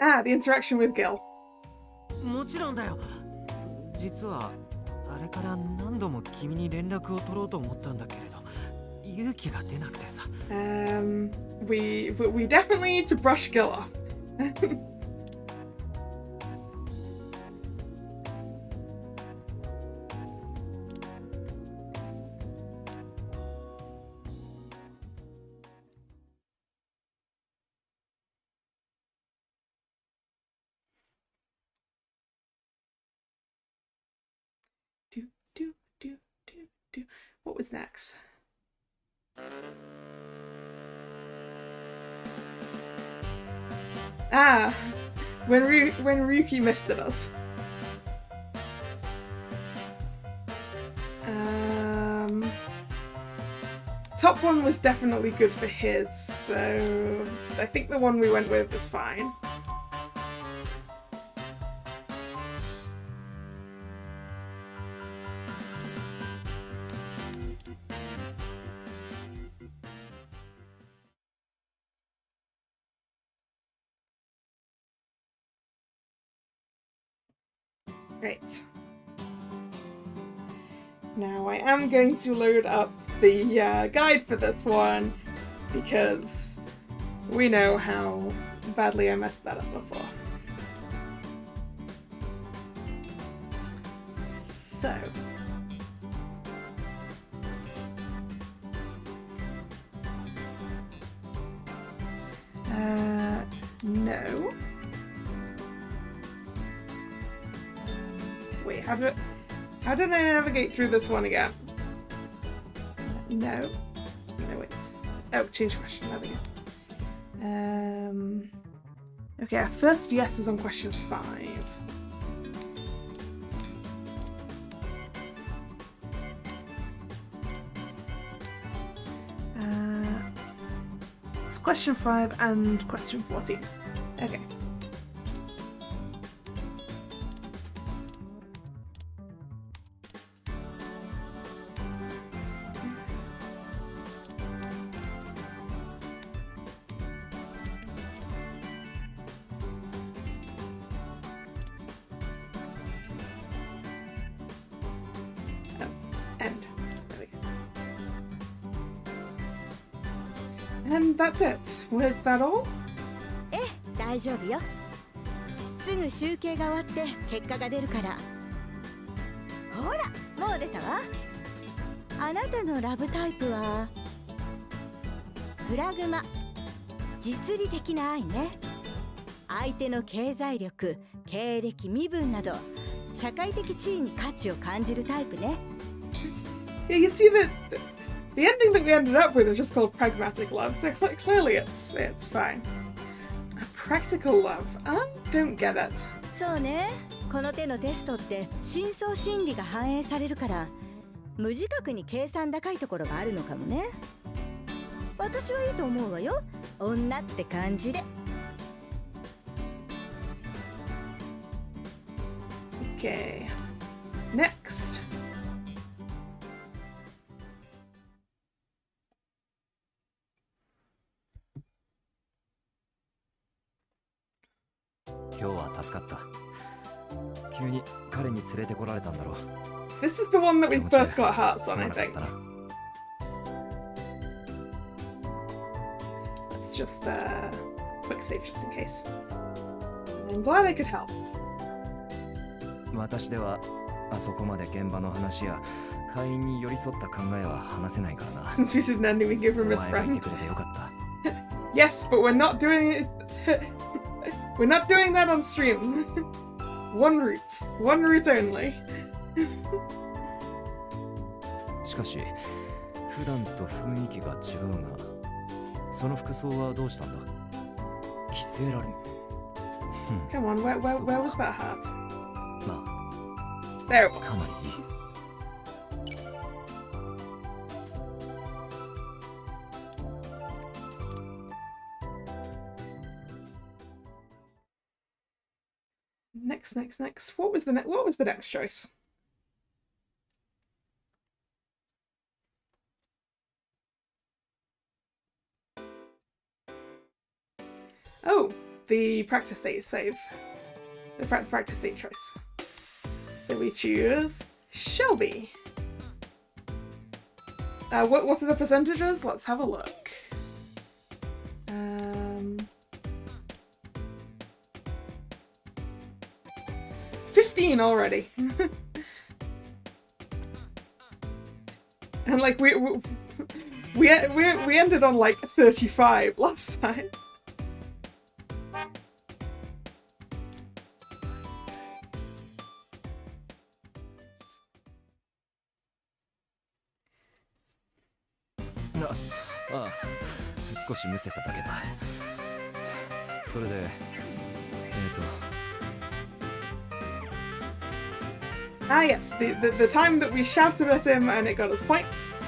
Ah, the interaction with Gil. もちろんだよ。実はあれから何度も君に連絡を取ろうと思ったんだけれど、勇気が出なくてさ。We definitely need to brush Gil off. What was next? Ah, when Ryuki missed at us. Top one was definitely good for his, so I think the one we went with was fine. Right. Now I am going to load up the guide for this one, because we know how badly I messed that up before. So. No. Wait, how did I navigate through this one again? No. No, wait. Oh, change question. There we go. Okay, our first yes is on question 5. It's question 5 and question 14. Okay. And that's it. Was that all? ええ、大丈夫よ。すぐ集計が終わって結果が出るから。ほら、もう出たわ。あなたのラブタイプはフラグマ。実利的な愛ね。相手の経済力、経歴、身分など社会的地位に価値を感じるタイプね。Yeah, you see that the ending that we ended up with was just called pragmatic love, so clearly it's fine. Practical love? I don't get it. そうね。この手のテストって深層心理が反映されるから無自覚に計算高いところがあるのかもね。私はいいと思うわよ。女って感じで。Okay. Next. This is the one that we first got hearts on, I think. Let's just quick save just in case. I'm glad I could help. 私ではあそこまで現場の話や会員に寄り添った考えは話せないからな。 Since we didn't even give him a お前が言っ friend. てくれてよかった。 Yes, but we're not doing it. We're not doing that on stream. One route only. しかし普段と雰囲気が違うが、その服装はどうしたんだ？着せられ。Come on, where was that hat? ま There あ it か was. なりいい。 Next. What was the next choice? Oh, the practice state save. The practice state choice. So we choose Shelby. What are the percentages? Let's have a look. 15 already. And like we ended on like 35 last time. Ah yes, the time that we shouted at him and it got us points.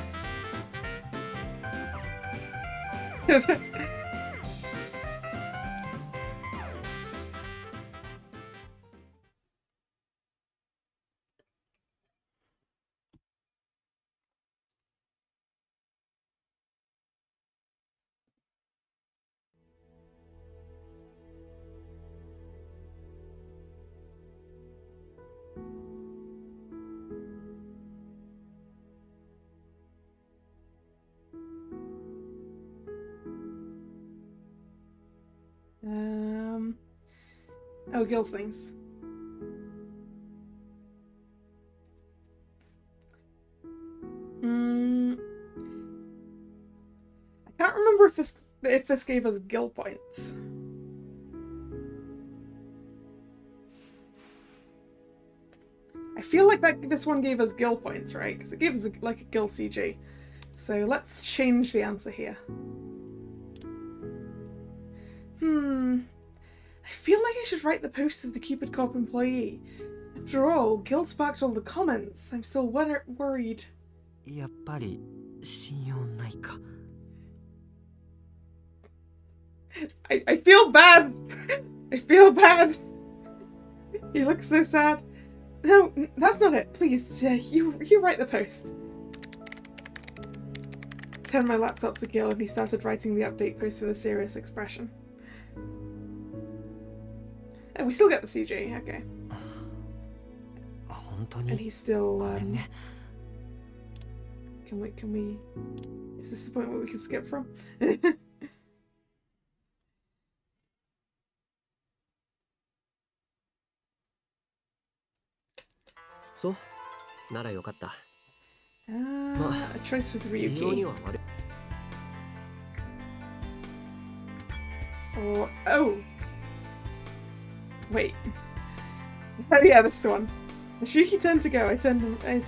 Oh, Gil's things. I can't remember if this gave us Gil points. I feel like this one gave us Gil points, right? Because it gave us like a Gil CG. So let's change the answer here. I feel like I should write the post as the Cupid Corp employee. After all, Gil sparked all the comments. I'm still worried. やっぱり信用ないか。 I feel bad. I feel bad. He looks so sad. No, that's not it. Please, you write the post. I turned my laptop to Gil and he started writing the update post with a serious expression. Oh, we still get the CG, okay. And he's still, Can we... Is this the point where we can skip from? そうならよかった。 a choice with Ryuki. Or... Oh! Wait. Oh yeah, this one. As Ryuki turned to go, I saw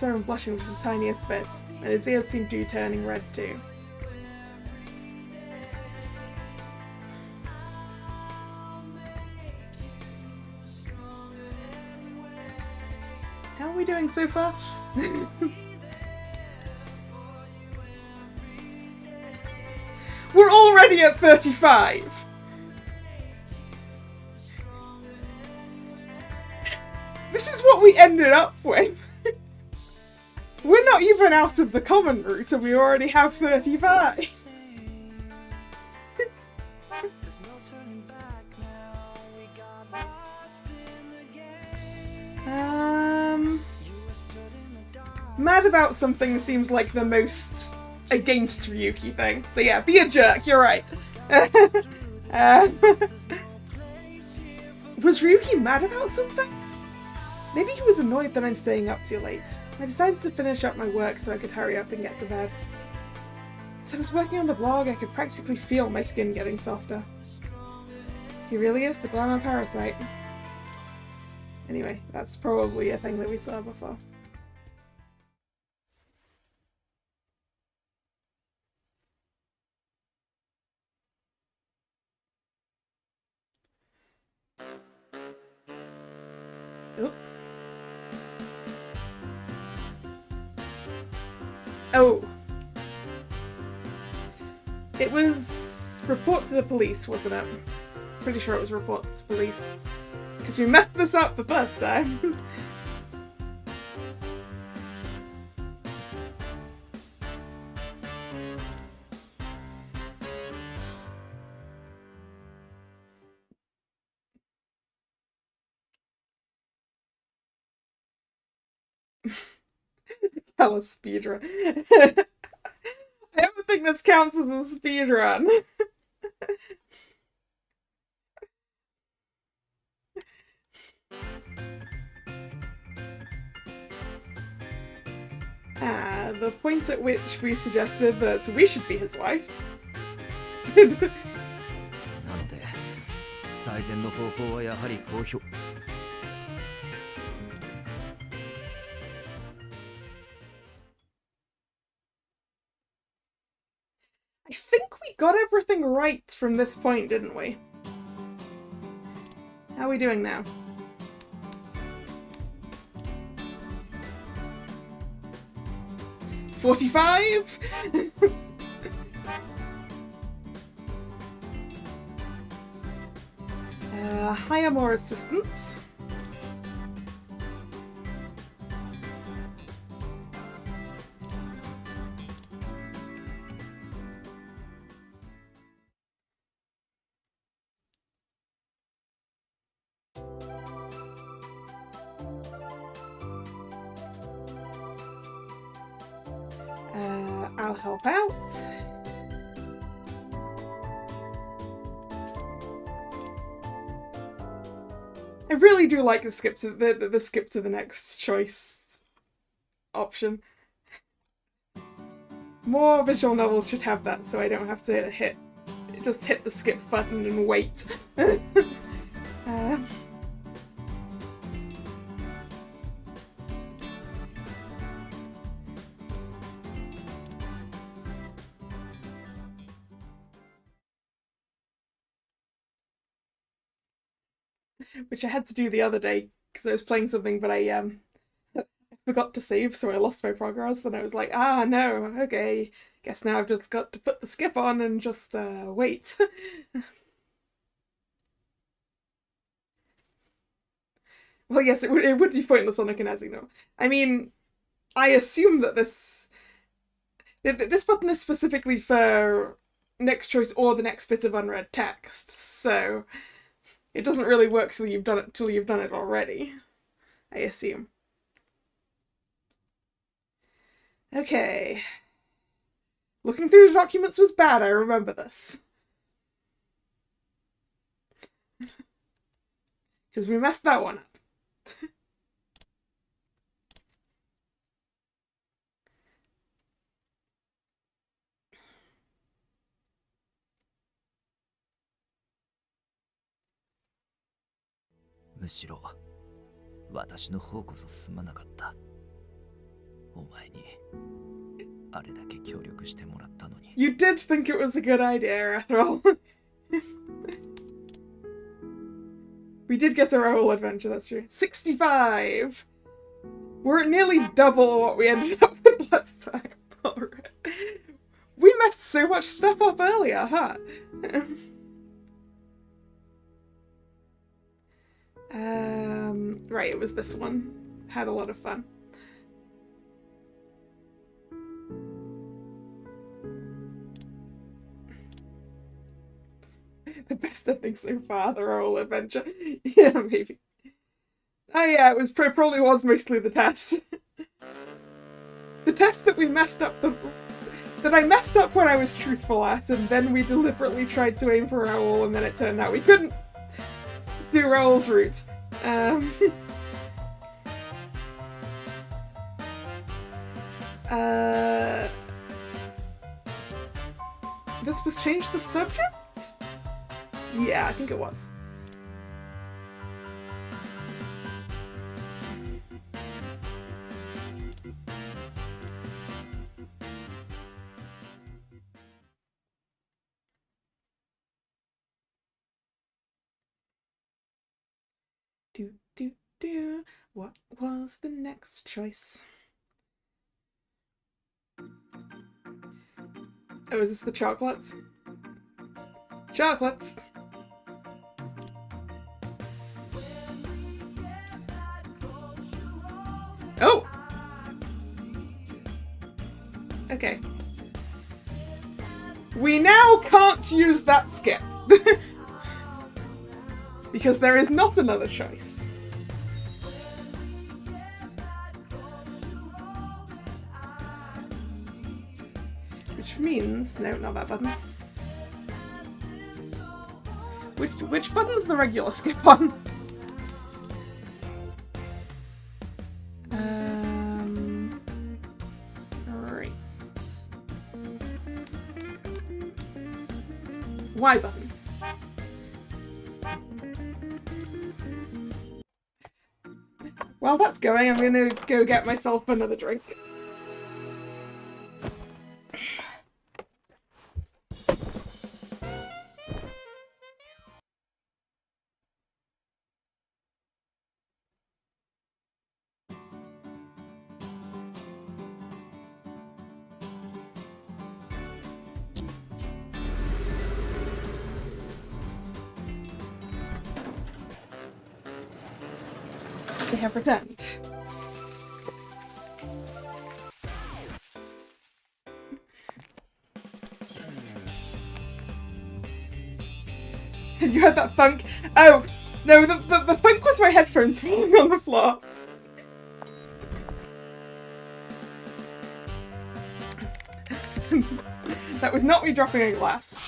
him blushing just the tiniest bit, and his ears seemed to be turning red too. How are we doing so far? We're already at 35! This is what we ended up with. We're not even out of the common route and we already have 35. Mad about something seems like the most against Ryuki thing. So yeah, be a jerk, you're right. Was Ryuki mad about something? Maybe he was annoyed that I'm staying up too late. I decided to finish up my work so I could hurry up and get to bed. As I was working on the blog, I could practically feel my skin getting softer. He really is the glamour parasite. Anyway, that's probably a thing that we saw before. Oop. Oh. It was report to the police, wasn't it? Pretty sure it was report to the police. Because we messed this up the first time. Kalla speedrun. I don't think this counts as a speedrun. The point at which we suggested that we should be his wife. なので最善の方法はやはり公表。I think we got everything right from this point, didn't we? How are we doing now? $45? Hire more assistants. I'll help out. I really do like the skip to the skip to the next choice option. More visual novels should have that, so I don't have to just hit the skip button and wait. Which I had to do the other day because I was playing something, but I forgot to save, so I lost my progress, and I was like, ah, no, okay, guess now I've just got to put the skip on and just wait. Well, yes, it would be pointless on a Kinesi note. I mean, I assume that this button is specifically for next choice or the next bit of unread text, so it doesn't really work till you've done it already, I assume. Okay. Looking through the documents was bad, I remember this. Because we messed that one up.むしろ私の方こそすまなかった。お前にあれだけ協力してもらったのに。You did think it was a good idea after all. We did get our whole adventure, that's true. 65! We're at nearly double what we ended up with last time. Alright. We messed so much stuff up earlier, huh? Right. right, it was this one. Had a lot of fun. The best ending so far, the whole adventure. Yeah, maybe. Oh yeah, it was probably was mostly the test. The test that we messed up that I messed up when I was truthful at, and then we deliberately tried to aim for Raoul, and then it turned out we couldn't do Raoul's route. This was Change the Subject? Yeah, I think it was. What was the next choice? Oh, is this the chocolates? Chocolates! Oh! Okay. We now can't use that skip. Because there is not another choice. Which means... no, not that button. Which button's the regular skip on? Right. Y button. While that's going, I'm gonna go get myself another drink. They have returned. You heard that thunk? Oh, no, the thunk was my headphones falling on the floor. That was not me dropping a glass.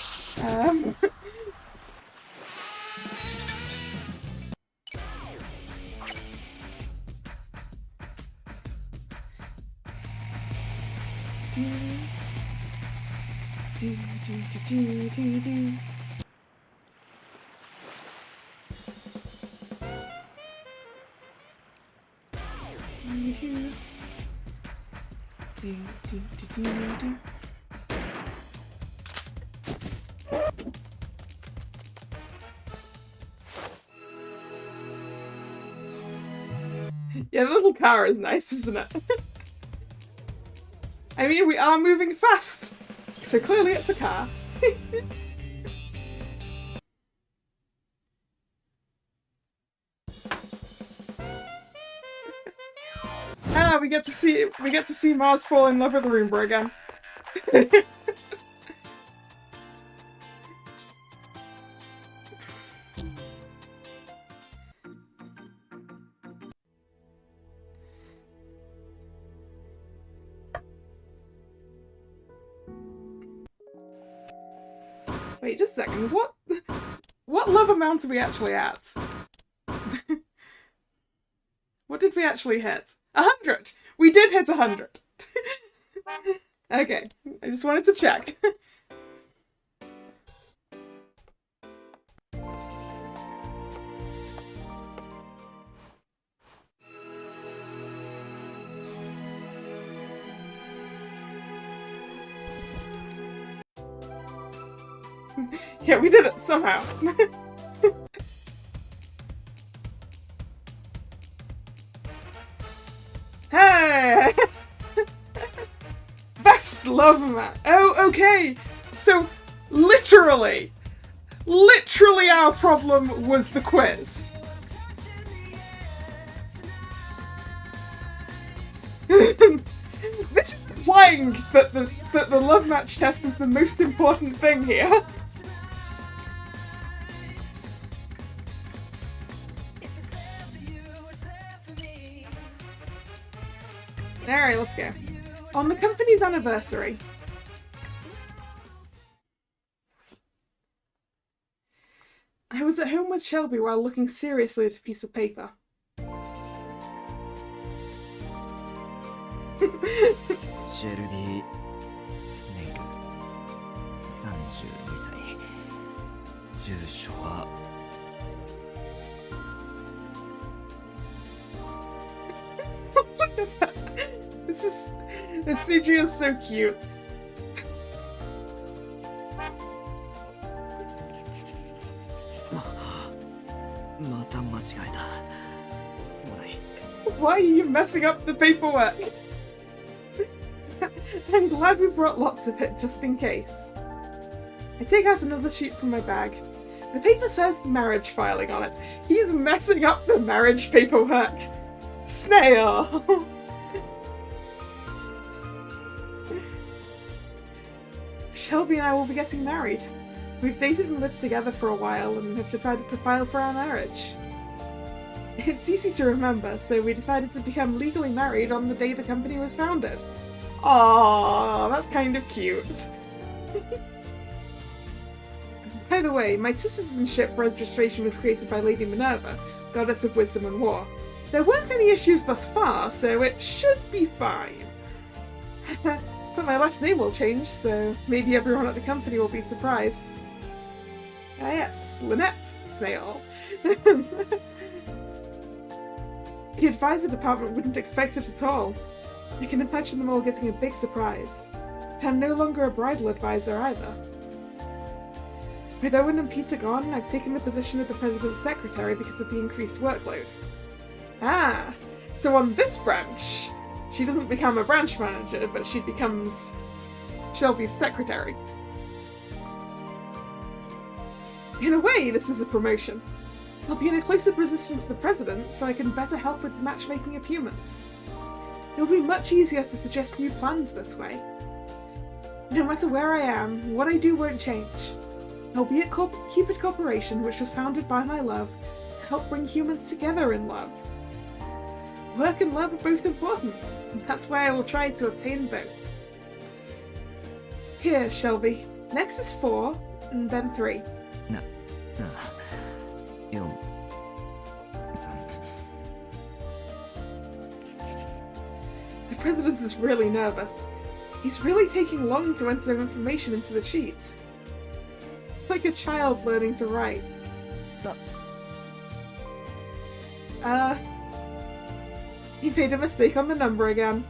Yeah, the little car is nice, isn't it? I mean, we are moving fast, so clearly it's a car. Ah, we get to see Mars fall in love with the Roomba again. Wait, just a second. What love amount are we actually at? What did we actually hit? 100! We did hit 100! Okay, I just wanted to check. Yeah, we did it somehow. Hey! Best love man. Oh, okay. So, literally our problem was the quiz. implying that the love match test is the most important thing here. Alright, let's go. On the company's anniversary. I was at home with Shelby while looking seriously at a piece of paper. Shelby Snail 32歳住所は Look at that. This CG is so cute. また間違えた。すまない。 Why are you messing up the paperwork? I'm glad we brought lots of it, just in case. I take out another sheet from my bag. The paper says marriage filing on it. He's messing up the marriage paperwork. Snail! Shelby and I will be getting married. We've dated and lived together for a while and have decided to file for our marriage. It's easy to remember, so we decided to become legally married on the day the company was founded. Aww, that's kind of cute. By the way, my citizenship registration was created by Lady Minerva, goddess of wisdom and war. There weren't any issues thus far, so it should be fine. But my last name will change, so maybe everyone at the company will be surprised. Ah yes, Lynette Snail. The advisor department wouldn't expect it at all. I can imagine them all getting a big surprise. But I'm no longer a bridal advisor either. With Owen and Peter gone, I've taken the position of the president's secretary because of the increased workload. Ah, so on this branch, she doesn't become a branch manager, but she becomes Shelby's secretary. In a way, this is a promotion. I'll be in a closer position to the president, so I can better help with the matchmaking of humans. It'll be much easier to suggest new plans this way. No matter where I am, what I do won't change. I'll be at Cupid Corporation, which was founded by my love, to help bring humans together in love. Work and love are both important, and that's why I will try to obtain both. Here, Shelby. Next is 4, and then 3. 4、3。 The president is really nervous. He's really taking long to enter information into the sheet. Like a child learning to write. He made a mistake on the number again.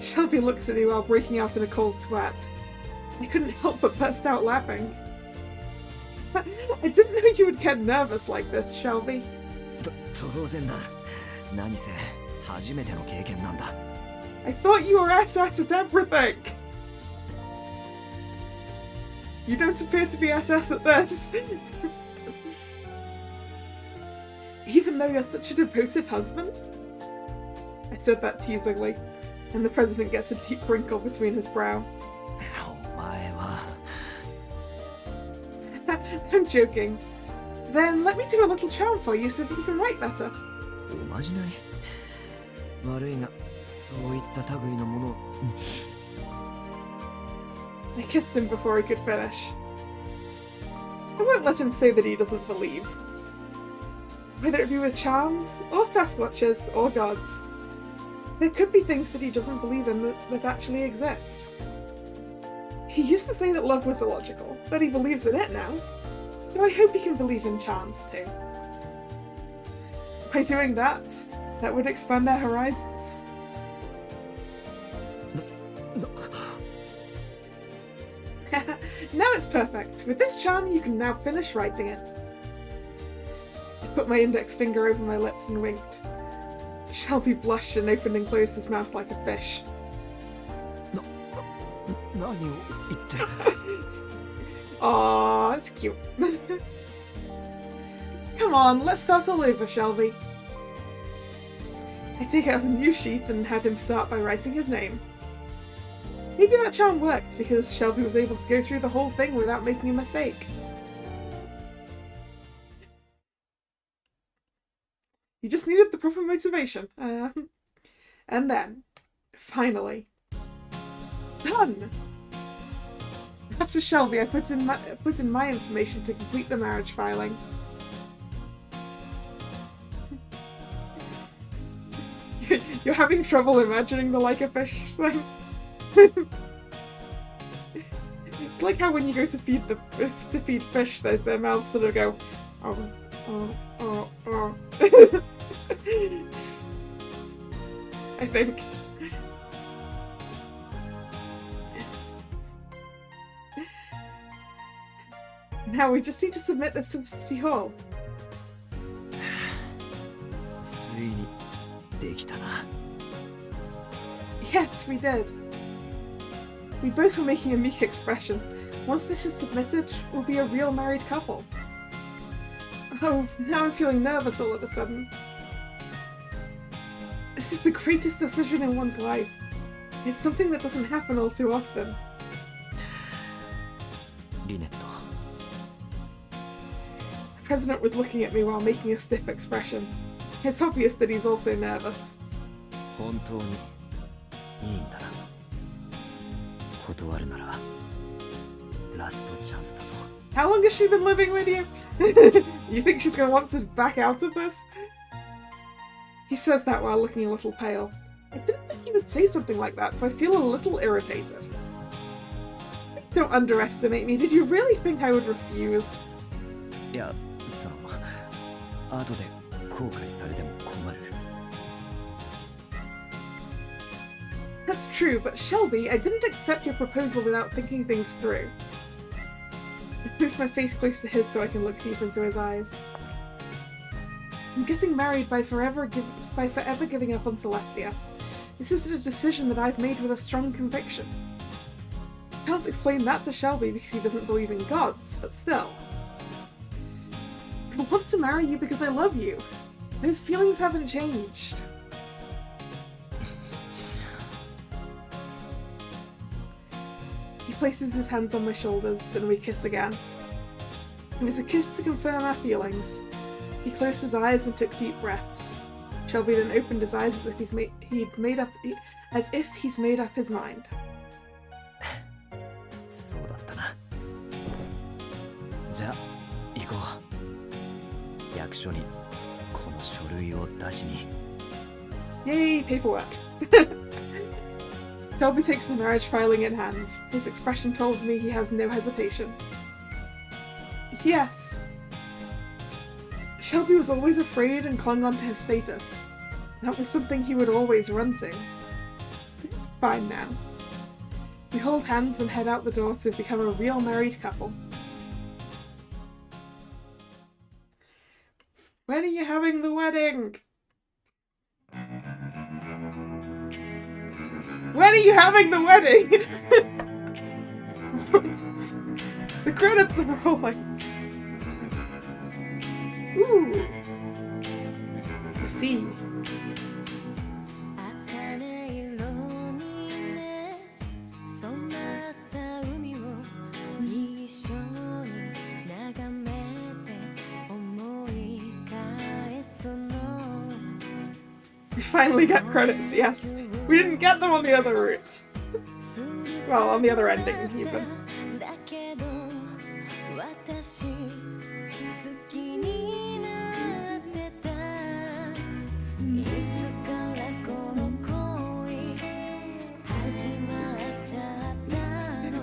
Shelby looks at me while breaking out in a cold sweat. I couldn't help but burst out laughing. I didn't know you would get nervous like this, Shelby. 当然だ。何せ初めての経験なんだ。 I thought you were SS at everything! You don't appear to be SS at this! Even though you're such a devoted husband? I said that teasingly, and the president gets a deep wrinkle between his brow. お前は。I'm joking. Then let me do a little charm for you so that you can write better. おまじない。悪いが、そういった類のもの。I kissed him before he could finish. I won't let him say that he doesn't believe. Whether it be with charms, or Sasquatches, or gods. There could be things that he doesn't believe in that actually exist. He used to say that love was illogical, but he believes in it now. So I hope he can believe in charms too. By doing that, that would expand our horizons. Now it's perfect. With this charm, you can now finish writing it. I put my index finger over my lips and winked. Shelby blushed and opened and closed his mouth like a fish. 何を言って。 Aww, that's cute. Come on, let's start all over, Shelby. I take out a new sheet and had him start by writing his name. Maybe that charm worked because Shelby was able to go through the whole thing without making a mistake. You just needed the proper motivation. And then, finally, done! After Shelby, I put in my information to complete the marriage filing. You're having trouble imagining the like a fish thing? It's like how when you go to feed fish, their mouths sort of go, oh. I think. Now we just need to submit this to the City Hall. ついにできたな。 Yes, we did. We both were making a meek expression. Once this is submitted, we'll be a real married couple. Oh, now I'm feeling nervous all of a sudden. This is the greatest decision in one's life. It's something that doesn't happen all too often. リネット。 The president was looking at me while making a stiff expression. It's obvious that he's also nervous. 本当にいいんだな。断るならラストチャンスだぞ。 How long has she been living with you? You think she's going to want to back out of this? He says that while looking a little pale. I didn't think he would say something like that, so I feel a little irritated. Don't underestimate me. Did you really think I would refuse? いや、その後で後悔されても困る。 That's true, but Shelby, I didn't accept your proposal without thinking things through. I moved my face close to his so I can look deep into his eyes. I'm getting married by forever giving up on Celestia. This is a decision that I've made with a strong conviction. I can't explain that to Shelby because he doesn't believe in gods, but still. I want to marry you because I love you. Those feelings haven't changed. He places his hands on my shoulders and we kiss again. It was a kiss to confirm our feelings. He closed his eyes and took deep breaths. Shelby then opened his eyes as if he's made up his mind. そうだったな。じゃあ行こう。役所にこの書類を出しに。 Yay, paperwork! Shelby takes the marriage filing in hand. His expression told me he has no hesitation. Yes. Shelby was always afraid and clung on to his status. That was something he would always run to. Fine now. We hold hands and head out the door to become a real married couple. When are you having the wedding? When are you having the wedding? The credits are rolling. Ooh. The sea. We finally get credits, yes. We didn't get them on the other routes. Well, on the other ending, even.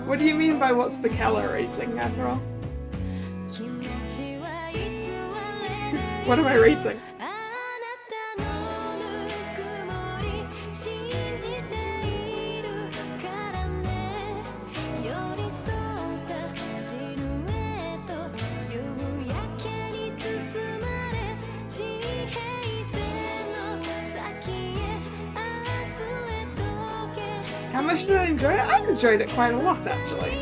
What do you mean by what's the Kalla rating, Admiral? What am I rating? How much did I enjoy it? I enjoyed it quite a lot, actually.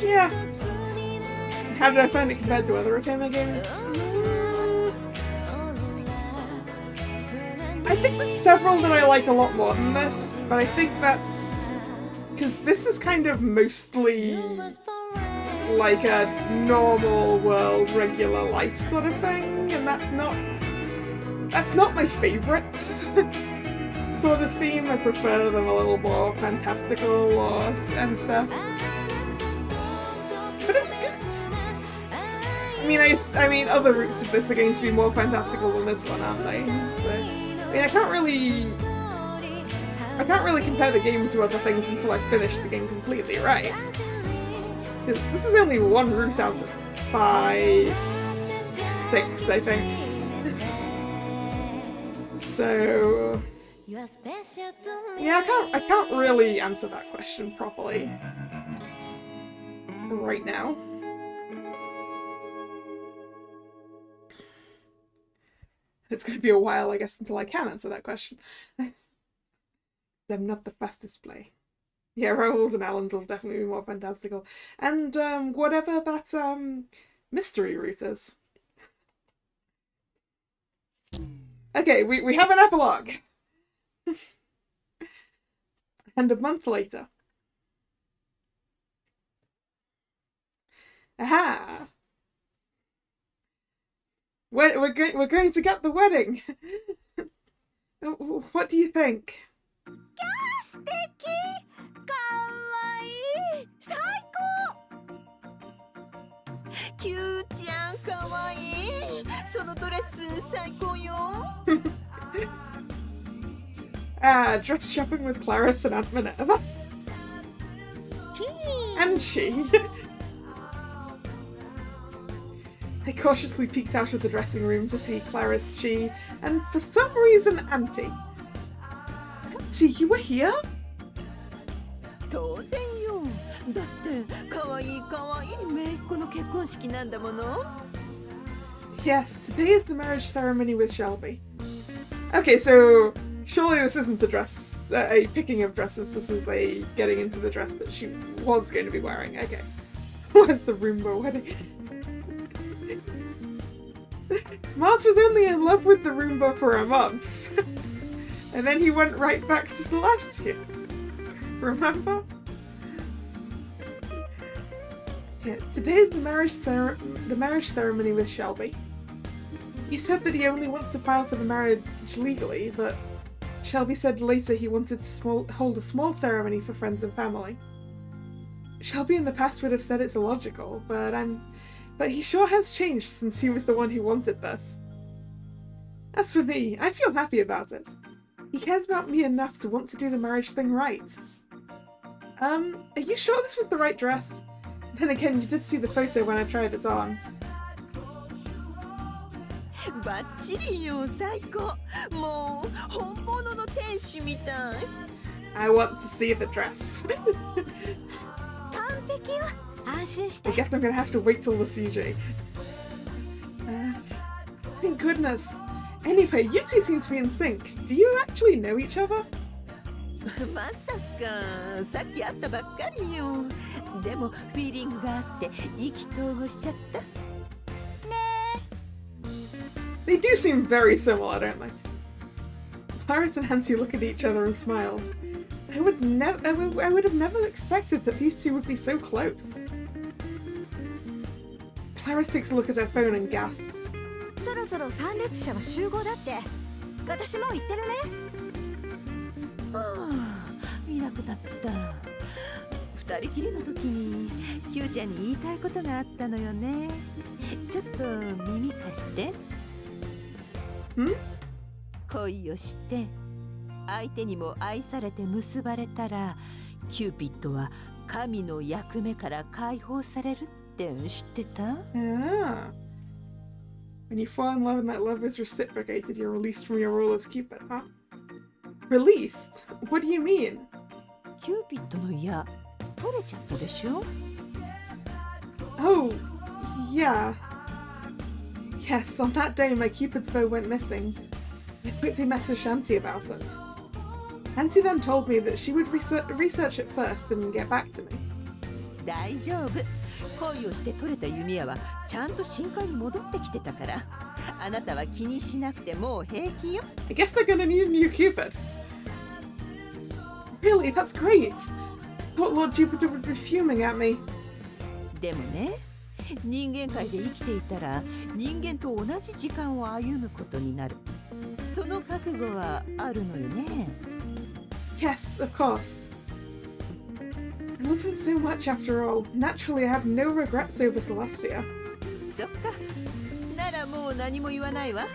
Yeah. How did I find it compared to other Otome games? I think there's several that I like a lot more than this, but I think that's because this is kind of mostly like a normal world, regular life sort of thing, and that's not my favourite sort of theme. I prefer them a little more fantastical and stuff. But it was good. I mean, other routes of this are going to be more fantastical than this one, aren't they? So, I mean, I can't really compare the game to other things until I finish the game completely, right? Because this is only one route out of 5, 6, I think. So, yeah, I can't really answer that question properly right now. It's going to be a while, I guess, until I can answer that question. I'm not the fastest play. Yeah, Raoul's and Alan's will definitely be more fantastical. And whatever that mystery route is. Okay, we have an epilogue. And a month later. Aha! We're going to get the wedding. What do you think? Dress shopping with Clarice and Aunt Minerva. And she. I cautiously peeked out of the dressing room to see Clarice, Chi, and for some reason Auntie. Auntie, you were here? Yes, today is the marriage ceremony with Shelby. Okay, so surely this isn't a picking of dresses, this is a getting into the dress that she was going to be wearing. Okay. Where's the Roomba wedding? Mars was only in love with the Roomba for a month. And then he went right back to Celestia. Remember? Yeah, today is the marriage ceremony with Shelby. He said that he only wants to file for the marriage legally, but Shelby said later he wanted to hold a small ceremony for friends and family. Shelby in the past would have said it's illogical, but he sure has changed since he was the one who wanted this. As for me, I feel happy about it. He cares about me enough to want to do the marriage thing right. Are you sure this was the right dress? Then again, you did see the photo when I tried it on. I want to see the dress. I guess I'm gonna have to wait till the CJ. Thank goodness. Anyway, you two seem to be in sync. Do you actually know each other? They do seem very similar, don't they? Clarice and Auntie look at each other and smiled. I would have never expected that these two would be so close. Clarice takes a look at her phone and gasps. Hmm? 恋をして相手にも愛されて結ばれたらキューピッドは神の役目から解放されるって知ってた？ Yeah. When you fall in love and that love is reciprocated, you're released from your role as Cupid, huh? Released? What do you mean? キューピッドの矢取れちゃったでしょ? Oh, yeah. Yes, on that day my Cupid's bow went missing. I quickly messaged Auntie about it. Auntie then told me that she would research it first and get back to me. 大丈夫。恋をして取れた弓矢はちゃんと深海に戻ってきてたから、あなたは気にしなくてもう平気よ。 I guess they're gonna need a new Cupid. Really? That's great. Thought Lord Jupiter would be fuming at me. でもね、人間界で生きていたら人間と同じ時間を歩むことになる。その覚悟はあるのよね。 Yes, of course. I love him so much after all. Naturally, I have no regrets over Celestia. そっか。ならもう何も言わないわ。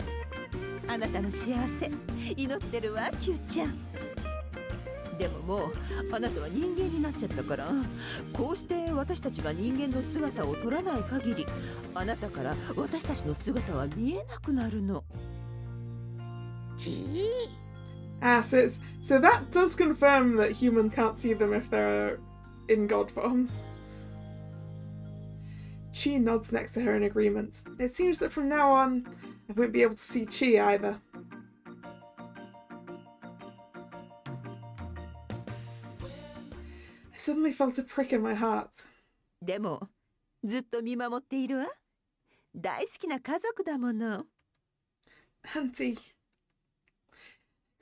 あなたの幸せ祈ってるわ、キューちゃん。でももうあなたは人間になっちゃったから、こうして私たちが人間の姿を取らない限り、あなたから私たちの姿は見えなくなるの。Ah, so that does confirm that humans can't see them if they're in god forms. Chi nods next to her in agreement. It seems that from now on, I won't be able to see Chi either. I suddenly felt a prick in my heart. でもずっと見守っているわ。大好きな家族だもの。 Auntie.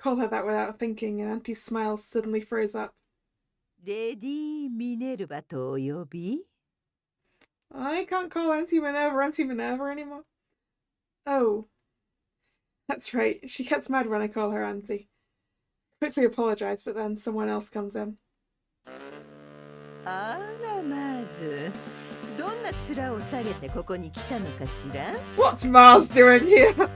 Call her that without thinking, and Auntie's smile suddenly froze up. レディー・ミネルヴァとお呼び。 I can't call Auntie Minerva anymore. Oh. That's right. She gets mad when I call her Auntie. Quickly apologize, but then someone else comes in. あらまず、どんな面を下げてここに来たのかしら。 What's Mars doing here?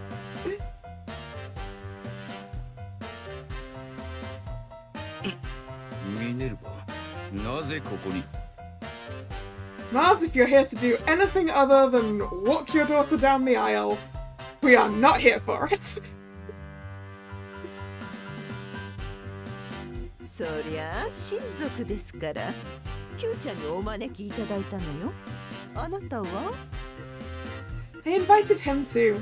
Minerva, なぜここに? Mars, if you're here to do anything other than walk your daughter down the aisle, we are not here for it. そりゃ親族ですから、キューちゃんにお招きいただいたのよ。あなたは? I invited him too.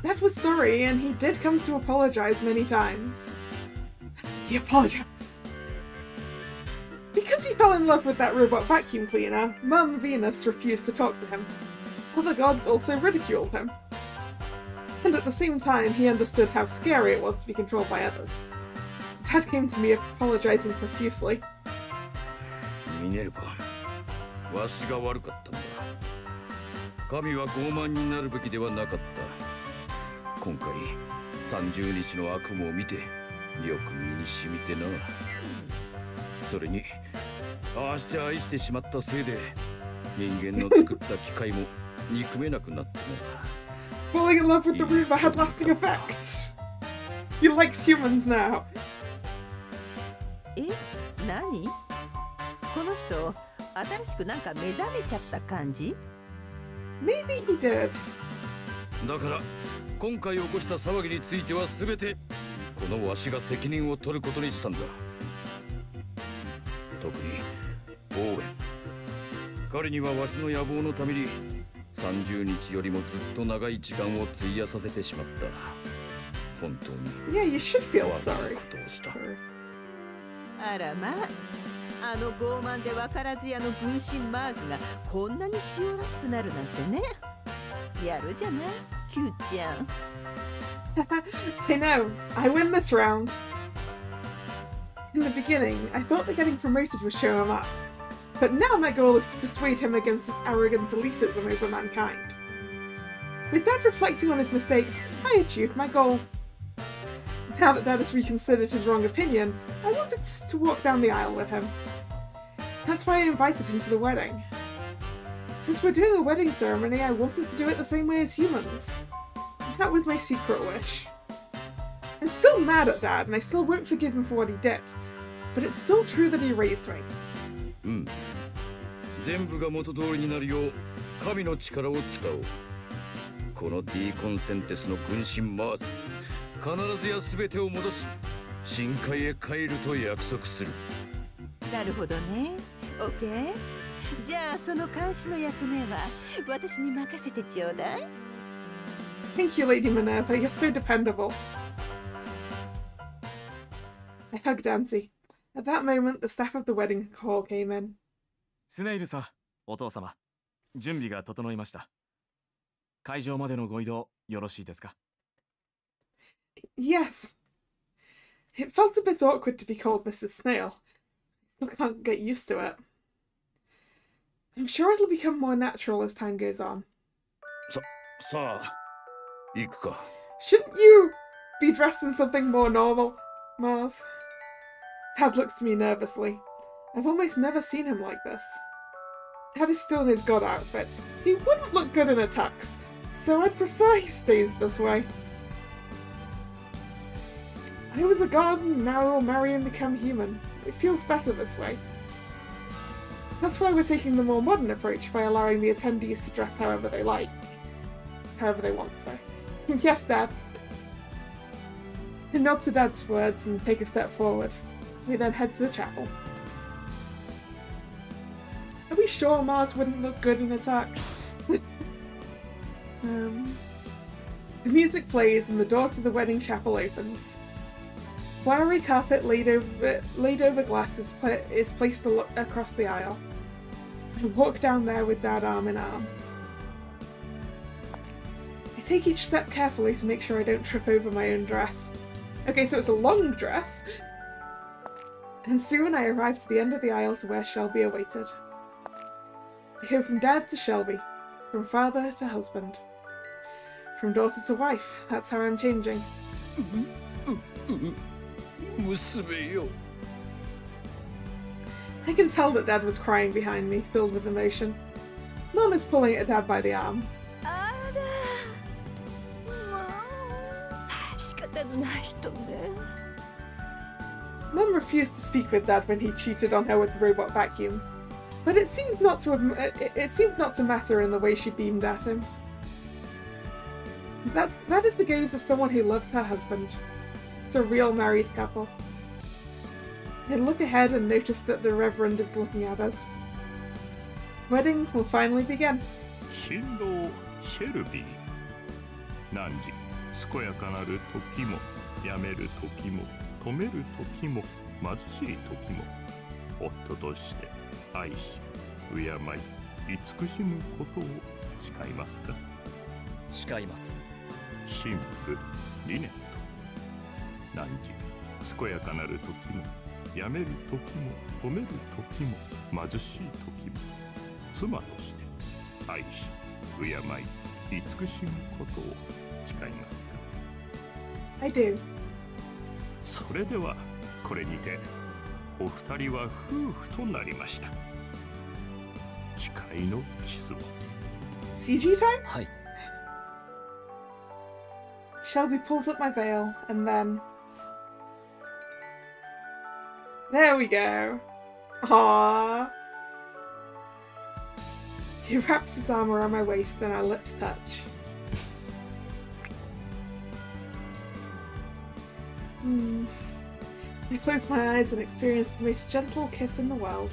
Dad was sorry, and he did come to apologize many times. He apologized. Because he fell in love with that robot vacuum cleaner, Mum Venus refused to talk to him. Other gods also ridiculed him. And at the same time, he understood how scary it was to be controlled by others. Dad came to me apologizing profusely. Minerva, わしが悪かったんだ。神は傲慢になるべきではなかった。今回、30日の悪夢を見て、よく身に染みてな。それに、ああして愛してしまったせいで、人間の作った機械も憎めなくなったな。Falling in love with the rumor had lasting effects. He likes humans now. え、何? この人、新しくなんか目覚めちゃった感じ? Maybe he did. だから、今回起こした騒ぎについては全て、このわしが責任を取ることにしたんだ。特にオーウェン、彼にはわしの野望のために30日よりもずっと長い時間を費やさせてしまった。本当に Yeah, you should feel 悪い sorry. ことをした。あらまあ、あの傲慢で分からず屋の分身マーズがこんなに塩らしくなるなんてね。やるじゃない、キューちゃん。I know. I win this round. In the beginning, I thought that getting promoted would show him up. But now my goal is to persuade him against his arrogant elitism over mankind. With Dad reflecting on his mistakes, I achieved my goal. Now that Dad has reconsidered his wrong opinion, I wanted just to walk down the aisle with him. That's why I invited him to the wedding. Since we're doing a wedding ceremony, I wanted to do it the same way as humans. That was my secret wish. I'm still mad at Dad, and I still won't forgive him for what he did. But it's still true that he raised me. うん。全部が元通りになるよう神の力を使おう。このディーコンセンテスの分身マーズ、必ずや全てを戻し、深海へ帰ると約束する。なるほどね。オッケー。じゃあその監視の役目は私に任せてちょうだい。Thank you, Lady Minerva. You're so dependable. I hugged Auntie. At that moment, the staff of the wedding hall came in. スネイルさん、お父様。準備が整いました。会場までのご移動よろしいですか？ Yes. It felt a bit awkward to be called Mrs. Snail. I still can't get used to it. I'm sure it'll become more natural as time goes on. さあ、行くか。 Shouldn't you be dressed in something more normal, Mars? Dad looks to me nervously. I've almost never seen him like this. Dad is still in his god outfit. He wouldn't look good in a tux, so I'd prefer he stays this way. I was a god and now I will marry and become human. It feels better this way. That's why we're taking the more modern approach by allowing the attendees to dress however they like. However they want, so. Yes, Dad. I nod to Dad's words and take a step forward. We then head to the chapel. Are we sure Mars wouldn't look good in a tux? The music plays and the door to the wedding chapel opens. Flowery carpet laid over glass is placed across the aisle. I walk down there with Dad arm in arm. I take each step carefully to make sure I don't trip over my own dress. Okay, so it's a long dress. And soon I arrive to the end of the aisle to where Shelby awaited. I go from Dad to Shelby, from father to husband, from daughter to wife. That's how I'm changing. I can tell that Dad was crying behind me, filled with emotion. Mom is pulling at Dad by the arm. Mum refused to speak with Dad when he cheated on her with the robot vacuum, but it seemed not to matter in the way she beamed at him. That is the gaze of someone who loves her husband. It's a real married couple. I look ahead and notice that the Reverend is looking at us. Wedding will finally begin. 新郎シェルビー。何時健やかなる時もやめる時も止める時も貧しい時も夫として愛し敬い慈しむことを誓いますか？誓います。新婦リネット。何時健やかなる時もやめる時も止める時も貧しい時も妻として愛し敬い慈しむことを誓いますか？ I do. それではこれにてお二人は夫婦となりました。誓いのキスを。 CG time? はい。 Shelby pulls up my veil, and then... There we go. Aww. He wraps his arm around my waist and our lips touch. I close my eyes and experience the most gentle kiss in the world.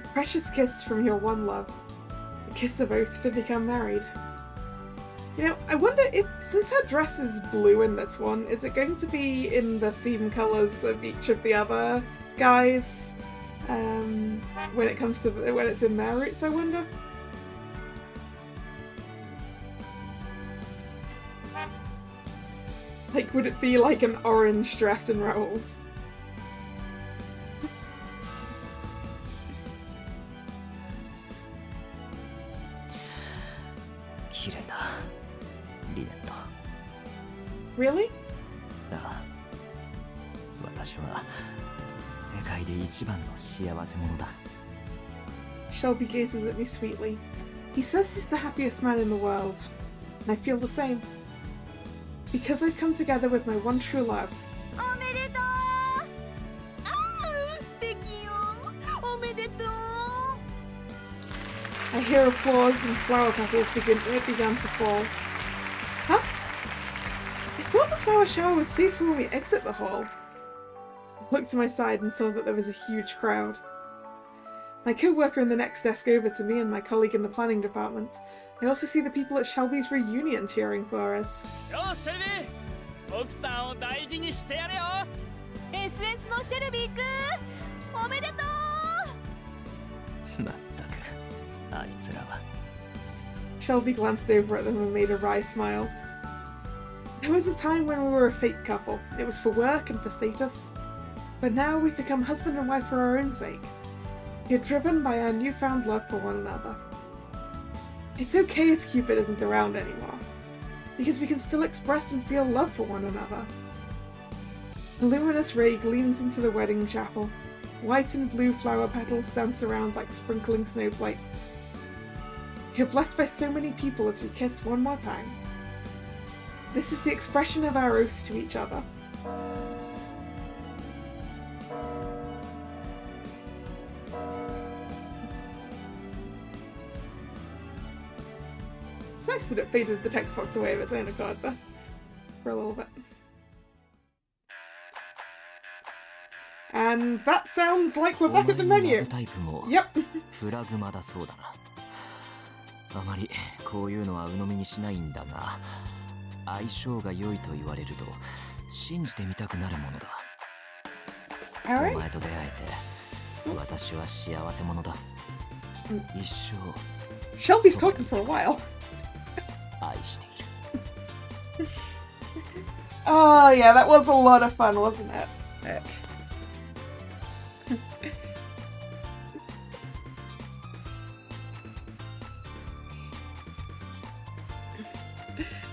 A precious kiss from your one love. A kiss of oath to become married. You know, I wonder if, since her dress is blue in this one, is it going to be in the theme colours of each of the other guys when it comes to when it's in their roots, I wonder? Like, would it be like an orange dress in Raoul's? Really? ああ、私は世界で一番の幸せ者だ。 Shelby gazes at me sweetly. He says he's the happiest man in the world, and I feel the same. Because I've come together with my one true love. おめでとう。ああ、素敵よ。おめでとう。 I hear applause and flower petals began to fall. Huh? I thought the flower shower was safe when we exit the hall. I looked to my side and saw that there was a huge crowd. My co-worker in the next desk over to me and my colleague in the planning department. I also see the people at Shelby's reunion cheering for us. SS のシェルビー君、おめでとう。まったく、あいつらは。Shelby glanced over at them and made a wry smile. There was a time when we were a fake couple. It was for work and for status. But now we've become husband and wife for our own sake. We're driven by our newfound love for one another. It's okay if Cupid isn't around anymore, because we can still express and feel love for one another. A luminous ray gleams into the wedding chapel. White and blue flower petals dance around like sprinkling snowflakes. You're blessed by so many people as we kiss one more time. This is the expression of our oath to each other. It's nice that it faded the text box away of its own accord there for a little bit. And that sounds like we're back at the menu. Yep. プラグマだそうだな。あまりこういうのは鵜呑みにしないんだが、相性が良いと言われると信じてみたくなるものだ。お前と出会えて私は幸せ者だ。一生。Shelby's talking for a while. 愛している。Oh yeah, that was a lot of fun, wasn't it?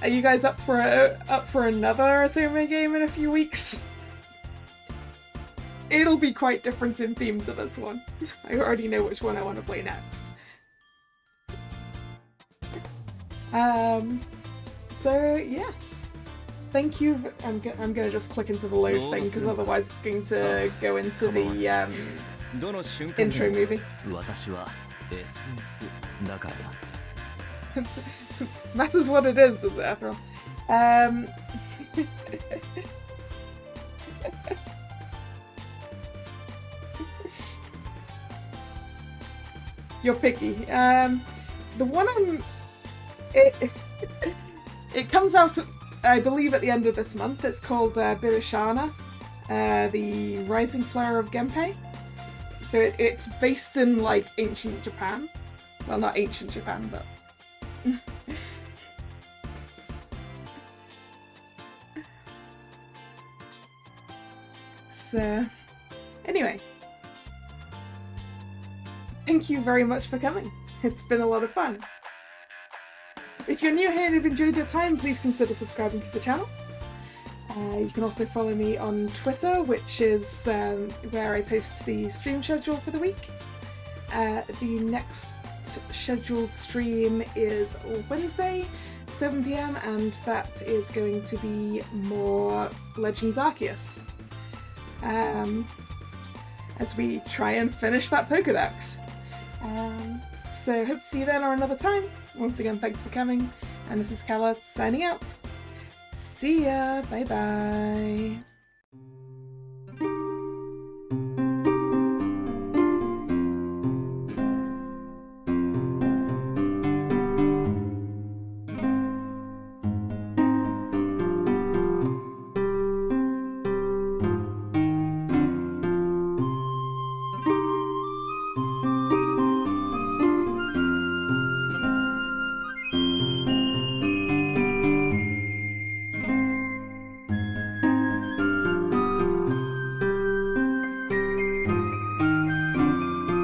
Are you guys up for another Otome game in a few weeks? It'll be quite different in theme to this one. I already know which one I want to play next. So yes, thank you. I'm gonna just click into the load thing because otherwise it's going to go into the intro movie. Matters what it is, does it, after all? You're picky. The one on it comes out, I believe, at the end of this month. It's called Birishana, the Rising Flare of Genpei. So it's based in like ancient Japan. Well, not ancient Japan, but. So, anyway, thank you very much for coming. It's been a lot of fun. If you're new here and have enjoyed your time, please consider subscribing to the channel. You can also follow me on Twitter, which is where I post the stream schedule for the week. The next scheduled stream is Wednesday, 7 PM, and that is going to be more Legends Arceus. As we try and finish that Pokédex. So hope to see you then or another time. Once again, thanks for coming, and this is Kalla signing out. See ya, bye bye.